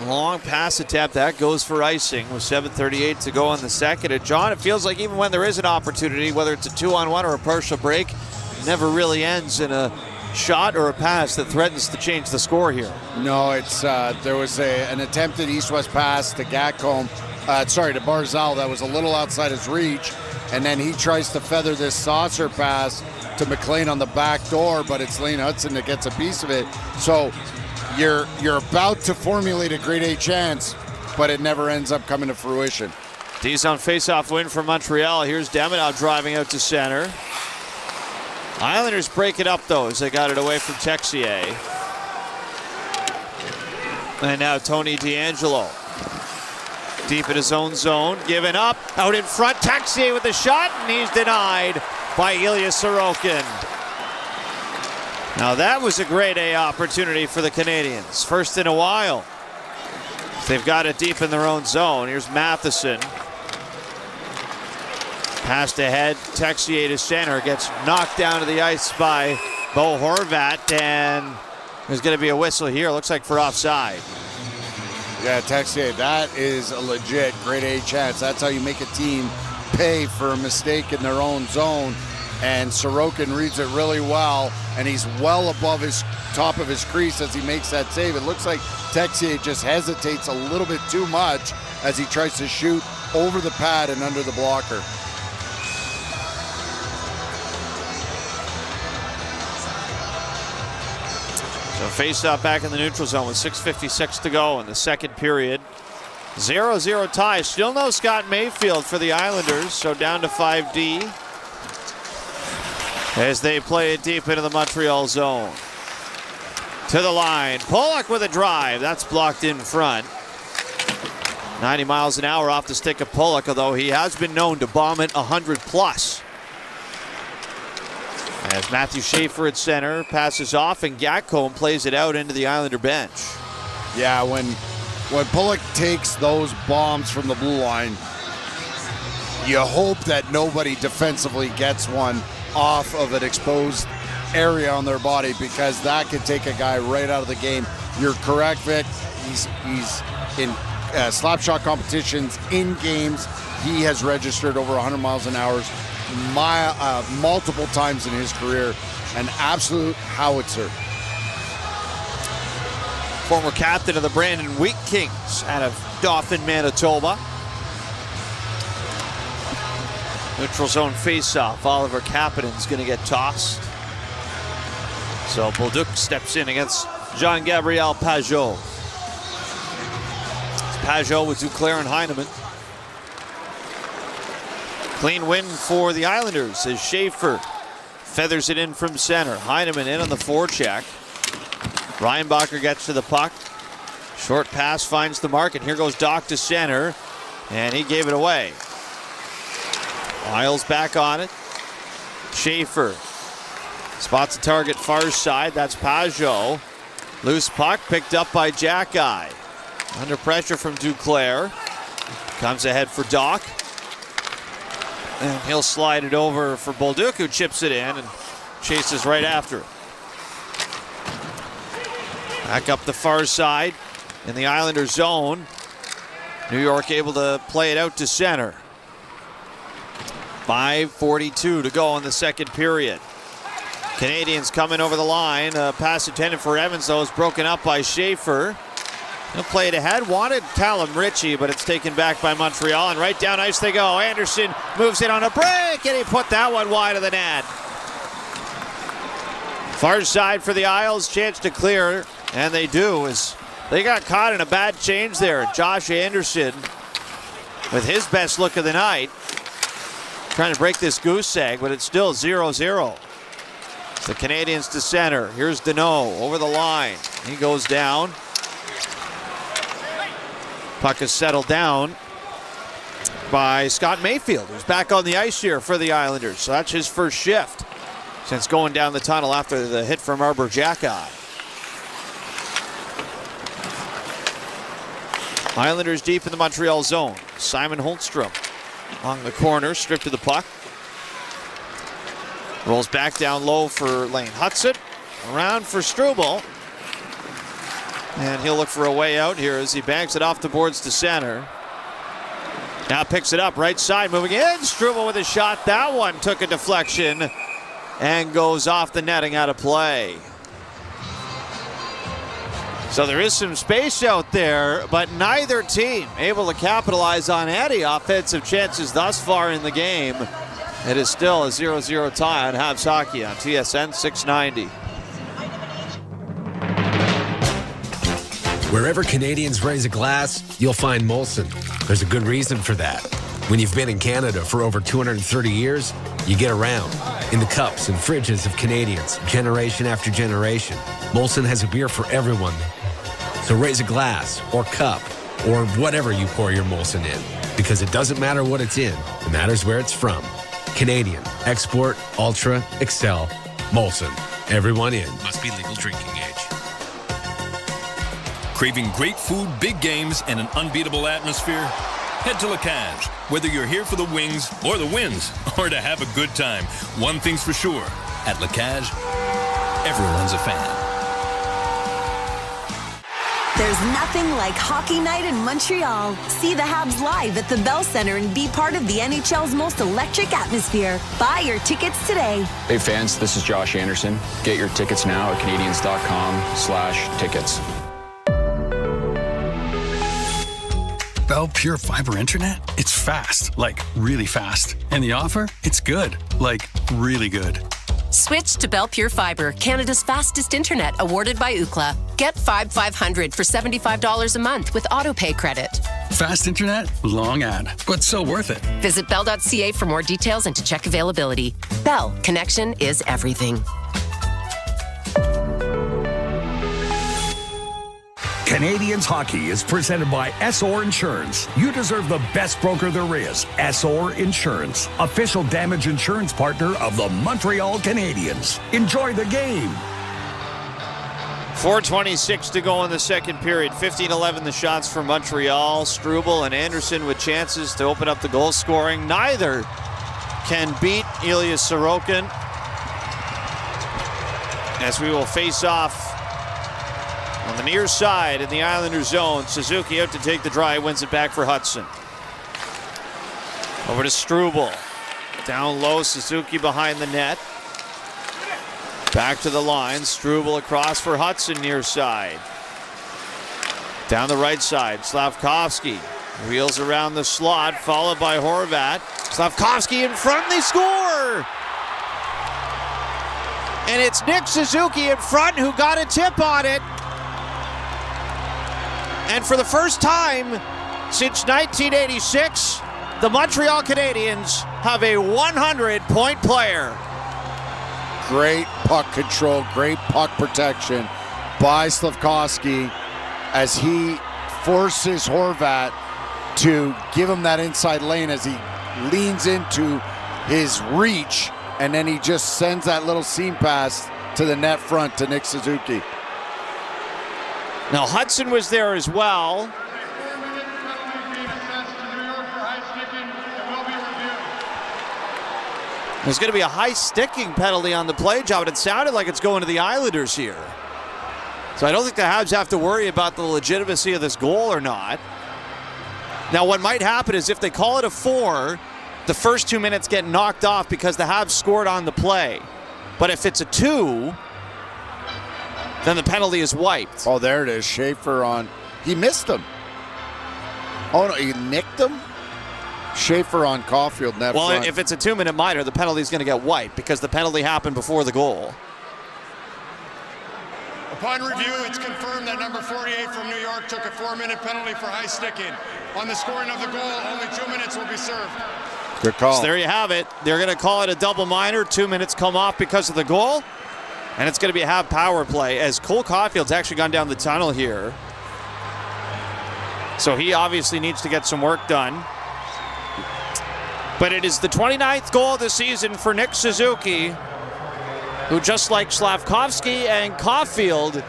[SPEAKER 11] Long pass attempt. That goes for icing with 7:38 to go in the second. And John, it feels like even when there is an opportunity, whether it's a 2-on-1 or a partial break, it never really ends in a shot or a pass that threatens to change the score here.
[SPEAKER 12] No, it's there was an attempted east-west pass to Gatcombe, to Barzal that was a little outside his reach, and then he tries to feather this saucer pass to McLean on the back door, but it's Lane Hudson that gets a piece of it. So you're about to formulate a grade A chance, but it never ends up coming to fruition.
[SPEAKER 11] D's on face-off win for Montreal. Here's Deminow driving out to center. Islanders break it up, though, as they got it away from Texier. And now Tony DeAngelo. Deep in his own zone, giving up. Out in front, Texier with the shot, and he's denied by Ilya Sorokin. Now that was a grade A opportunity for the Canadians. First in a while. They've got it deep in their own zone. Here's Matheson. Passed ahead, Texier to center. Gets knocked down to the ice by Bo Horvat, and there's going to be a whistle here. Looks like for offside.
[SPEAKER 12] Yeah, Texier, that is a legit grade A chance. That's how you make a team pay for a mistake in their own zone. And Sorokin reads it really well, and he's well above his top of his crease as he makes that save. It looks like Texier just hesitates a little bit too much as he tries to shoot over the pad and under the blocker.
[SPEAKER 11] So face-off back in the neutral zone with 6:56 to go in the second period. 0-0 tie. Still no Scott Mayfield for the Islanders, so down to 5D. As they play it deep into the Montreal zone. To the line. Pollock with a drive. That's blocked in front. 90 miles an hour off the stick of Pollock, although he has been known to bomb it 100 plus. As Matthew Schaefer at center passes off, and Gatcombe plays it out into the Islander bench.
[SPEAKER 12] Yeah, when Pollock takes those bombs from the blue line, you hope that nobody defensively gets one off of an exposed area on their body, because that could take a guy right out of the game. You're correct, Vic. He's in slap shot competitions in games. He has registered over 100 miles an hour multiple times in his career. An absolute howitzer.
[SPEAKER 11] Former captain of the Brandon Wheat Kings out of Dauphin, Manitoba. Neutral zone face-off. Oliver Kapanen's going to get tossed. So Bolduc steps in against Jean-Gabriel Pajot. It's Pajot with Duclair and Heineman. Clean win for the Islanders as Schaefer feathers it in from center. Heineman in on the forecheck. Reinbacher gets to the puck. Short pass finds the mark, and here goes Doc to center, and he gave it away. Isles back on it. Schaefer spots the target far side. That's Pajot. Loose puck picked up by Jackeye. Under pressure from Duclair. Comes ahead for Doc. And he'll slide it over for Bolduc, who chips it in and chases right after it. Back up the far side in the Islander zone. New York able to play it out to center. 5:42 to go in the second period. Canadians coming over the line. Pass intended for Evans, though, is broken up by Schaefer. He'll play it ahead. Wanted Callum Ritchie, but it's taken back by Montreal, and right down ice they go. Anderson moves in on a break, and he put that one wide of the net. Far side for the Isles, chance to clear, and they do, as they got caught in a bad change there. Josh Anderson, with his best look of the night, trying to break this goose egg, but it's still 0-0. It's the Canadians to center. Here's Deneau over the line. He goes down. Puck is settled down by Scott Mayfield, who's back on the ice here for the Islanders. So that's his first shift since going down the tunnel after the hit from Arbor Jackeye. Islanders deep in the Montreal zone. Simon Holmstrom along the corner, stripped of the puck. Rolls back down low for Lane Hudson. Around for Struble. And he'll look for a way out here as he banks it off the boards to center. Now picks it up, right side, moving in. Struble with a shot. That one took a deflection and goes off the netting out of play. So there is some space out there, but neither team able to capitalize on any offensive chances thus far in the game. It is still a 0-0 tie on Habs Hockey on TSN 690.
[SPEAKER 21] Wherever Canadians raise a glass, you'll find Molson. There's a good reason for that. When you've been in Canada for over 230 years, you get around. In the cups and fridges of Canadians, generation after generation, Molson has a beer for everyone. So raise a glass or cup or whatever you pour your Molson in, because it doesn't matter what it's in, it matters where it's from. Canadian, export, ultra, excel, Molson. Everyone in.
[SPEAKER 2] Must be legal drinking age. Craving great food, big games, and an unbeatable atmosphere? Head to La Cage. Whether you're here for the wings or the wins, or to have a good time, one thing's for sure. At La Cage, everyone's a fan.
[SPEAKER 3] There's nothing like hockey night in Montreal. See the Habs live at the Bell Centre and be part of the NHL's most electric atmosphere. Buy your tickets today.
[SPEAKER 14] Hey fans, this is Josh Anderson. Get your tickets now at Canadians.com/tickets.
[SPEAKER 23] Bell Pure Fiber Internet? It's fast, like really fast. And the offer? It's good, like really good.
[SPEAKER 19] Switch to Bell Pure Fiber, Canada's fastest internet, awarded by Ookla. Get 500 for $75 a month with autopay credit.
[SPEAKER 23] Fast internet? Long ad, but so worth it.
[SPEAKER 19] Visit bell.ca for more details and to check availability. Bell, connection is everything.
[SPEAKER 24] Canadians Hockey is presented by SR Insurance. You deserve the best broker there is. SR Insurance, official damage insurance partner of the Montreal Canadiens. Enjoy the game.
[SPEAKER 11] 4:26 to go in the second period. 15-11 the shots for Montreal. Struble and Anderson with chances to open up the goal scoring. Neither can beat Ilya Sorokin, as we will face off on the near side in the Islander zone. Suzuki out to take the drive, wins it back for Hudson. Over to Struble. Down low, Suzuki behind the net. Back to the line, Struble across for Hudson near side. Down the right side, Slavkovsky wheels around the slot, followed by Horvat. Slavkovsky in front, they score! And it's Nick Suzuki in front who got a tip on it. And for the first time since 1986, the Montreal Canadiens have a 100-point player.
[SPEAKER 12] Great puck control, great puck protection by Slavkovsky as he forces Horvat to give him that inside lane as he leans into his reach, and then he just sends that little seam pass to the net front to Nick Suzuki.
[SPEAKER 11] Now Hudson was there as well. There's going to be a high sticking penalty on the play job, and it sounded like it's going to the Islanders here. So I don't think the Habs have to worry about the legitimacy of this goal or not. Now what might happen is if they call it a 4, the first 2 minutes get knocked off because the Habs scored on the play. But if it's a 2, then the penalty is wiped.
[SPEAKER 12] Oh, there it is. Schaefer on. He missed him. Oh, no, he nicked him? Schaefer on Caulfield net
[SPEAKER 11] well,
[SPEAKER 12] front.
[SPEAKER 11] If it's a 2-minute minor, the penalty is going to get wiped because the penalty happened before the goal.
[SPEAKER 6] Upon review, it's confirmed that number 48 from New York took a 4-minute penalty for high sticking. On the scoring of the goal, only 2 minutes will be served.
[SPEAKER 12] Good call.
[SPEAKER 11] So there you have it. They're going to call it a double minor. 2 minutes come off because of the goal. And it's going to be a half power play as Cole Caulfield's actually gone down the tunnel here. So he obviously needs to get some work done. But it is the 29th goal of the season for Nick Suzuki, who just like Slavkovsky and Caulfield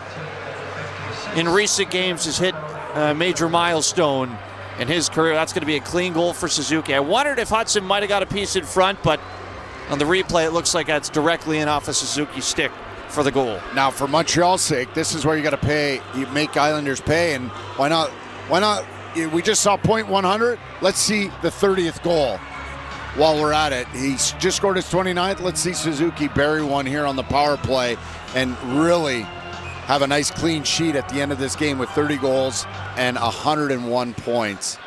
[SPEAKER 11] in recent games has hit a major milestone in his career. That's going to be a clean goal for Suzuki. I wondered if Hudson might have got a piece in front, but on the replay it looks like that's directly in off a Suzuki stick for the goal.
[SPEAKER 12] Now, for Montreal's sake, this is where you got to pay. You make Islanders pay, and why not? Why not? We just saw .100. Let's see the 30th goal while we're at it. He's just scored his 29th. Let's see Suzuki bury one here on the power play and really have a nice clean sheet at the end of this game with 30 goals and 101 points.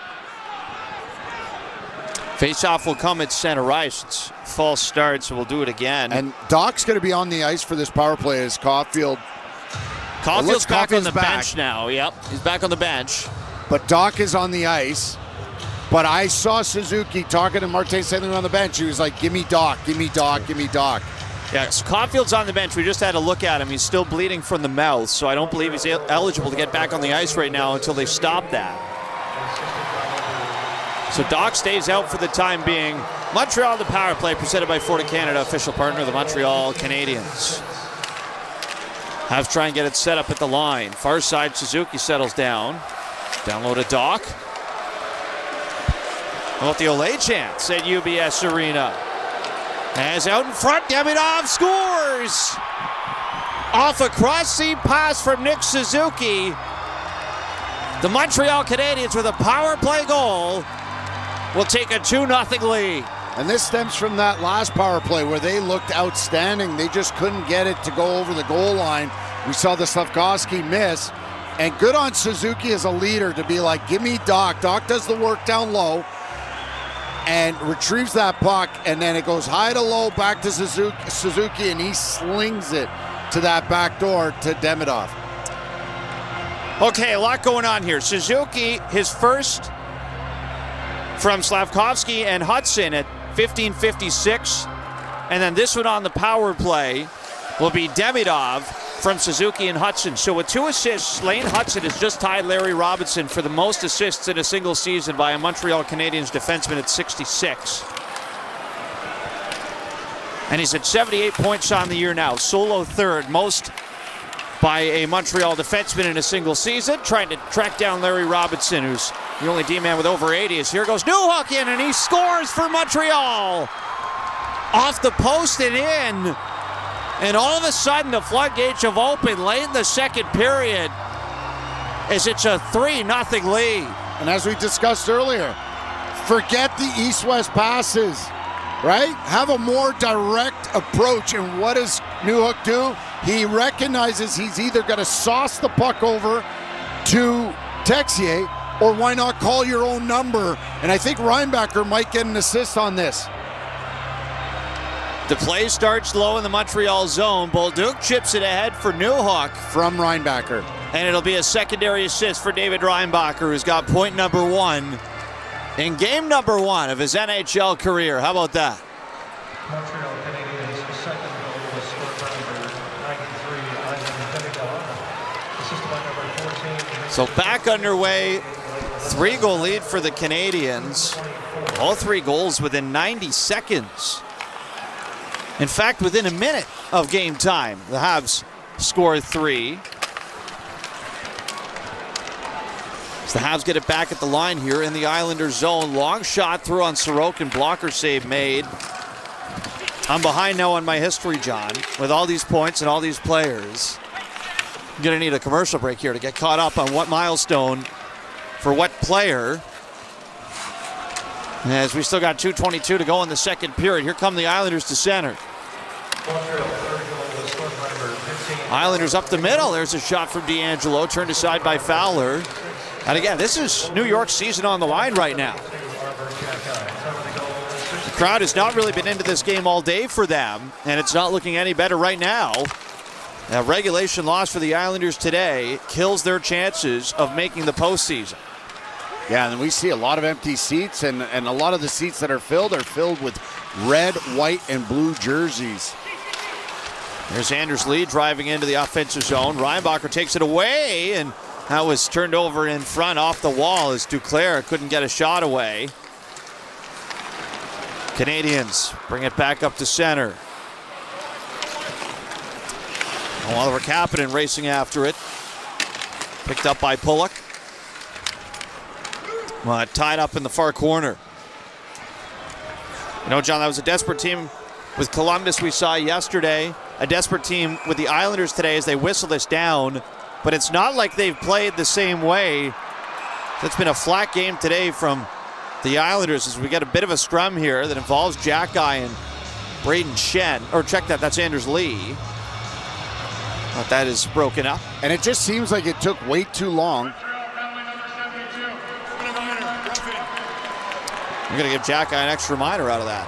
[SPEAKER 11] Face-off will come at center ice. It's false start, so we'll do it again.
[SPEAKER 12] And Doc's going to be on the ice for this power play as Caulfield's
[SPEAKER 11] back on the bench now. Yep, he's back on the bench.
[SPEAKER 12] But Doc is on the ice. But I saw Suzuki talking to Martin Saint-Louis on the bench. He was like, give me Doc, give me Doc, give me Doc.
[SPEAKER 11] Yeah, so Caulfield's on the bench. We just had a look at him. He's still bleeding from the mouth, so I don't believe he's eligible to get back on the ice right now until they stop that. So Doc stays out for the time being. Montreal, the power play, presented by Ford of Canada, official partner of the Montreal Canadiens. Have to try and get it set up at the line. Far side, Suzuki settles down. Down low to Doc. How about the Olay chance at UBS Arena? As out in front, Demidov scores! Off a cross-seam pass from Nick Suzuki. The Montreal Canadiens with a power play goal will take a 2-0 lead.
[SPEAKER 12] And this stems from that last power play where they looked outstanding. They just couldn't get it to go over the goal line. We saw the Slavkovsky miss. And good on Suzuki as a leader to be like, give me Doc. Doc does the work down low and retrieves that puck, and then it goes high to low back to Suzuki, and he slings it to that back door to Demidov.
[SPEAKER 11] Okay, a lot going on here. Suzuki, his first from Slavkovsky and Hudson at 15:56, and then this one on the power play will be Demidov from Suzuki and Hudson. So with 2 assists, Lane Hudson has just tied Larry Robinson for the most assists in a single season by a Montreal Canadiens defenseman at 66. And he's at 78 points on the year now, solo third, most by a Montreal defenseman in a single season. Trying to track down Larry Robinson, who's the only D-man with over 80. As here goes Newhook in, and he scores for Montreal! Off the post and in. And all of a sudden, the floodgates have opened late in the second period as it's a 3-0 lead.
[SPEAKER 12] And as we discussed earlier, forget the east-west passes, right? Have a more direct approach. And what does Newhook do? He recognizes he's either going to sauce the puck over to Texier, or why not call your own number? And I think Reinbacher might get an assist on this.
[SPEAKER 11] The play starts low in the Montreal zone. Bolduc chips it ahead for Newhook.
[SPEAKER 12] From Reinbacher.
[SPEAKER 11] And it'll be a secondary assist for David Reinbacher, who's got point number 1 in game number 1 of his NHL career. How about that?
[SPEAKER 13] Montreal Canadiens' second goal was scored by number 93, Ivan Demidov, assisted by number 14.
[SPEAKER 11] So back underway, 3-goal lead for the Canadiens. All 3 goals within 90 seconds. In fact, within a minute of game time, the Habs score 3. So the Habs get it back at the line here in the Islanders zone. Long shot through on Sorokin, blocker save made. I'm behind now on my history, John, with all these points and all these players. I'm going to need a commercial break here to get caught up on what milestone for what player. As we still got 2:22 to go in the second period. Here come the Islanders to center. Islanders up the middle. There's a shot from D'Angelo, turned aside by Fowler. And again, this is New York's season on the line right now. The crowd has not really been into this game all day for them, and it's not looking any better right now. A regulation loss for the Islanders today kills their chances of making the postseason.
[SPEAKER 12] Yeah, and we see a lot of empty seats, and a lot of the seats that are filled with red, white, and blue jerseys.
[SPEAKER 11] There's Anders Lee driving into the offensive zone. Reinbacher takes it away, and that was turned over in front off the wall as Duclair couldn't get a shot away. Canadiens bring it back up to center. Oliver Kapanen racing after it. Picked up by Pulock. Tied up in the far corner. You know, John, that was a desperate team with Columbus we saw yesterday. a desperate team with the Islanders today as they whistle this down, but it's not like they've played the same way. It's been a flat game today from the Islanders as we get a bit of a scrum here that involves Jack Guy and Braden Shen. Or check that, that's Anders Lee. But that is broken up.
[SPEAKER 12] And it just seems like it took way too long.
[SPEAKER 11] We're going to give Jack Guy an extra minor out of that.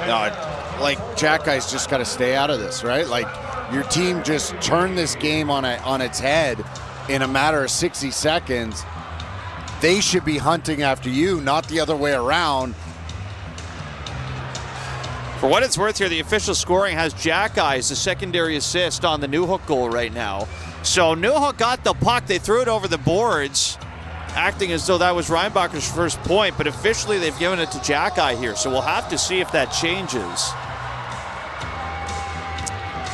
[SPEAKER 12] No, like Jack Guy's just got to stay out of this, right? Like your team just turned this game on its head in a matter of 60 seconds. They should be hunting after you, not the other way around.
[SPEAKER 11] For what it's worth here, the official scoring has Jack Guy as the secondary assist on the Newhook goal right now. So Newhook got the puck. They threw it over the boards, acting as though that was Reinbacher's first point, but officially they've given it to Jack Guy here. So we'll have to see if that changes.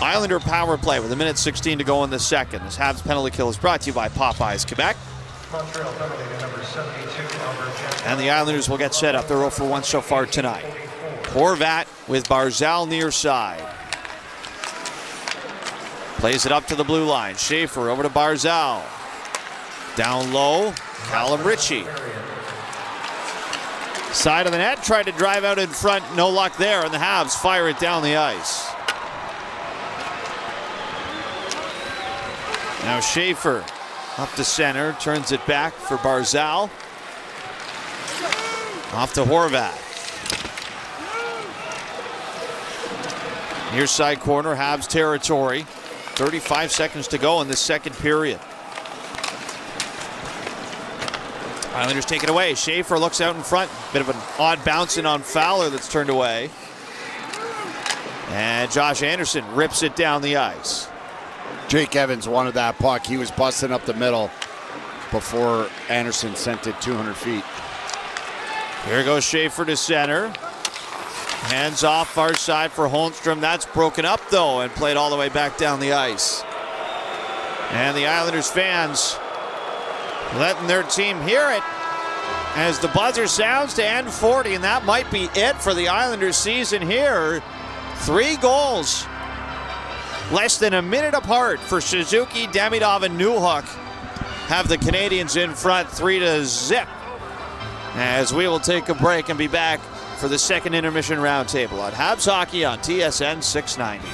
[SPEAKER 11] Islander power play with 1:16 to go in the second. This Habs penalty kill is brought to you by Popeyes Quebec.
[SPEAKER 13] Montreal penalty to number 72, Albert.
[SPEAKER 11] And the Islanders will get set up. They're 0 for 1 so far tonight. Horvat with Barzal near side. Plays it up to the blue line. Schaefer over to Barzal. Down low, Callum Ritchie. Side of the net, tried to drive out in front. No luck there, and the Habs fire it down the ice. Now Schaefer up to center, turns it back for Barzal. Off to Horvat. Near side corner, Habs territory. 35 seconds to go in this second period. Islanders take it away. Schaefer looks out in front. Bit of an odd bounce in on Fowler that's turned away. And Josh Anderson rips it down the ice.
[SPEAKER 12] Jake Evans wanted that puck. He was busting up the middle before Anderson sent it 200 feet.
[SPEAKER 11] Here goes Schaefer to center. Hands off far side for Holmstrom. That's broken up though and played all the way back down the ice. And the Islanders fans letting their team hear it as the buzzer sounds to end 40, and that might be it for the Islanders season here. 3 goals less than a minute apart for Suzuki, Demidov, and Newhook have the Canadians in front 3-0. As we will take a break and be back for the second intermission roundtable on Habs Hockey on TSN 690.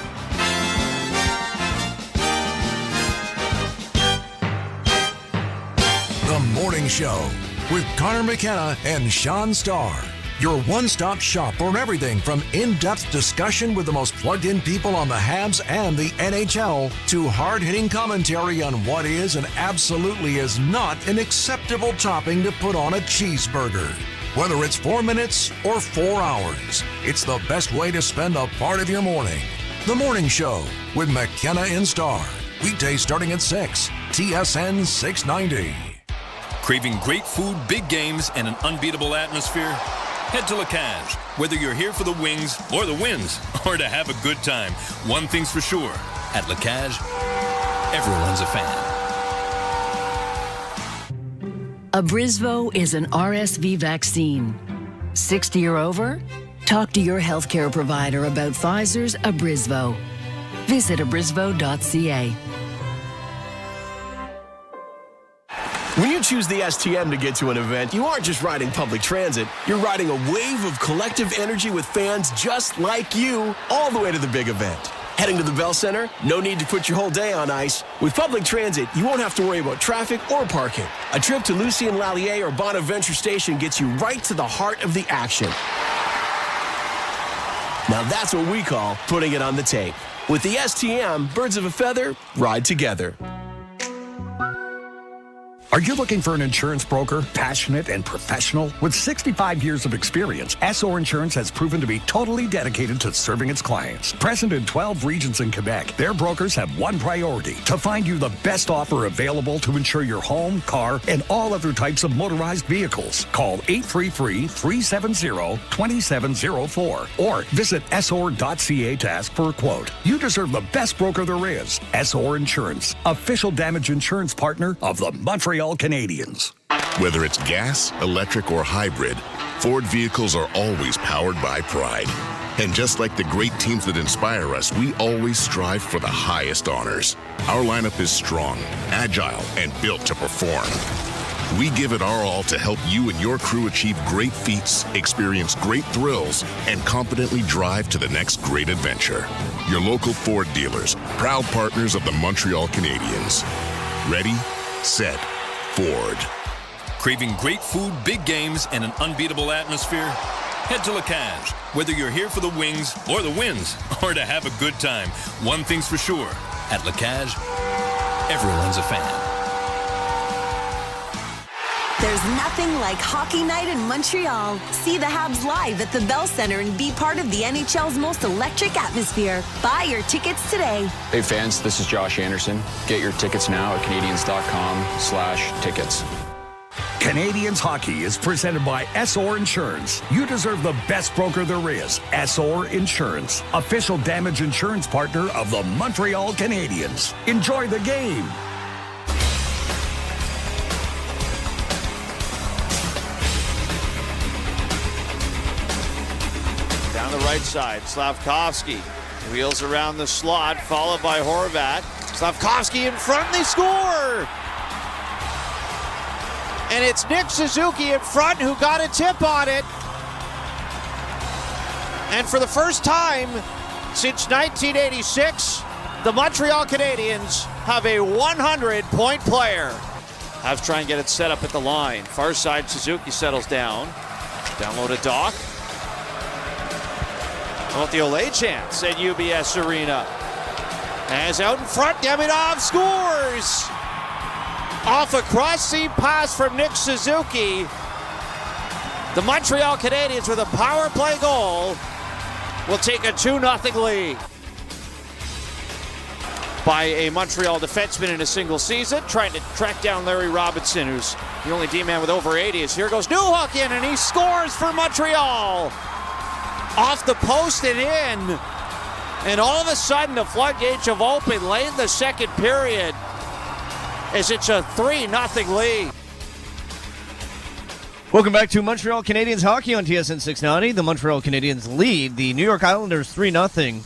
[SPEAKER 16] The Morning Show with Connor McKenna and Sean Starr. Your one-stop shop for everything from in-depth discussion with the most plugged-in people on the Habs and the NHL to hard-hitting commentary on what is and absolutely is not an acceptable topping to put on a cheeseburger. Whether it's 4 minutes or 4 hours, it's the best way to spend a part of your morning. The Morning Show with McKenna and Starr. Weekdays starting at 6. TSN 690.
[SPEAKER 2] Craving great food, big games, and an unbeatable atmosphere? Head to La Cage. Whether you're here for the wings or the wins, or to have a good time, one thing's for sure. At La Cage, everyone's a fan.
[SPEAKER 8] Abrysvo is an RSV vaccine. 60 or over? Talk to your healthcare provider about Pfizer's Abrysvo. Visit abrysvo.ca.
[SPEAKER 17] When you choose the STM to get to an event, you aren't just riding public transit. You're riding a wave of collective energy with fans just like you all the way to the big event. Heading to the Bell Center? No need to put your whole day on ice. With public transit, you won't have to worry about traffic or parking. A trip to Lucien Lallier or Bonaventure Station gets you right to the heart of the action. Now that's what we call putting it on the tape. With the STM, birds of a feather ride together.
[SPEAKER 24] Are you looking for an insurance broker, passionate and professional? With 65 years of experience, SO Insurance has proven to be totally dedicated to serving its clients. Present in 12 regions in Quebec, their brokers have one priority: to find you the best offer available to insure your home, car, and all other types of motorized vehicles. Call 833-370-2704 or visit SOR.ca to ask for a quote. You deserve the best broker there is. SOR Insurance, official damage insurance partner of the Montreal Canadiens.
[SPEAKER 1] Whether it's gas, electric, or hybrid, Ford vehicles are always powered by pride. And just like the great teams that inspire us, we always strive for the highest honors. Our lineup is strong, agile, and built to perform. We give it our all to help you and your crew achieve great feats, experience great thrills, and confidently drive to the next great adventure. Your local Ford dealers, proud partners of the Montreal Canadiens. Ready, set, Ford.
[SPEAKER 2] Craving great food, big games, and an unbeatable atmosphere? Head to La Cage. Whether you're here for the wings or the wins, or to have a good time, one thing's for sure. At La Cage, everyone's a fan.
[SPEAKER 3] There's nothing like hockey night in Montreal. See the Habs live at the Bell Center and be part of the NHL's most electric atmosphere. Buy your tickets today.
[SPEAKER 14] Hey fans, this is Josh Anderson. Get your tickets now at Canadians.com/tickets.
[SPEAKER 24] Canadians hockey is presented by SR Insurance. You deserve the best broker there is. SR Insurance, official damage insurance partner of the Montreal Canadiens. Enjoy the game.
[SPEAKER 11] Down the right side, Slavkovsky wheels around the slot, followed by Horvat. Slavkovsky in front, and they score! And it's Nick Suzuki in front who got a tip on it. And for the first time since 1986, the Montreal Canadiens have a 100-point player. Habs try and get it set up at the line. Far side, Suzuki settles down. Download a Doc. How about the Olay chance at UBS Arena? As out in front, Demidov scores! Off a cross-seam pass from Nick Suzuki. The Montreal Canadiens, with a power play goal, will take a 2-0 lead. By a Montreal defenseman in a single season, trying to track down Larry Robinson, who's the only D-man with over 80. As here goes Newhook in, and he scores for Montreal. Off the post and in. And all of a sudden, the floodgates have opened late in the second period, as it's a 3-0 lead.
[SPEAKER 9] Welcome back to Montreal Canadiens hockey on TSN 690. The Montreal Canadiens lead the New York Islanders 3-0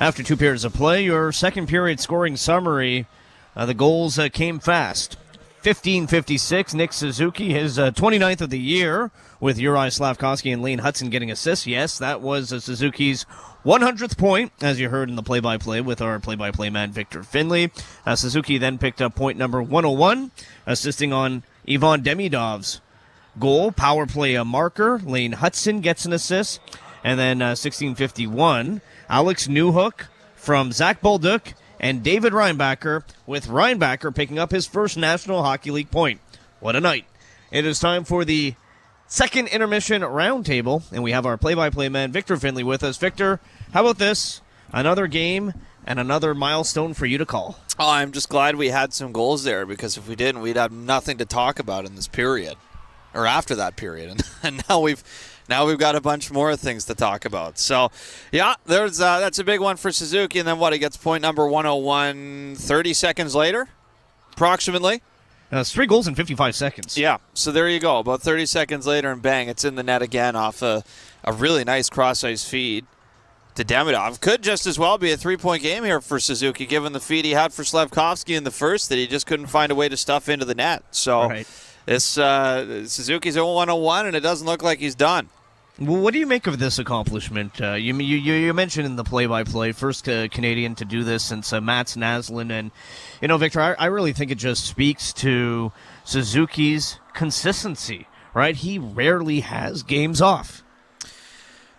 [SPEAKER 9] after 2 periods of play. Your second period scoring summary, the goals came fast. 15:56, Nick Suzuki, his 29th of the year, with Uri Slavkovsky and Lane Hudson getting assists. Yes, that was Suzuki's 100th point, as you heard in the play-by-play with our play-by-play man Victor Finley. Suzuki then picked up point number 101, assisting on Ivan Demidov's goal. Power play marker. Lane Hudson gets an assist. And then 16:51, Alex Newhook from Zach Bolduc and David Reinbacher, with Reinbacher picking up his first National Hockey League point. What a night. It is time for the second intermission roundtable, and we have our play-by-play man Victor Finley with us. Victor, how about this? Another game and another milestone for you to call.
[SPEAKER 11] Oh, I'm just glad we had some goals there, because if we didn't, we'd have nothing to talk about in this period, or after that period. And now we've got a bunch more things to talk about. So, yeah, that's a big one for Suzuki. And then he gets point number 101 30 seconds later, approximately.
[SPEAKER 9] It's 3 goals in 55 seconds.
[SPEAKER 11] Yeah, so there you go. About 30 seconds later, and bang, it's in the net again off a really nice cross-ice feed to Demidov. Could just as well be a 3-point game here for Suzuki, given the feed he had for Slavkovsky in the first, that he just couldn't find a way to stuff into the net. So this Suzuki's 0-1-0-1, and it doesn't look like he's done.
[SPEAKER 9] Well, what do you make of this accomplishment? You mentioned in the play-by-play, first Canadian to do this since Mats Naslund. And, Victor, I really think it just speaks to Suzuki's consistency, right? He rarely has games off.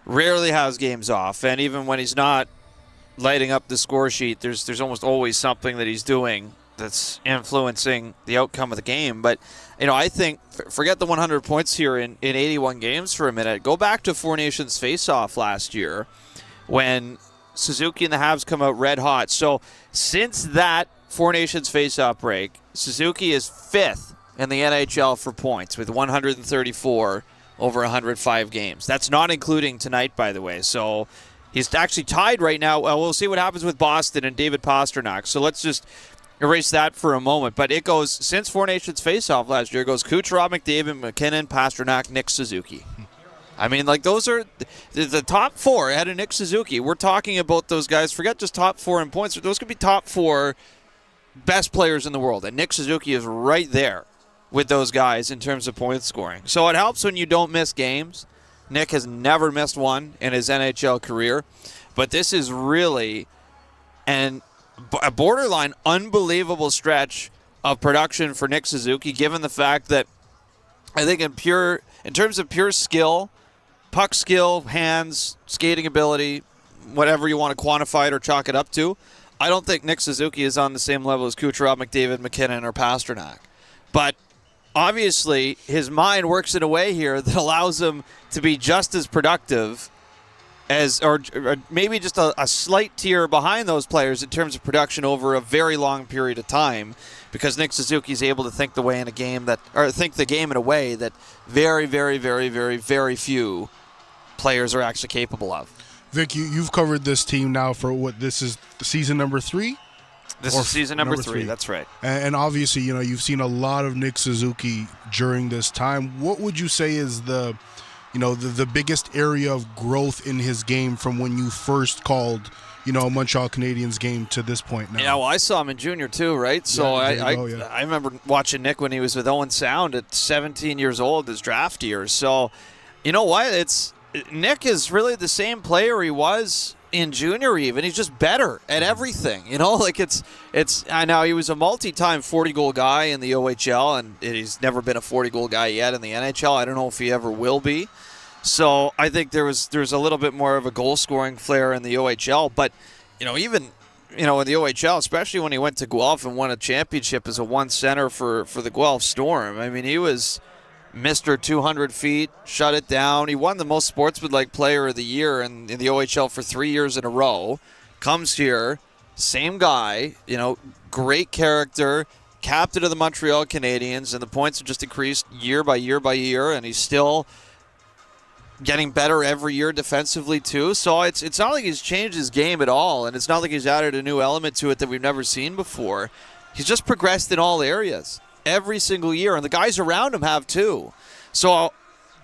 [SPEAKER 11] Rarely has games off. And even when he's not lighting up the score sheet, there's almost always something that he's doing that's influencing the outcome of the game. But, I think, forget the 100 points here in 81 games for a minute. Go back to Four Nations face-off last year when Suzuki and the Habs come out red hot. So since that Four Nations face-off break, Suzuki is 5th in the NHL for points with 134 over 105 games. That's not including tonight, by the way. So he's actually tied right now. We'll see what happens with Boston and David Pastrnak. So let's just erase that for a moment. But it goes, since Four Nations face-off last year, it goes Kucherov, McDavid, McKinnon, Pastrnak, Nick Suzuki. I mean, like, those are the top 4 ahead of Nick Suzuki. We're talking about those guys. Forget just top 4 in points. Those could be top 4 best players in the world. And Nick Suzuki is right there with those guys in terms of point scoring. So it helps when you don't miss games. Nick has never missed one in his NHL career. But this is really a borderline unbelievable stretch of production for Nick Suzuki, given the fact that I think in terms of pure skill, puck skill, hands, skating ability, whatever you want to quantify it or chalk it up to, I don't think Nick Suzuki is on the same level as Kucherov, McDavid, McKinnon, or Pasternak. But obviously, his mind works in a way here that allows him to be just as productive as, or maybe just a slight tier behind those players in terms of production over a very long period of time, because Nick Suzuki is able to think the game in a way that very, very, very, very, very few players are actually capable of.
[SPEAKER 4] Vic, you've covered this team now for this is season number 3?
[SPEAKER 11] This is season number 3, that's right.
[SPEAKER 4] And obviously, you've seen a lot of Nick Suzuki during this time. What would you say is the biggest area of growth in his game from when you first called, a Montreal Canadiens game to this point now?
[SPEAKER 11] Yeah, well, I saw him in junior too, right? So I remember watching Nick when he was with Owen Sound at 17 years old, his draft years. So, you know what? Nick is really the same player he was in junior even. He's just better at everything. I know he was a multi-time 40-goal guy in the OHL, and he's never been a 40-goal guy yet in the NHL. I don't know if he ever will be. So I think there's a little bit more of a goal-scoring flair in the OHL. But, even in the OHL, especially when he went to Guelph and won a championship as a one center for the Guelph Storm, I mean, he was Mr. 200 feet, shut it down. He won the most sportsmanlike player of the year in the OHL for 3 years in a row. Comes here, same guy, great character, captain of the Montreal Canadiens, and the points have just increased year by year by year, and he's still getting better every year defensively too. So it's not like he's changed his game at all, and it's not like he's added a new element to it that we've never seen before. He's just progressed in all areas every single year, and the guys around him have too. So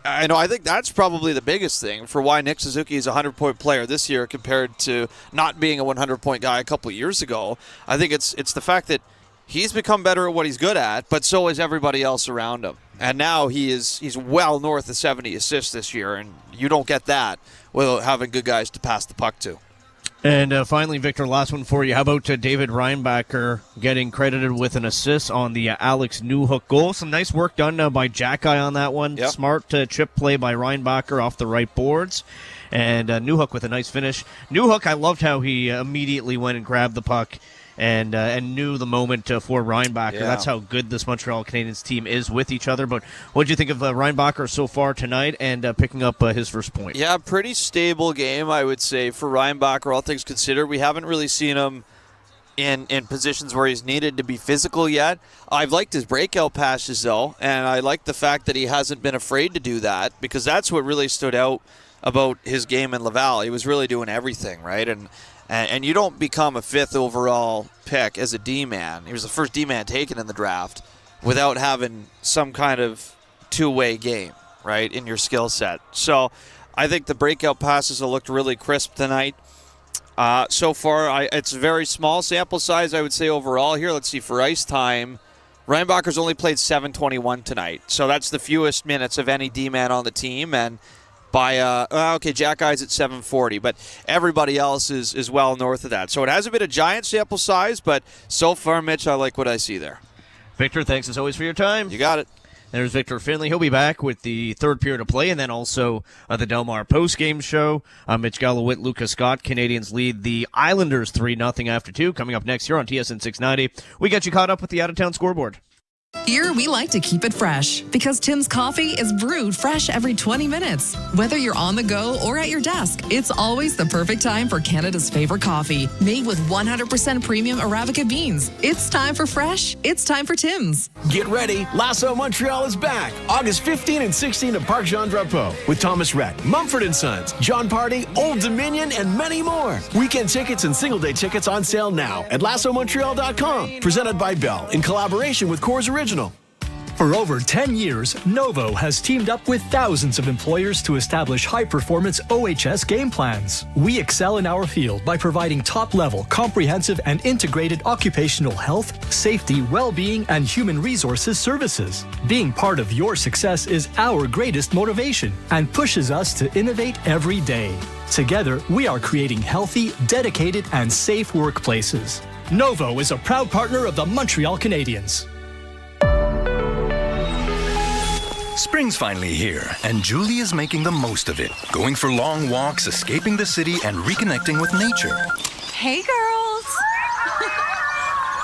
[SPEAKER 11] I think that's probably the biggest thing for why Nick Suzuki is a 100-point player this year compared to not being a 100-point guy a couple of years ago. I think it's the fact that he's become better at what he's good at, but so is everybody else around him. And now he's well north of 70 assists this year, and you don't get that without having good guys to pass the puck to.
[SPEAKER 9] And finally, Victor, last one for you. How about David Reinbacher getting credited with an assist on the Alex Newhook goal? Some nice work done by Jack Guy on that one. Yep. Smart chip play by Reinbacher off the right boards. And Newhook with a nice finish. Newhook, I loved how he immediately went and grabbed the puck and knew the moment for Reinbacher. Yeah. That's how good this Montreal Canadiens team is with each other. But what did you think of Reinbacher so far tonight and picking up his first point?
[SPEAKER 11] Yeah, pretty stable game, I would say, for Reinbacher, all things considered. We haven't really seen him in positions where he's needed to be physical yet. I've liked his breakout passes, though, and I like the fact that he hasn't been afraid to do that, because that's what really stood out about his game in Laval. He was really doing everything, right? And you don't become a 5th overall pick as a D-man. He was the first D-man taken in the draft without having some kind of two-way game, right, in your skill set. So I think the breakout passes have looked really crisp tonight. So far, it's a very small sample size, I would say, overall here. Let's see, for ice time, Reinbacher's only played 7:21 tonight. So that's the fewest minutes of any D-man on the team, and by, Jack Guy's at 7:40, but everybody else is well north of that. So it hasn't been a giant sample size, but so far, Mitch, I like what I see there.
[SPEAKER 9] Victor, thanks as always for your time.
[SPEAKER 11] You got it.
[SPEAKER 9] There's Victor Finley. He'll be back with the third period of play, and then also the Delmar postgame show. Mitch Gallowit, Lucas Scott. Canadians lead the Islanders 3-0 after 2. Coming up next here on TSN 690. We get you caught up with the out-of-town scoreboard.
[SPEAKER 15] Here, we like to keep it fresh because Tim's coffee is brewed fresh every 20 minutes. Whether you're on the go or at your desk, it's always the perfect time for Canada's favorite coffee, made with 100% premium Arabica beans. It's time for fresh. It's time for Tim's.
[SPEAKER 17] Get ready. Lasso Montreal is back August 15 and 16 at Parc Jean Drapeau with Thomas Rhett, Mumford & Sons, John Party, Old Dominion, and many more. Weekend tickets and single-day tickets on sale now at LassoMontreal.com. Presented by Bell in collaboration with Coors Original.
[SPEAKER 23] For over 10 years, Novo has teamed up with thousands of employers to establish high-performance OHS game plans. We excel in our field by providing top-level, comprehensive, and integrated occupational health, safety, well-being, and human resources services. Being part of your success is our greatest motivation and pushes us to innovate every day. Together, we are creating healthy, dedicated, and safe workplaces. Novo is a proud partner of the Montreal Canadiens.
[SPEAKER 7] Spring's finally here, and Julie is making the most of it, going for long walks, escaping the city, and reconnecting with nature.
[SPEAKER 10] Hey, girls.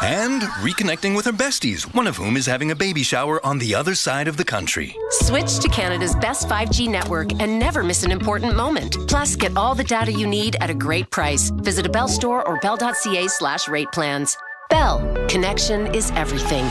[SPEAKER 7] And reconnecting with her besties, one of whom is having a baby shower on the other side of the country.
[SPEAKER 19] Switch to Canada's best 5G network and never miss an important moment. Plus, get all the data you need at a great price. Visit a Bell store or bell.ca/rate plans. Bell, connection is everything.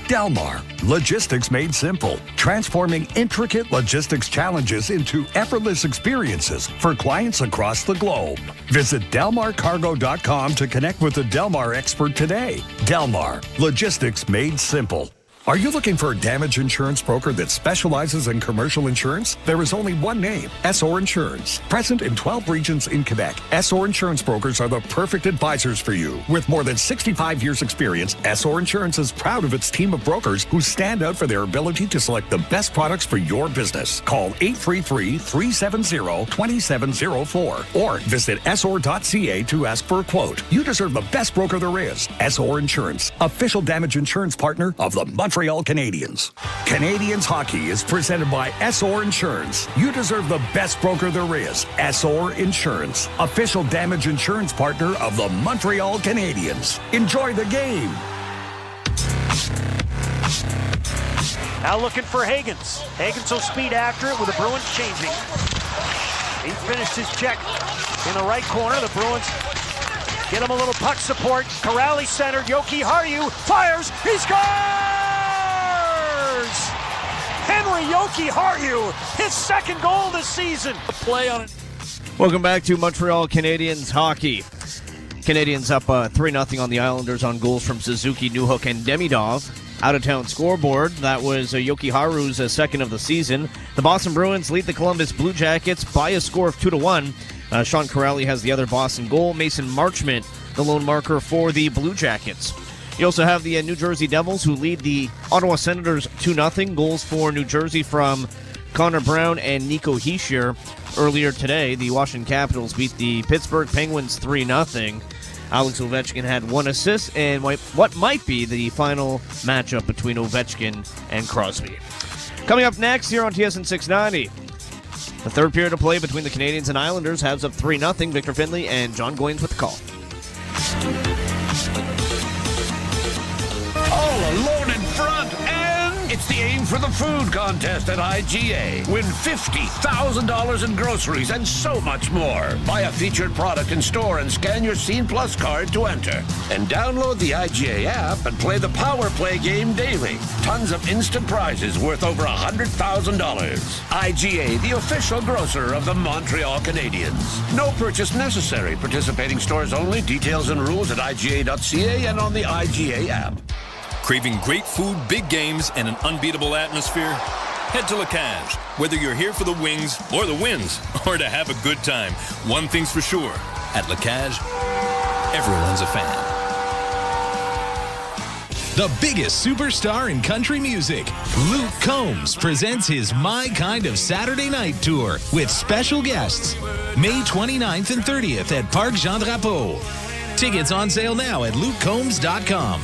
[SPEAKER 24] Delmar, logistics made simple, transforming intricate logistics challenges into effortless experiences for clients across the globe. Visit delmarcargo.com to connect with a Delmar expert today. Delmar, logistics made simple. Are you looking for a damage insurance broker that specializes in commercial insurance? There is only one name, Essor Insurance. Present in 12 regions in Quebec, Essor Insurance brokers are the perfect advisors for you. With more than 65 years experience, Essor Insurance is proud of its team of brokers who stand out for their ability to select the best products for your business. Call 833-370-2704 or visit essor.ca to ask for a quote. You deserve the best broker there is. Essor Insurance, official damage insurance partner of the Montreal Canadiens. Canadiens hockey is presented by Essor Insurance. You deserve the best broker there is. Essor Insurance, official damage insurance partner of the Montreal Canadiens. Enjoy the game.
[SPEAKER 5] Now looking for Higgins. Higgins will speed after it with the Bruins changing. He finished his check in the right corner. The Bruins get him a little puck support. Corrali centered. Yoki Harju fires. He scores! Henry Yoki Harju, his second goal this season. Play on it.
[SPEAKER 9] Welcome back to Montreal Canadiens hockey. Canadiens up 3-0 on the Islanders on goals from Suzuki, Newhook, and Demidov. Out-of-town scoreboard, that was Yoki Haru's second of the season. The Boston Bruins lead the Columbus Blue Jackets by a score of 2-1. Sean Corrali has the other Boston goal. Mason Marchment, the lone marker for the Blue Jackets. You also have the New Jersey Devils, who lead the Ottawa Senators 2-0. Goals for New Jersey from Connor Brown and Nico Hischier. Earlier today, the Washington Capitals beat the Pittsburgh Penguins 3-0. Alex Ovechkin had one assist, and what might be the final matchup between Ovechkin and Crosby. Coming up next here on TSN 690, the third period of play between the Canadiens and Islanders has up 3-0. Victor Findlay and John Goins with the call.
[SPEAKER 18] All alone in front, and it's the Aim for the Food contest at IGA. Win $50,000 in groceries and so much more. Buy a featured product in store and scan your Scene Plus card to enter. And download the IGA app and play the Power Play game daily. Tons of instant prizes worth over $100,000. IGA, the official grocer of the Montreal Canadiens. No purchase necessary. Participating stores only. Details and rules at IGA.ca and on the IGA app.
[SPEAKER 2] Craving great food, big games, and an unbeatable atmosphere? Head to La Cage. Whether you're here for the wings or the wins, or to have a good time, one thing's for sure. At La Cage, everyone's a fan.
[SPEAKER 20] The biggest superstar in country music, Luke Combs, presents his My Kind of Saturday Night Tour with special guests, May 29th and 30th at Parc Jean Drapeau. Tickets on sale now at lukecombs.com.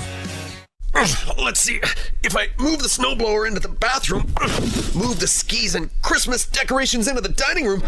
[SPEAKER 17] Let's see. If I move the snowblower into the bathroom, move the skis and Christmas decorations into the dining room,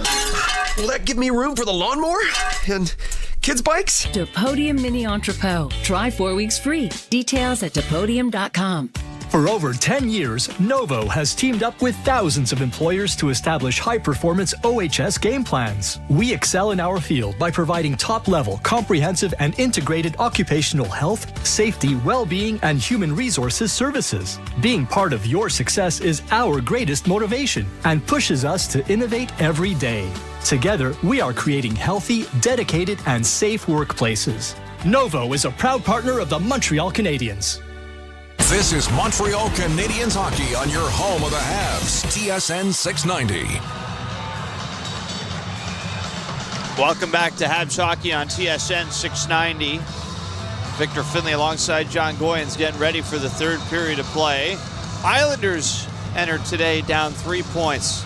[SPEAKER 17] will that give me room for the lawnmower and kids' bikes?
[SPEAKER 8] Depodium Mini Entrepot. Try 4 weeks free. Details at depodium.com.
[SPEAKER 23] For over 10 years, Novo has teamed up with thousands of employers to establish high-performance OHS game plans. We excel in our field by providing top-level, comprehensive, and integrated occupational health, safety, well-being, and human resources services. Being part of your success is our greatest motivation and pushes us to innovate every day. Together, we are creating healthy, dedicated, and safe workplaces. Novo is a proud partner of the Montreal Canadiens.
[SPEAKER 16] This is Montreal Canadiens hockey on your home of the Habs, TSN 690.
[SPEAKER 11] Welcome back to Habs Hockey on TSN 690. Victor Finley alongside John Goyens getting ready for the third period of play. Islanders entered today down 3 points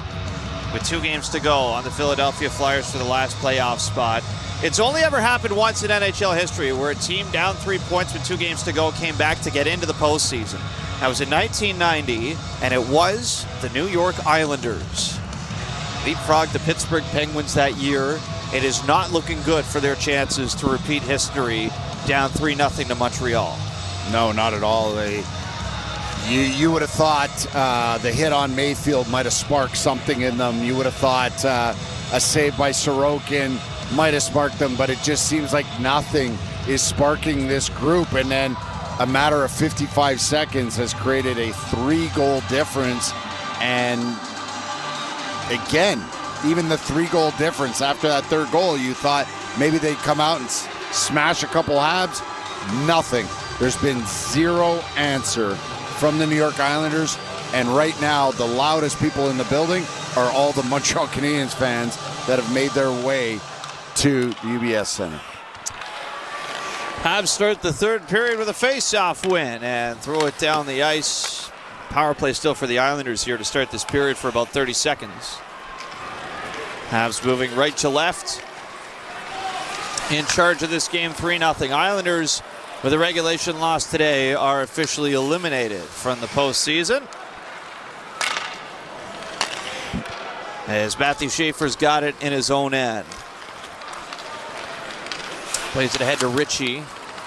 [SPEAKER 11] with 2 games to go on the Philadelphia Flyers for the last playoff spot. It's only ever happened once in NHL history where a team down 3 points with 2 games to go came back to get into the postseason. That was in 1990, and it was the New York Islanders. Leapfrogged the Pittsburgh Penguins that year. It is not looking good for their chances to repeat history down 3-0 to Montreal.
[SPEAKER 12] No, not at all. You would have thought the hit on Mayfield might have sparked something in them. You would have thought a save by Sorokin might have sparked them, but it just seems like nothing is sparking this group. And then a matter of 55 seconds has created a 3-goal difference. And again, even the 3-goal difference after that third goal, you thought maybe they'd come out and smash a couple Habs. Nothing. There's been zero answer from the New York Islanders. And right now, the loudest people in the building are all the Montreal Canadiens fans that have made their way to the UBS Center.
[SPEAKER 11] Habs start the third period with a face-off win and throw it down the ice. Power play still for the Islanders here to start this period for about 30 seconds. Habs moving right to left. In charge of this game, 3-0. Islanders, with a regulation loss today, are officially eliminated from the postseason. As Matthew Schaefer's got it in his own end. Plays it ahead to Ritchie.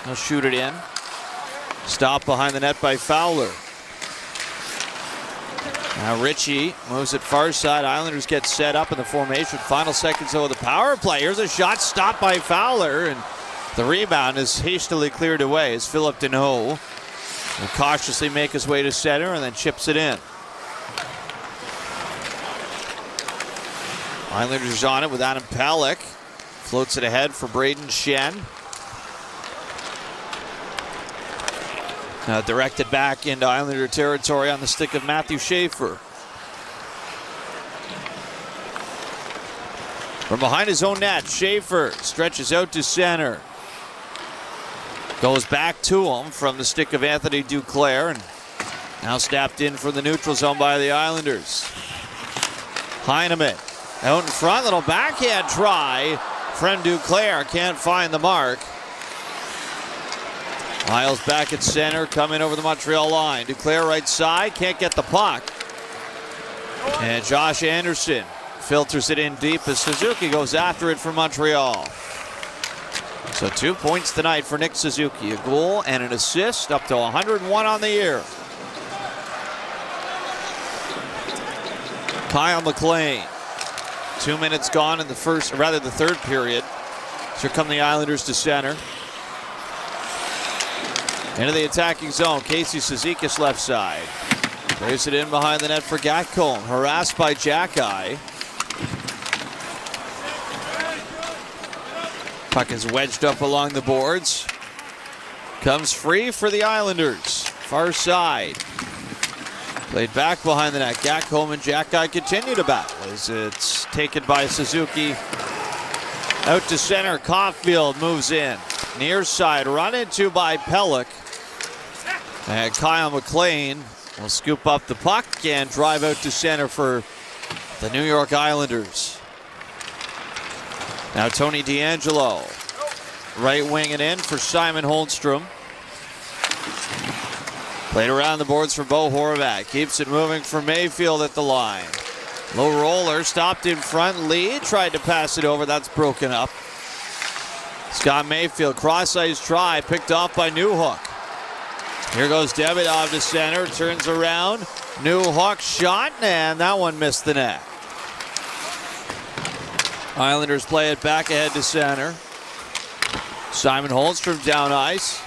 [SPEAKER 11] He'll shoot it in. Stopped behind the net by Fowler. Now Ritchie moves it far side. Islanders get set up in the formation. Final seconds of the power play. Here's a shot stopped by Fowler, and the rebound is hastily cleared away as Philip Deneau will cautiously make his way to center and then chips it in. Islanders on it with Adam Pelech. Floats it ahead for Braden Shen. Now directed back into Islander territory on the stick of Matthew Schaefer. From behind his own net, Schaefer stretches out to center. Goes back to him from the stick of Anthony Duclair, and now snapped in from the neutral zone by the Islanders. Heineman out in front, little backhand try. Friend Duclair can't find the mark. Miles back at center, coming over the Montreal line. Duclair right side, can't get the puck. And Josh Anderson filters it in deep as Suzuki goes after it for Montreal. So 2 points tonight for Nick Suzuki. A goal and an assist, up to 101 on the year. Kyle McLean. 2 minutes gone in the third period. So here come the Islanders to center. Into the attacking zone. Casey Cizikas left side. Plays it in behind the net for Gatcomb. Harassed by Jackeye. Puck is wedged up along the boards. Comes free for the Islanders. Far side. Played back behind the net. Gatcomb and Jackeye continue to battle as it's taken by Suzuki. Out to center. Caulfield moves in. Near side. Run into by Pelech. And Kyle McLean will scoop up the puck and drive out to center for the New York Islanders. Now Tony DeAngelo. Right wing it in for Simon Holmstrom. Played around the boards for Bo Horvat. Keeps it moving for Mayfield at the line. Low roller, stopped in front. Lee tried to pass it over. That's broken up. Scott Mayfield, cross-ice try, picked off by Newhook. Here goes Davidov to center, turns around. Newhook shot, and that one missed the net. Islanders play it back ahead to center. Simon Holmstrom down ice.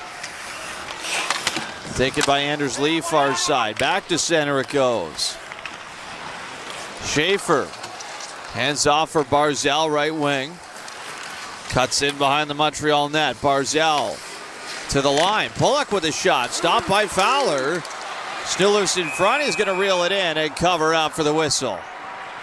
[SPEAKER 11] Taken by Anders Lee, far side. Back to center it goes. Schaefer hands off for Barzal, right wing. Cuts in behind the Montreal net. Barzal to the line. Pulock with a shot. Stopped by Fowler. Still loose in front. He's going to reel it in and cover up for the whistle.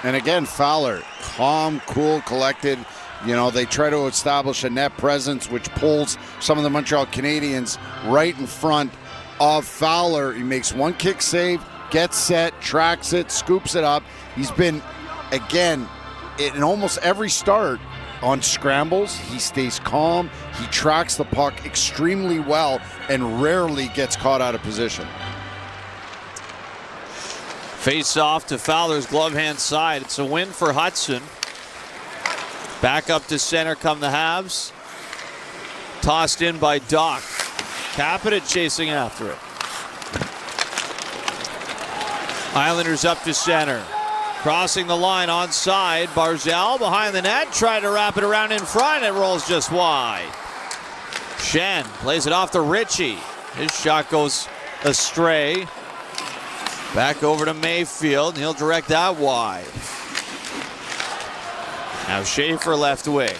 [SPEAKER 12] And again, Fowler, calm, cool, collected. You know, they try to establish a net presence, which pulls some of the Montreal Canadiens right in front of Fowler. He makes one kick save, gets set, tracks it, scoops it up. He's been, again, in almost every start on scrambles, he stays calm. He tracks the puck extremely well and rarely gets caught out of position.
[SPEAKER 11] Face off to Fowler's glove hand side. It's a win for Hudson. Back up to center come the Habs. Tossed in by Doc. Kapanen chasing after it. Islanders up to center. Crossing the line onside. Barzal behind the net. Trying to wrap it around in front. It rolls just wide. Shen plays it off to Ritchie. His shot goes astray. Back over to Mayfield. He'll direct that wide. Now Schaefer left wing.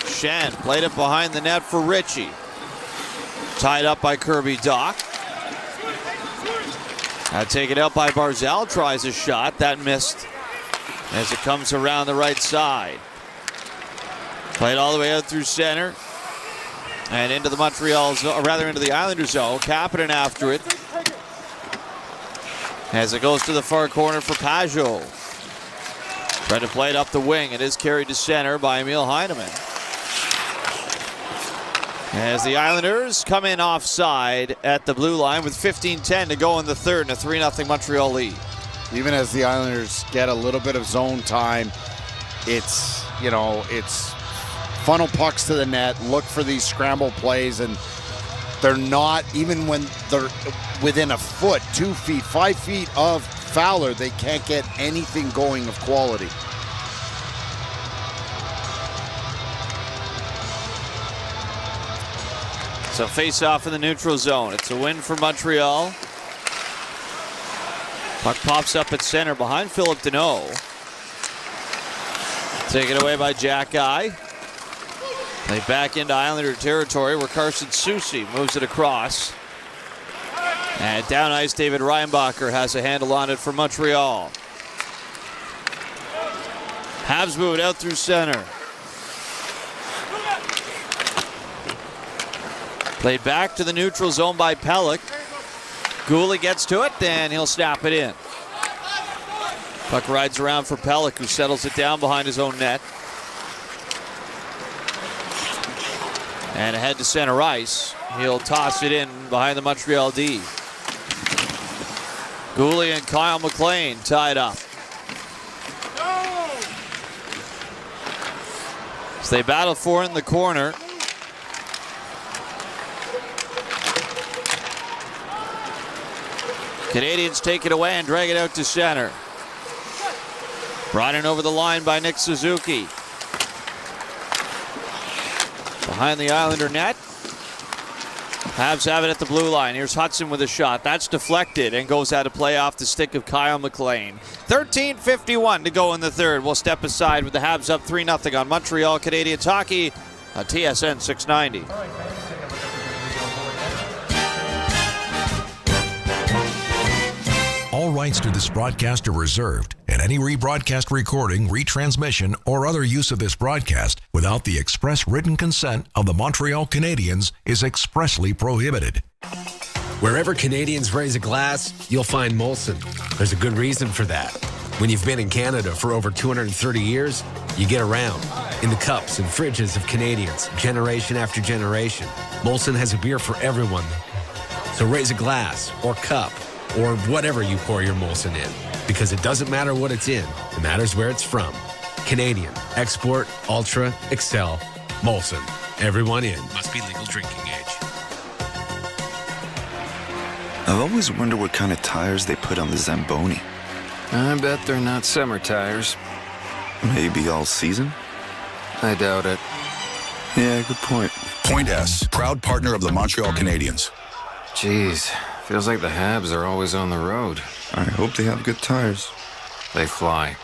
[SPEAKER 11] Shen played it behind the net for Ritchie. Tied up by Kirby Doc. Now taken out by Barzal. Tries a shot. That missed as it comes around the right side. Played all the way out through center. And into the Montreal zone, or rather into the Islanders zone. Kapanen after it. As it goes to the far corner for Pajot. Trying to play it up the wing. It is carried to center by Emil Heineman. As the Islanders come in offside at the blue line with 15:10 to go in the third and a 3-0 Montreal lead.
[SPEAKER 12] Even as the Islanders get a little bit of zone time, it's funnel pucks to the net, look for these scramble plays, and they're not, even when they're within a foot, 2 feet, 5 feet of Fowler, they can't get anything going of quality.
[SPEAKER 11] So face off in the neutral zone. It's a win for Montreal. Puck pops up at center behind Philip Deneau. Taken away by Jack Guy. They back into Islander territory where Carson Soucy moves it across. And down ice, David Reinbacher has a handle on it for Montreal. Habs move it out through center. Played back to the neutral zone by Pelech. Gooley gets to it, and he'll snap it in. Puck rides around for Pelech, who settles it down behind his own net. And ahead to center ice. He'll toss it in behind the Montreal D. Gooley and Kyle McLean tied up. So they battle for it in the corner. Canadians take it away and drag it out to center. Brought in over the line by Nick Suzuki. Behind the Islander net. Habs have it at the blue line. Here's Hudson with a shot. That's deflected and goes out of play off the stick of Kyle McLean. 13:51 to go in the third. We'll step aside with the Habs up 3-0 on Montreal Canadiens hockey on TSN 690.
[SPEAKER 16] All rights to this broadcast are reserved, and any rebroadcast recording, retransmission, or other use of this broadcast without the express written consent of the Montreal Canadiens is expressly prohibited.
[SPEAKER 6] Wherever Canadians raise a glass, you'll find Molson. There's a good reason for that. When you've been in Canada for over 230 years, you get around. In the cups and fridges of Canadians, generation after generation, Molson has a beer for everyone. So raise a glass or cup, or whatever you pour your Molson in, because it doesn't matter what it's in, it matters where it's from. Canadian, export, ultra, excel, Molson. Everyone in. Must be legal drinking age.
[SPEAKER 13] I've always wondered what kind of tires they put on the Zamboni.
[SPEAKER 21] I bet they're not summer tires.
[SPEAKER 13] Maybe all season?
[SPEAKER 21] I doubt it.
[SPEAKER 13] Yeah, good point.
[SPEAKER 22] Point S, proud partner of the Montreal Canadiens.
[SPEAKER 21] Jeez. Feels like the Habs are always on the road.
[SPEAKER 13] I hope they have good tires.
[SPEAKER 21] They fly.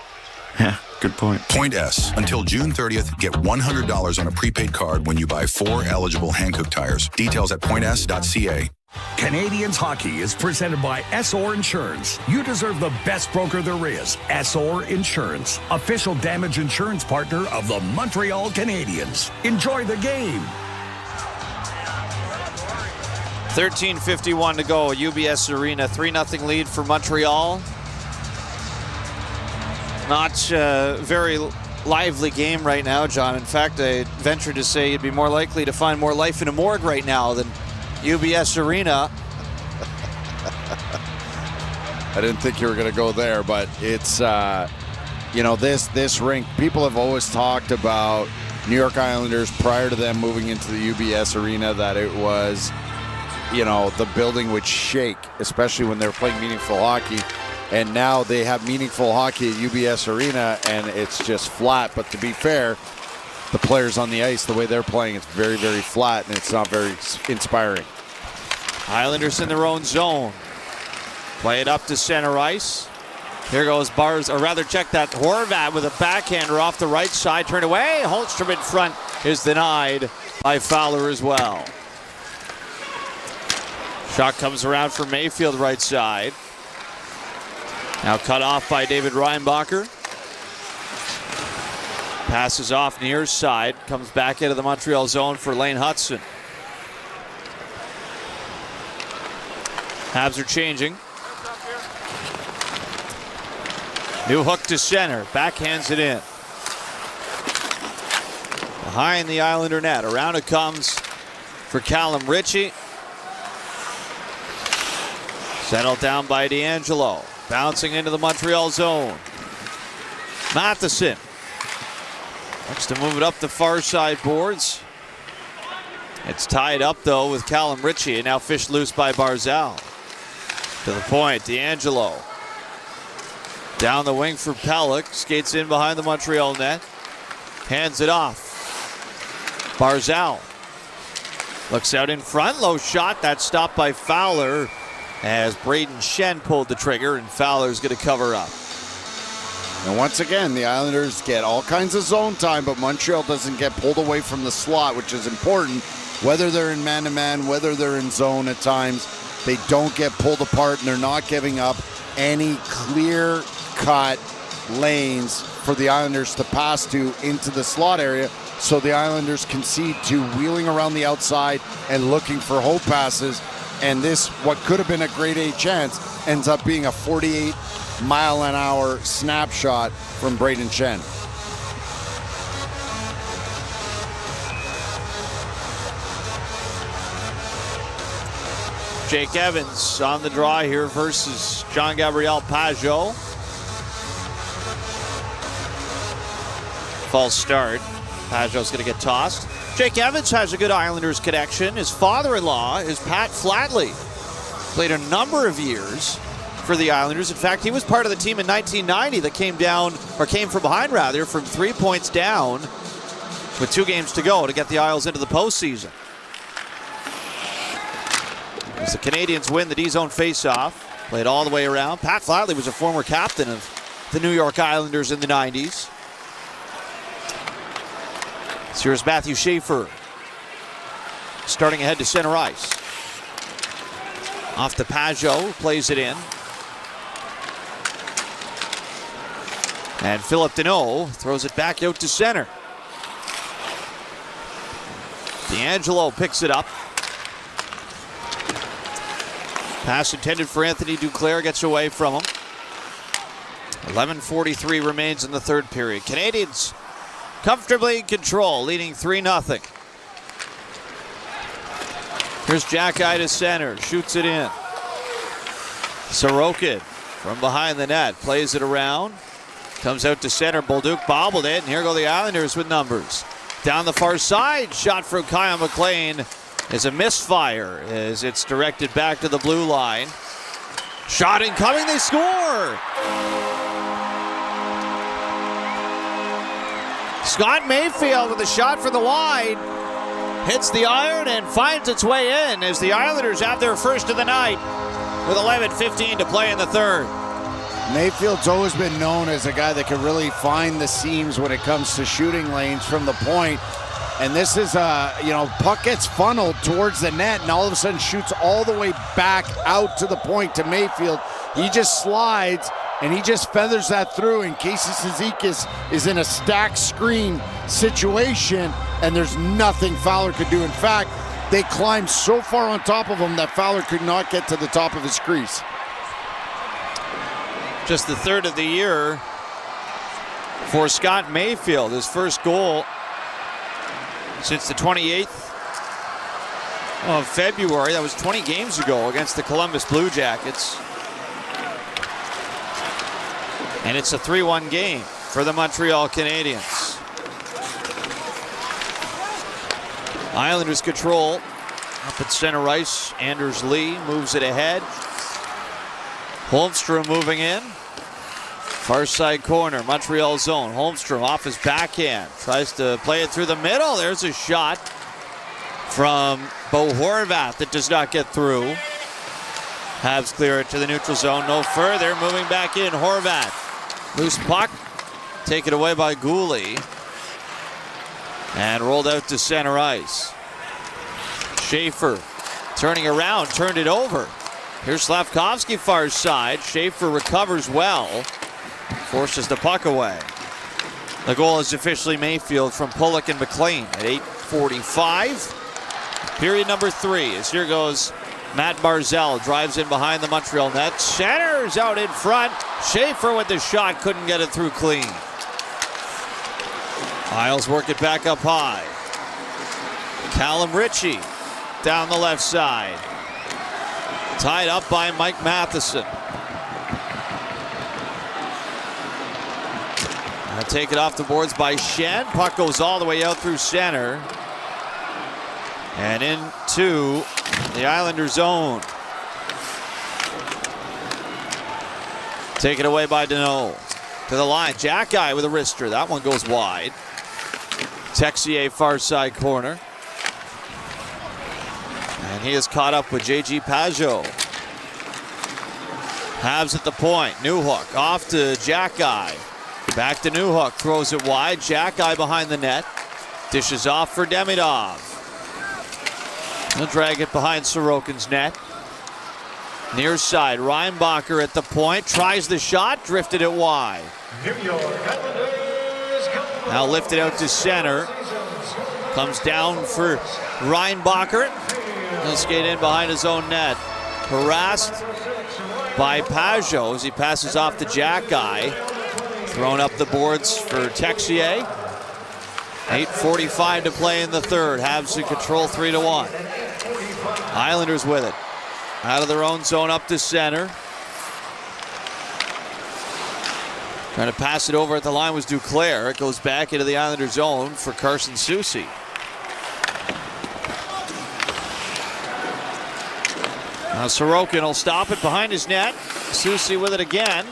[SPEAKER 13] Yeah, Good point.
[SPEAKER 22] Point S. Until June 30th, get $100 on a prepaid card when you buy 4 eligible Hankook tires. Details at points.ca.
[SPEAKER 24] Canadians hockey is presented by SR Insurance. You deserve the best broker there is. SR Insurance, official damage insurance partner of the Montreal Canadiens. Enjoy the game.
[SPEAKER 11] 13:51 to go. UBS Arena, 3-0 lead for Montreal. Not a very lively game right now, John. In fact, I venture to say you'd be more likely to find more life in a morgue right now than UBS Arena.
[SPEAKER 12] I didn't think you were going to go there, but it's, this rink, people have always talked about New York Islanders prior to them moving into the UBS Arena, that it was, the building would shake, especially when they were playing meaningful hockey. And now they have meaningful hockey at UBS Arena, and it's just flat. But to be fair, the players on the ice, the way they're playing, it's very, very flat, and it's not very inspiring.
[SPEAKER 11] Islanders in their own zone. Play it up to center ice. Here goes check that. Horvat with a backhander off the right side. Turned away. Holmstrom in front is denied by Fowler as well. Shot comes around for Mayfield right side. Now cut off by David Reinbacher. Passes off near side. Comes back into the Montreal zone for Lane Hudson. Habs are changing. New hook to center. Backhands it in. Behind the Islander net. Around it comes for Callum Ritchie. Settled down by D'Angelo. Bouncing into the Montreal zone. Matheson looks to move it up the far side boards. It's tied up though with Callum Ritchie, and now fished loose by Barzal. To the point, D'Angelo. Down the wing for Pellick. Skates in behind the Montreal net. Hands it off. Barzal looks out in front. Low shot. That's stopped by Fowler as Braden Shen pulled the trigger, and Fowler's going to cover up.
[SPEAKER 12] And once again, the Islanders get all kinds of zone time, but Montreal doesn't get pulled away from the slot, which is important. Whether they're in man-to-man, whether they're in zone at times, they don't get pulled apart, and they're not giving up any clear-cut lanes for the Islanders to pass to into the slot area. So the Islanders concede to wheeling around the outside and looking for hope passes. And this, what could have been a grade A chance, ends up being a 48-mile-an-hour snapshot from Braden Shen.
[SPEAKER 11] Jake Evans on the draw here versus Jean-Gabriel Pageau. False start. Pageau's going to get tossed. Jake Evans has a good Islanders connection. His father-in-law is Pat Flatley. Played a number of years for the Islanders. In fact, he was part of the team in 1990 that came from behind from 3 points down with 2 games to go to get the Isles into the postseason. As the Canadians win the D-zone face-off, played all the way around. Pat Flatley was a former captain of the New York Islanders in the 90s. So here's Matthew Schaefer starting ahead to center ice. Off to Pageau, plays it in. And Philip Deneau throws it back out to center. D'Angelo picks it up. Pass intended for Anthony Duclair, gets away from him. 11:43 remains in the third period. Canadians comfortably in control, leading 3-0. Here's Jack-Eye to center, shoots it in. Sorokin from behind the net, plays it around. Comes out to center, Bolduc bobbled it, and here go the Islanders with numbers. Down the far side, shot from Kyle McLean is a misfire as it's directed back to the blue line. Shot incoming, they score! Scott Mayfield with a shot for the wide. Hits the iron and finds its way in as the Islanders have their first of the night with 11:15 to play in the third.
[SPEAKER 12] Mayfield's always been known as a guy that can really find the seams when it comes to shooting lanes from the point. And this is, puck gets funneled towards the net and all of a sudden shoots all the way back out to the point to Mayfield. He just slides and he just feathers that through, and Casey Cizikas is in a stacked screen situation, and there's nothing Fowler could do. In fact, they climbed so far on top of him that Fowler could not get to the top of his crease.
[SPEAKER 11] Just the third of the year for Scott Mayfield. His first goal since the 28th of February. That was 20 games ago against the Columbus Blue Jackets. And it's a 3-1 game for the Montreal Canadiens. Islanders control up at center ice. Anders Lee moves it ahead. Holmstrom moving in. Far side corner, Montreal zone. Holmstrom off his backhand. Tries to play it through the middle. There's a shot from Bo Horvat that does not get through. Habs clear it to the neutral zone. No further. Moving back in, Horvat. Loose puck. Taken away by Gooley. And rolled out to center ice. Schaefer turning around, turned it over. Here's Slavkovsky far side. Schaefer recovers well. Forces the puck away. The goal is officially Mayfield from Pulock and McLean at 8:45. Period number 3. As here goes Matt Barzal. Drives in behind the Montreal net. Centers out in front. Schaefer with the shot. Couldn't get it through clean. Isles work it back up high. Callum Ritchie down the left side. Tied up by Mike Matheson. Now take it off the boards by Shen. Puck goes all the way out through center. And into the Islander zone. Taken away by Deneau. To the line. Jack-Eye with a wrister. That one goes wide. Texier far side corner. And he is caught up with J.G. Pajot. Habs at the point. Newhook off to Jack-Eye. Back to Newhook. Throws it wide. Jack-Eye behind the net. Dishes off for Demidov. He'll drag it behind Sorokin's net. Near side. Reinbacher at the point. Tries the shot. Drifted it wide. Now lifted out to center. Comes down for Reinbacher. He'll skate in behind his own net. Harassed by Pajot as he passes off to Jack-Eye. Thrown up the boards for Texier. 8:45 to play in the third. Habs in control 3-1. Islanders with it. Out of their own zone up to center. Trying to pass it over at the line was Duclair. It goes back into the Islander zone for Carson Soucy. Now Sorokin will stop it behind his net. Soucy with it again.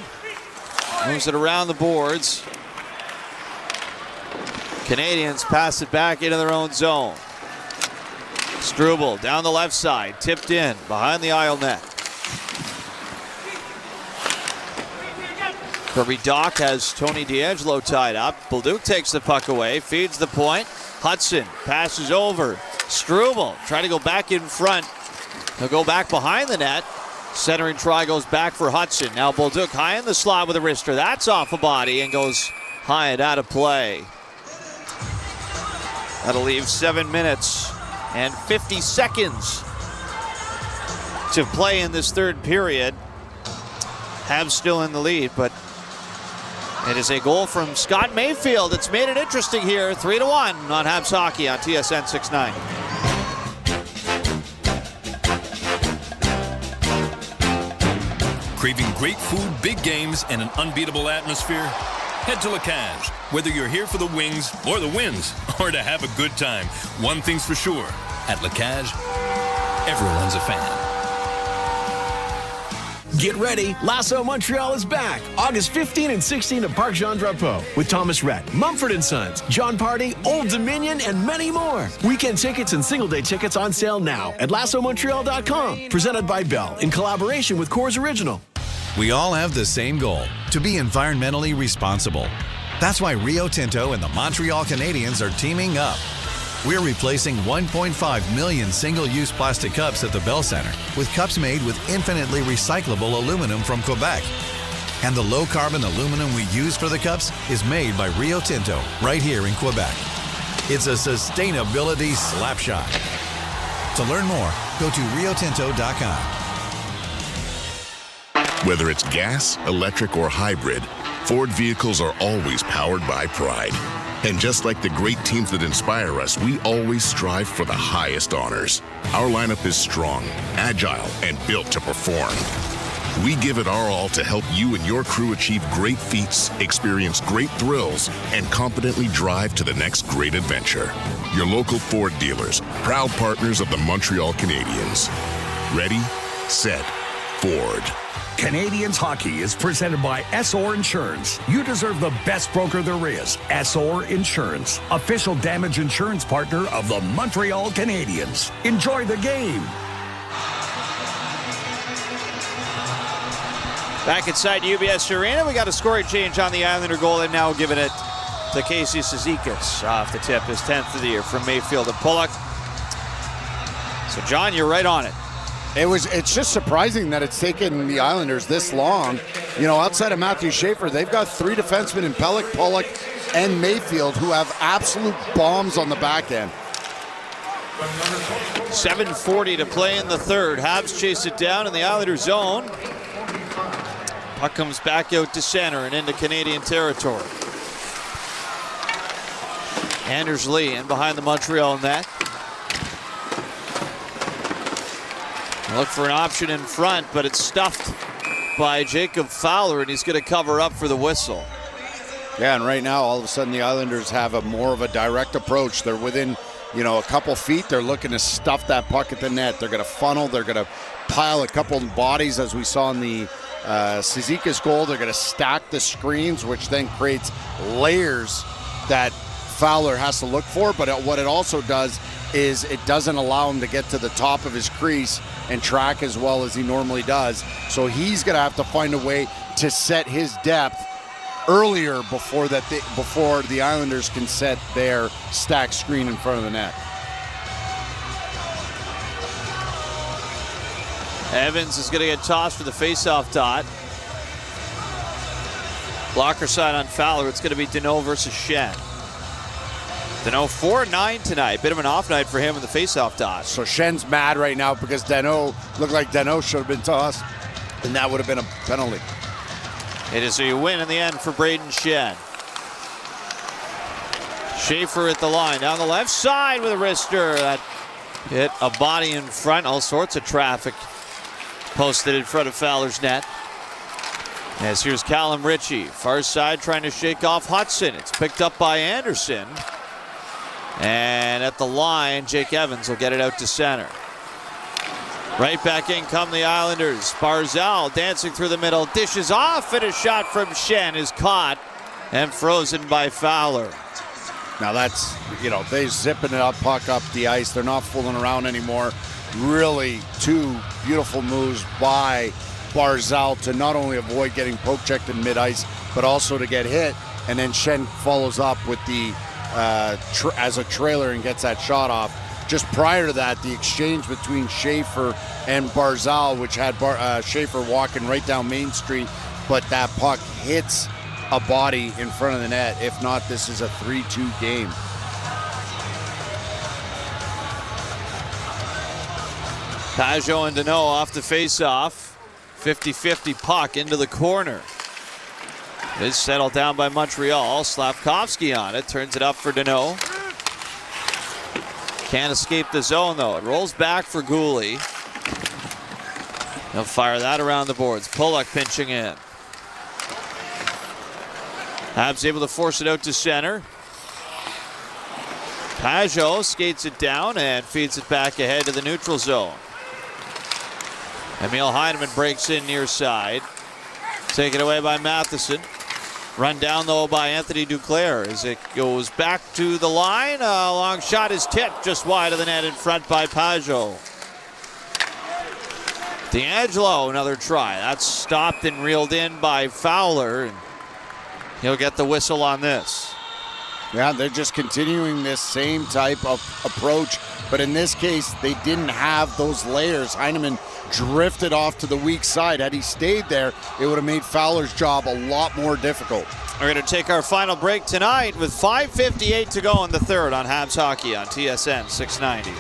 [SPEAKER 11] Moves it around the boards. Canadians pass it back into their own zone. Struble down the left side. Tipped in behind the Isle net. Kirby Doc has Tony DeAngelo tied up. Bolduc takes the puck away. Feeds the point. Hudson passes over. Struble trying to go back in front. He'll go back behind the net. Centering try goes back for Hudson. Now Bolduc high in the slot with a wrister. That's off a body and goes high and out of play. That'll leave 7 minutes and 50 seconds to play in this third period. Habs still in the lead, but it is a goal from Scott Mayfield. It's made it interesting here. 3-1 on Habs Hockey on TSN 690.
[SPEAKER 2] Craving great food, big games, and an unbeatable atmosphere? Head to La Cage. Whether you're here for the wings or the wins, or to have a good time, one thing's for sure. At La Cage, everyone's a fan.
[SPEAKER 17] Get ready, Lasso Montreal is back August 15 and 16 at Parc Jean Drapeau with Thomas Rhett, Mumford & Sons, John Party, Old Dominion, and many more. Weekend tickets and single-day tickets on sale now at LassoMontreal.com. Presented by Bell in collaboration with Coors Original.
[SPEAKER 1] We all have the same goal, to be environmentally responsible. That's why Rio Tinto and the Montreal Canadiens are teaming up. We're replacing 1.5 million single-use plastic cups at the Bell Center with cups made with infinitely recyclable aluminum from Quebec. And the low-carbon aluminum we use for the cups is made by Rio Tinto right here in Quebec. It's a sustainability slapshot. To learn more, go to riotinto.com.
[SPEAKER 3] Whether it's gas, electric, or hybrid, Ford vehicles are always powered by pride. And just like the great teams that inspire us, we always strive for the highest honors. Our lineup is strong, agile, and built to perform. We give it our all to help you and your crew achieve great feats, experience great thrills, and confidently drive to the next great adventure. Your local Ford dealers, proud partners of the Montreal Canadiens. Ready, set, Ford.
[SPEAKER 24] Canadians hockey is presented by SR Insurance. You deserve the best broker there is. SR Insurance, official damage insurance partner of the Montreal Canadiens. Enjoy the game.
[SPEAKER 11] Back inside UBS Arena, we got a scoring change on the Islander goal, and now giving it to Casey Cizikas off the tip, his 10th of the year from Mayfield to Pulock. So, John, you're right on it.
[SPEAKER 12] It's just surprising that it's taken the Islanders this long. You know, outside of Matthew Schaefer, they've got three defensemen in Pelech, Pulock, and Mayfield who have absolute bombs on the back end.
[SPEAKER 11] 7:40 to play in the third. Habs chase it down in the Islander zone. Puck comes back out to center and into Canadian territory. Anders Lee in behind the Montreal net. Look for an option in front, but it's stuffed by Jacob Fowler, and he's going to cover up for the whistle.
[SPEAKER 12] Yeah, and right now, all of a sudden, the Islanders have a more of a direct approach. They're within, a couple feet. They're looking to stuff that puck at the net. They're going to funnel. They're going to pile a couple of bodies, as we saw in the Cizikas goal. They're going to stack the screens, which then creates layers that Fowler has to look for. But what it also does is it doesn't allow him to get to the top of his crease and track as well as he normally does. So he's going to have to find a way to set his depth earlier before the Islanders can set their stacked screen in front of the net.
[SPEAKER 11] Evans is going to get tossed for the faceoff dot. Blocker side on Fowler. It's going to be Deneau versus Shen. Deneau 4-9 tonight. Bit of an off night for him in the faceoff dot.
[SPEAKER 12] So Shen's mad right now because Deneau looked like Deneau should have been tossed, and that would have been a penalty.
[SPEAKER 11] It is a win in the end for Braden Shen. Schaefer at the line. Down the left side with a wrister. That hit a body in front. All sorts of traffic posted in front of Fowler's net. As here's Callum Ritchie. Far side trying to shake off Hudson. It's picked up by Anderson. And at the line, Jake Evans will get it out to center. Right back in come the Islanders. Barzal dancing through the middle. Dishes off, and a shot from Shen is caught and frozen by Fowler.
[SPEAKER 12] Now that's, they're zipping it up, puck up the ice. They're not fooling around anymore. Really two beautiful moves by Barzal to not only avoid getting poke-checked in mid-ice, but also to get hit. And then Shen follows up with the as a trailer and gets that shot off. Just prior to that, the exchange between Schaefer and Barzal, which had Schaefer walking right down Main Street, but that puck hits a body in front of the net. If not, this is a 3-2 game.
[SPEAKER 11] Pajot and Deneau off the face-off. 50-50 puck into the corner. It is settled down by Montreal. Slavkovsky on it. Turns it up for Deneau. Can't escape the zone, though. It rolls back for Gooley. He'll fire that around the boards. Pulock pinching in. Habs able to force it out to center. Pajot skates it down and feeds it back ahead to the neutral zone. Emil Heineman breaks in near side. Taken away by Matheson. Run down, though, by Anthony Duclair as it goes back to the line. A long shot is tipped just wide of the net in front by Pajot. DeAngelo, another try. That's stopped and reeled in by Fowler, and he'll get the whistle on this.
[SPEAKER 12] Yeah, they're just continuing this same type of approach, but in this case, they didn't have those layers. Heineman drifted off to the weak side. Had he stayed there, it would have made Fowler's job a lot more difficult.
[SPEAKER 11] We're going to take our final break tonight with 5:58 to go in the third on Habs Hockey on TSN 690.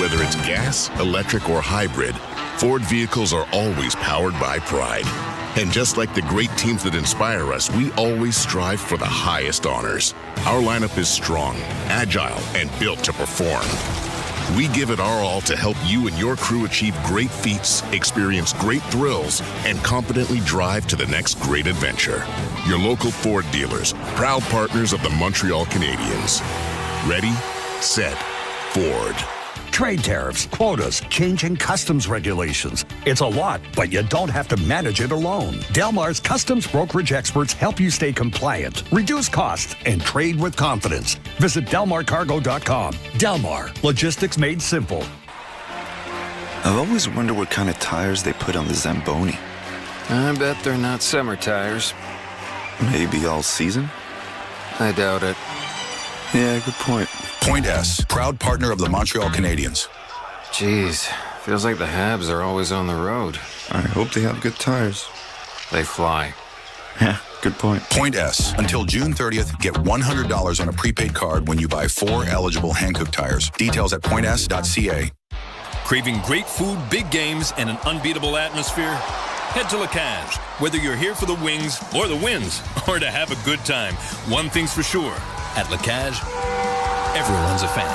[SPEAKER 3] Whether it's gas, electric, or hybrid, Ford vehicles are always powered by pride. And just like the great teams that inspire us, we always strive for the highest honors. Our lineup is strong, agile, and built to perform. We give it our all to help you and your crew achieve great feats, experience great thrills, and confidently drive to the next great adventure. Your local Ford dealers, proud partners of the Montreal Canadiens. Ready, set, Ford.
[SPEAKER 24] Trade tariffs, quotas, changing customs regulations. It's a lot, but you don't have to manage it alone. Delmar's customs brokerage experts help you stay compliant, reduce costs, and trade with confidence. Visit DelmarCargo.com. Delmar, logistics made simple.
[SPEAKER 13] I've always wondered what kind of tires they put on the Zamboni.
[SPEAKER 21] I bet they're not summer tires.
[SPEAKER 13] Maybe all season?
[SPEAKER 21] I doubt it.
[SPEAKER 13] Yeah, good point.
[SPEAKER 22] Point S, proud partner of the Montreal Canadiens.
[SPEAKER 21] Jeez, feels like the Habs are always on the road.
[SPEAKER 13] I hope they have good tires.
[SPEAKER 21] They fly.
[SPEAKER 13] Yeah, good point.
[SPEAKER 22] Point S. Until June 30th, get $100 on a prepaid card when you buy 4 eligible Hankook tires. Details at points.ca.
[SPEAKER 2] Craving great food, big games, and an unbeatable atmosphere? Head to La Cage. Whether you're here for the wings or the wins, or to have a good time, one thing's for sure. At La Cage, everyone's a fan.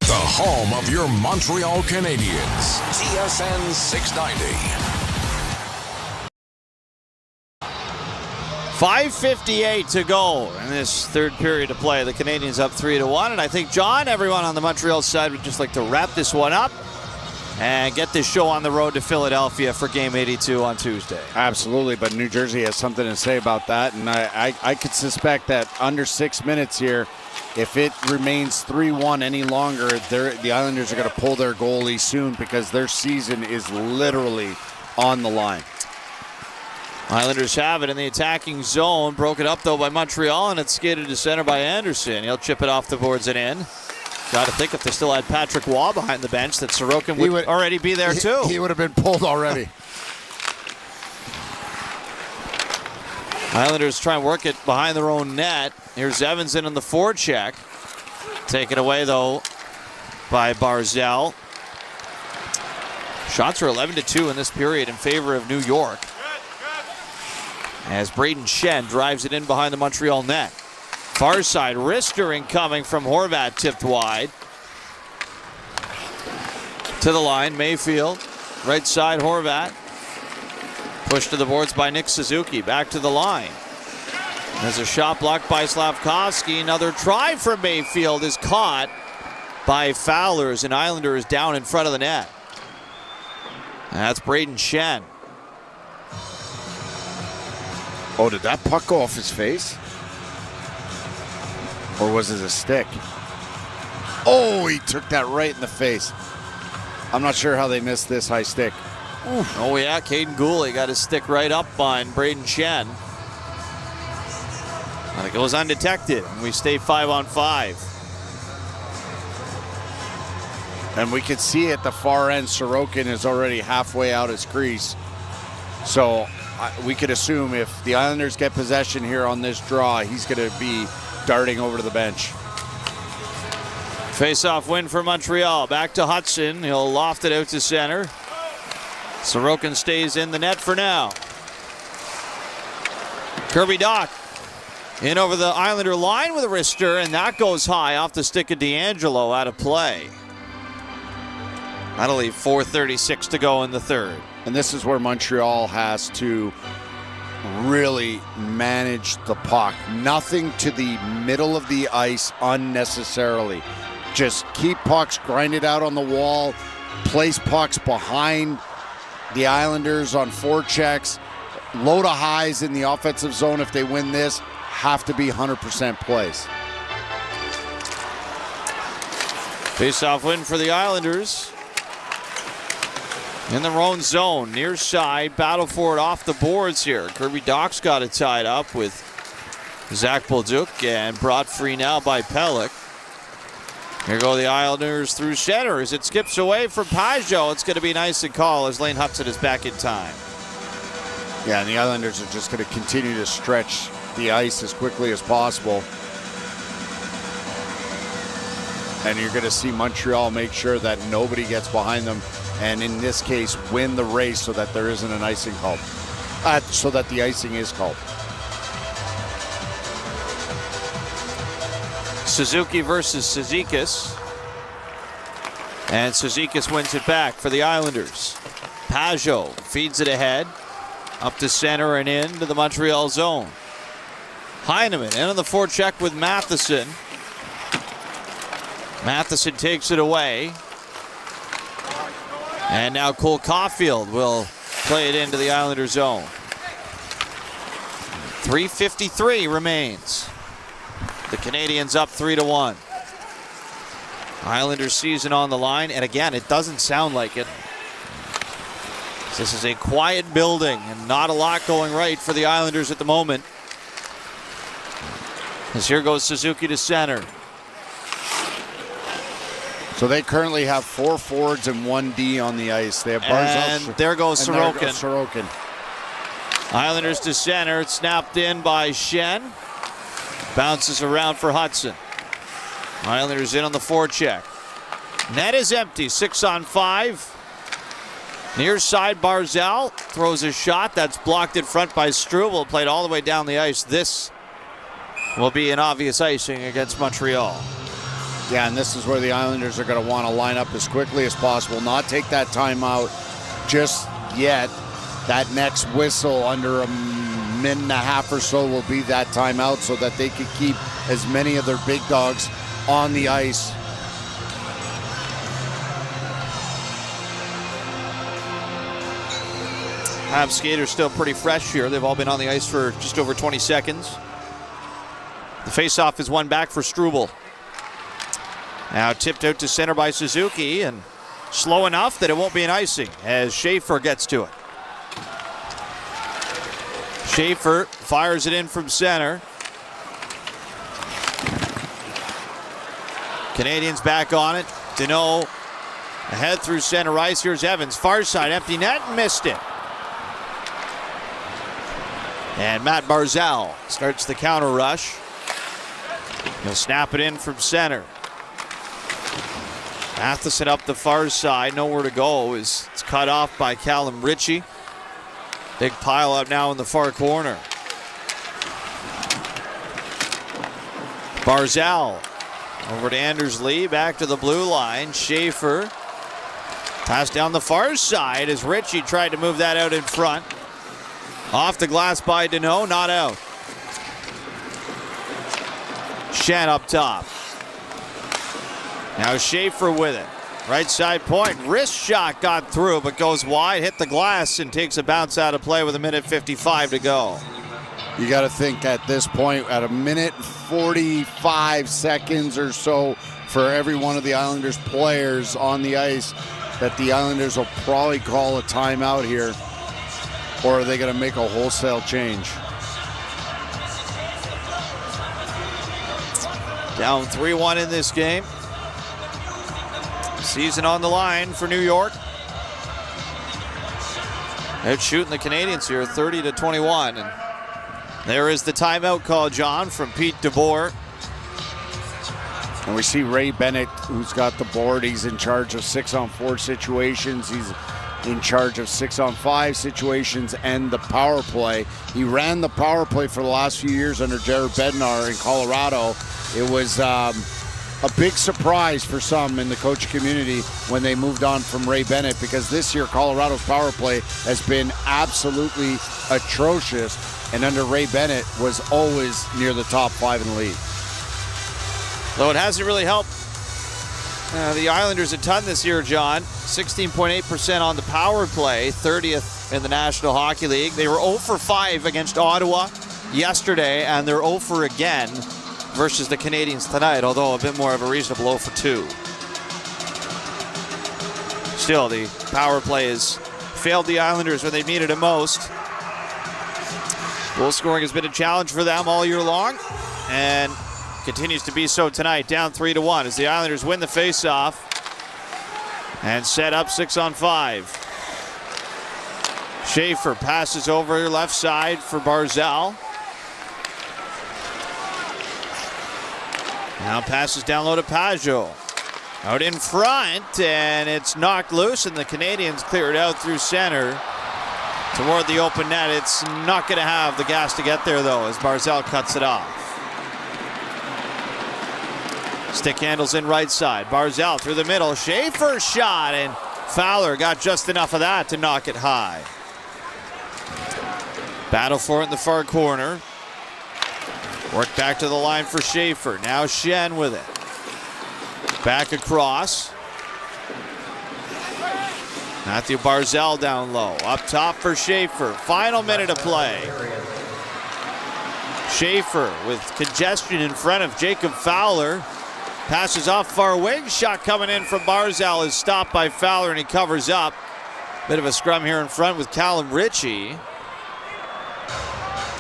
[SPEAKER 16] The home of your Montreal Canadiens. TSN 690.
[SPEAKER 11] 5:58 to go in this third period of play. The Canadiens up 3-1, and I think, John, everyone on the Montreal side would just like to wrap this one up and get this show on the road to Philadelphia for Game 82 on Tuesday.
[SPEAKER 12] Absolutely, but New Jersey has something to say about that, and I could suspect that under 6 minutes here, if it remains 3-1 any longer, the Islanders are going to pull their goalie soon because their season is literally on the line.
[SPEAKER 11] Islanders have it in the attacking zone. Broken up, though, by Montreal, and it's skated to center by Anderson. He'll chip it off the boards and in. Got to think if they still had Patrick Waugh behind the bench that Sorokin would already be there, too.
[SPEAKER 12] He would have been pulled already.
[SPEAKER 11] Islanders try and work it behind their own net. Here's Evans in on the forecheck. Taken away, though, by Barzal. Shots are 11-2 in this period in favor of New York. As Braden Shen drives it in behind the Montreal net. Far side, wrister incoming from Horvat, tipped wide. To the line, Mayfield. Right side, Horvat. Pushed to the boards by Nick Suzuki. Back to the line. There's a shot blocked by Slavkovsky. Another try from Mayfield is caught by Fowlers, and Islanders down in front of the net. That's Braden Shen.
[SPEAKER 12] Oh, did that puck go off his face? Or was it a stick? Oh, he took that right in the face. I'm not sure how they missed this high stick.
[SPEAKER 11] Oof. Oh, yeah, Caden Gooley got his stick right up on Braden Shen. And it goes undetected, and we stay 5-on-5.
[SPEAKER 12] And we can see at the far end, Sorokin is already halfway out his crease. So we could assume if the Islanders get possession here on this draw, he's going to be darting over to the bench.
[SPEAKER 11] Face-off win for Montreal. Back to Hudson. He'll loft it out to center. Sorokin stays in the net for now. Kirby Dach in over the Islander line with a wrister, and that goes high off the stick of DeAngelo, out of play. That'll leave 4:36 to go in the third.
[SPEAKER 12] And this is where Montreal has to really manage the puck. Nothing to the middle of the ice unnecessarily. Just keep pucks grinded out on the wall, place pucks behind the Islanders on forechecks. Load of highs in the offensive zone if they win this have to be 100% plays.
[SPEAKER 11] Face-off win for the Islanders. In their own zone, near side, battle for it off the boards here. Kirby Doc's got it tied up with Zach Bolduc and brought free now by Pelech. Here go the Islanders through center as it skips away from Pajot. It's going to be nice and call as Lane Hudson is back in time.
[SPEAKER 12] Yeah, and the Islanders are just going to continue to stretch the ice as quickly as possible. And you're going to see Montreal make sure that nobody gets behind them, and in this case, win the race so that there isn't an icing called. So that the icing is called.
[SPEAKER 11] Suzuki versus Cizikas. And Cizikas wins it back for the Islanders. Pajot feeds it ahead. Up to center and into the Montreal zone. Heineman in on the forecheck with Matheson. Matheson takes it away. And now Cole Caulfield will play it into the Islanders zone. 3:53 remains. The Canadiens up 3-1. Islanders season on the line, and again, it doesn't sound like it. This is a quiet building and not a lot going right for the Islanders at the moment. As here goes Suzuki to center.
[SPEAKER 12] So they currently have 4 forwards and 1 D on the ice. They have Barzal.
[SPEAKER 11] And there goes Sorokin.
[SPEAKER 12] There goes Sorokin.
[SPEAKER 11] Islanders to center. It's snapped in by Shen. Bounces around for Hudson. Islanders in on the forecheck. Net is empty. 6-on-5. Near side, Barzal throws a shot. That's blocked in front by Struble. Played all the way down the ice. This will be an obvious icing against Montreal.
[SPEAKER 12] Yeah, and this is where the Islanders are going to want to line up as quickly as possible. Not take that timeout just yet. That next whistle under a minute and a half or so will be that timeout so that they can keep as many of their big dogs on the ice.
[SPEAKER 11] Habs skaters still pretty fresh here. They've all been on the ice for just over 20 seconds. The faceoff is won back for Struble. Now tipped out to center by Suzuki, and slow enough that it won't be an icing as Schaefer gets to it. Schaefer fires it in from center. Canadians back on it. Deneau ahead through center ice. Here's Evans, far side, empty net, missed it. And Matt Barzal starts the counter rush. He'll snap it in from center. Matheson up the far side, nowhere to go. It's cut off by Callum Ritchie. Big pile up now in the far corner. Barzal over to Anders Lee, back to the blue line. Schaefer pass down the far side as Ritchie tried to move that out in front. Off the glass by Deneau, not out. Shen up top. Now Schaefer with it. Right side point. Wrist shot got through, but goes wide. Hit the glass and takes a bounce out of play with 1:55 to go.
[SPEAKER 12] You got to think at this point, at 1:45 seconds or so for every one of the Islanders players on the ice, that the Islanders will probably call a timeout here. Or are they going to make a wholesale change?
[SPEAKER 11] Down 3-1 in this game. Season on the line for New York. They're shooting the Canadiens here 30-21. And there is the timeout call, John, from Pete DeBoer.
[SPEAKER 12] And we see Ray Bennett, who's got the board. He's in charge of 6-on-4 situations. He's in charge of 6-on-5 situations and the power play. He ran the power play for the last few years under Jared Bednar in Colorado. It was a big surprise for some in the coach community when they moved on from Ray Bennett, because this year Colorado's power play has been absolutely atrocious, and under Ray Bennett was always near the top 5 in the league.
[SPEAKER 11] Though it hasn't really helped the Islanders a ton this year, John. 16.8% on the power play, 30th in the National Hockey League. They were 0 for 5 against Ottawa yesterday, and they're 0 for again versus the Canadiens tonight, although a bit more of a reasonable 0 for 2. still, the power play has failed the Islanders when they needed it most. Goal scoring has been a challenge for them all year long, and continues to be so tonight, down 3-1 as the Islanders win the faceoff and set up 6-on-5. Schaefer passes over left side for Barzal. Now passes down low to Pajot. Out in front, and it's knocked loose, and the Canadians clear it out through center toward the open net. It's not going to have the gas to get there, though, as Barzal cuts it off. Stick handles in right side. Barzal through the middle. Schaefer shot, and Fowler got just enough of that to knock it high. Battle for it in the far corner. Work back to the line for Schaefer. Now Shen with it. Back across. Matthew Barzal down low. Up top for Schaefer. Final minute of play. Schaefer with congestion in front of Jacob Fowler. Passes off far wing. Shot coming in from Barzal is stopped by Fowler, and he covers up. Bit of a scrum here in front with Callum Ritchie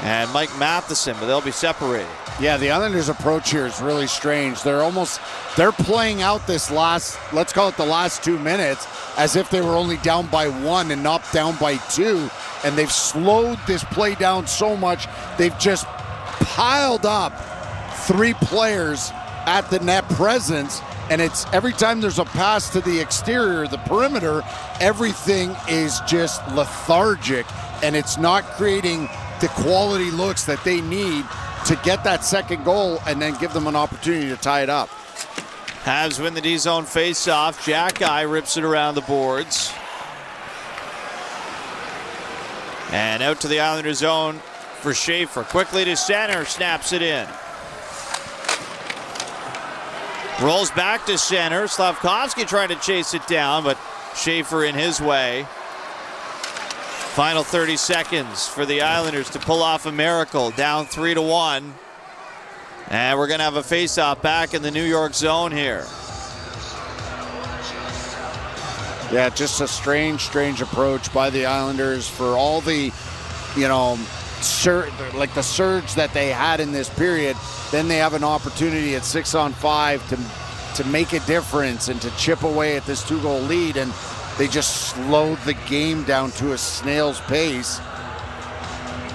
[SPEAKER 11] and Mike Matheson, but they'll be separated.
[SPEAKER 12] Yeah, the Islanders' approach here is really strange. They're playing out this let's call it the last 2 minutes, as if they were only down by 1 and not down by 2. And they've slowed this play down so much, they've just piled up 3 players at the net presence. And it's every time there's a pass to the exterior, the perimeter, everything is just lethargic, and it's not creating the quality looks that they need to get that second goal and then give them an opportunity to tie it up.
[SPEAKER 11] Habs win the D-zone face-off. Jack-Eye rips it around the boards. And out to the Islander zone for Schaefer. Quickly to center, snaps it in. Rolls back to center. Slavkovsky trying to chase it down, but Schaefer in his way. Final 30 seconds for the Islanders to pull off a miracle. Down 3-1. And we're going to have a face-off back in the New York zone here.
[SPEAKER 12] Yeah, just a strange approach by the Islanders for all the, like the surge that they had in this period. Then they have an opportunity at 6-on-5 to make a difference and to chip away at this 2-goal lead, and they just slowed the game down to a snail's pace.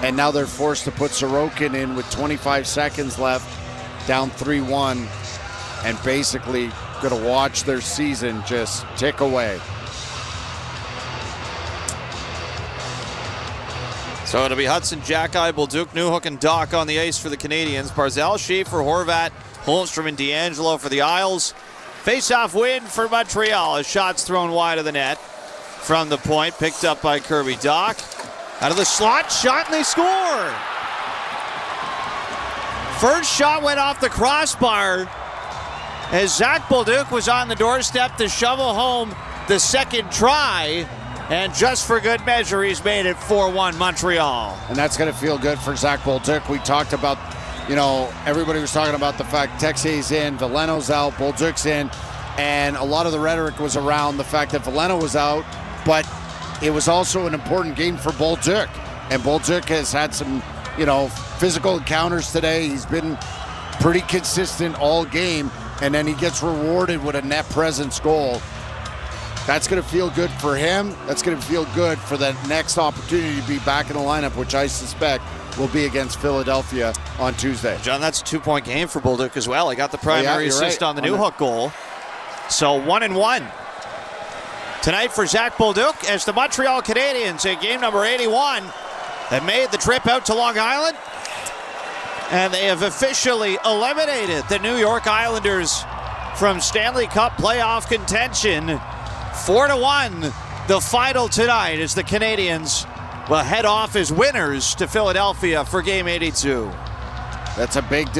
[SPEAKER 12] And now they're forced to put Sorokin in with 25 seconds left, down 3-1, and basically going to watch their season just tick away.
[SPEAKER 11] So it'll be Hudson, Jack-Eye, Bolduc, Newhook, and Doc on the ice for the Canadians. Barzal, Schaefer, Horvat, Holmstrom, and D'Angelo for the Isles. Face-off win for Montreal as shots thrown wide of the net from the point. Picked up by Kirby Doc. Out of the slot, shot, and they score! First shot went off the crossbar as Zach Bolduc was on the doorstep to shovel home the second try. And just for good measure, he's made it 4-1 Montreal.
[SPEAKER 12] And that's going to feel good for Zach Bolduc. We talked about, everybody was talking about the fact Texier's in, Veleno's out, Bolduc's in, and a lot of the rhetoric was around the fact that Veleno was out, but it was also an important game for Bolduc. And Bolduc has had some, physical encounters today. He's been pretty consistent all game, and then he gets rewarded with a net presence goal. That's going to feel good for him. That's going to feel good for the next opportunity to be back in the lineup, which I suspect will be against Philadelphia on Tuesday.
[SPEAKER 11] John, that's a 2-point game for Bolduc as well. He got the primary assist on the Newhook goal. So 1-1 tonight for Zach Bolduc as the Montreal Canadiens in game number 81 have made the trip out to Long Island. And they have officially eliminated the New York Islanders from Stanley Cup playoff contention. 4-1, the final tonight as the Canadiens will head off as winners to Philadelphia for Game 82.
[SPEAKER 12] That's a big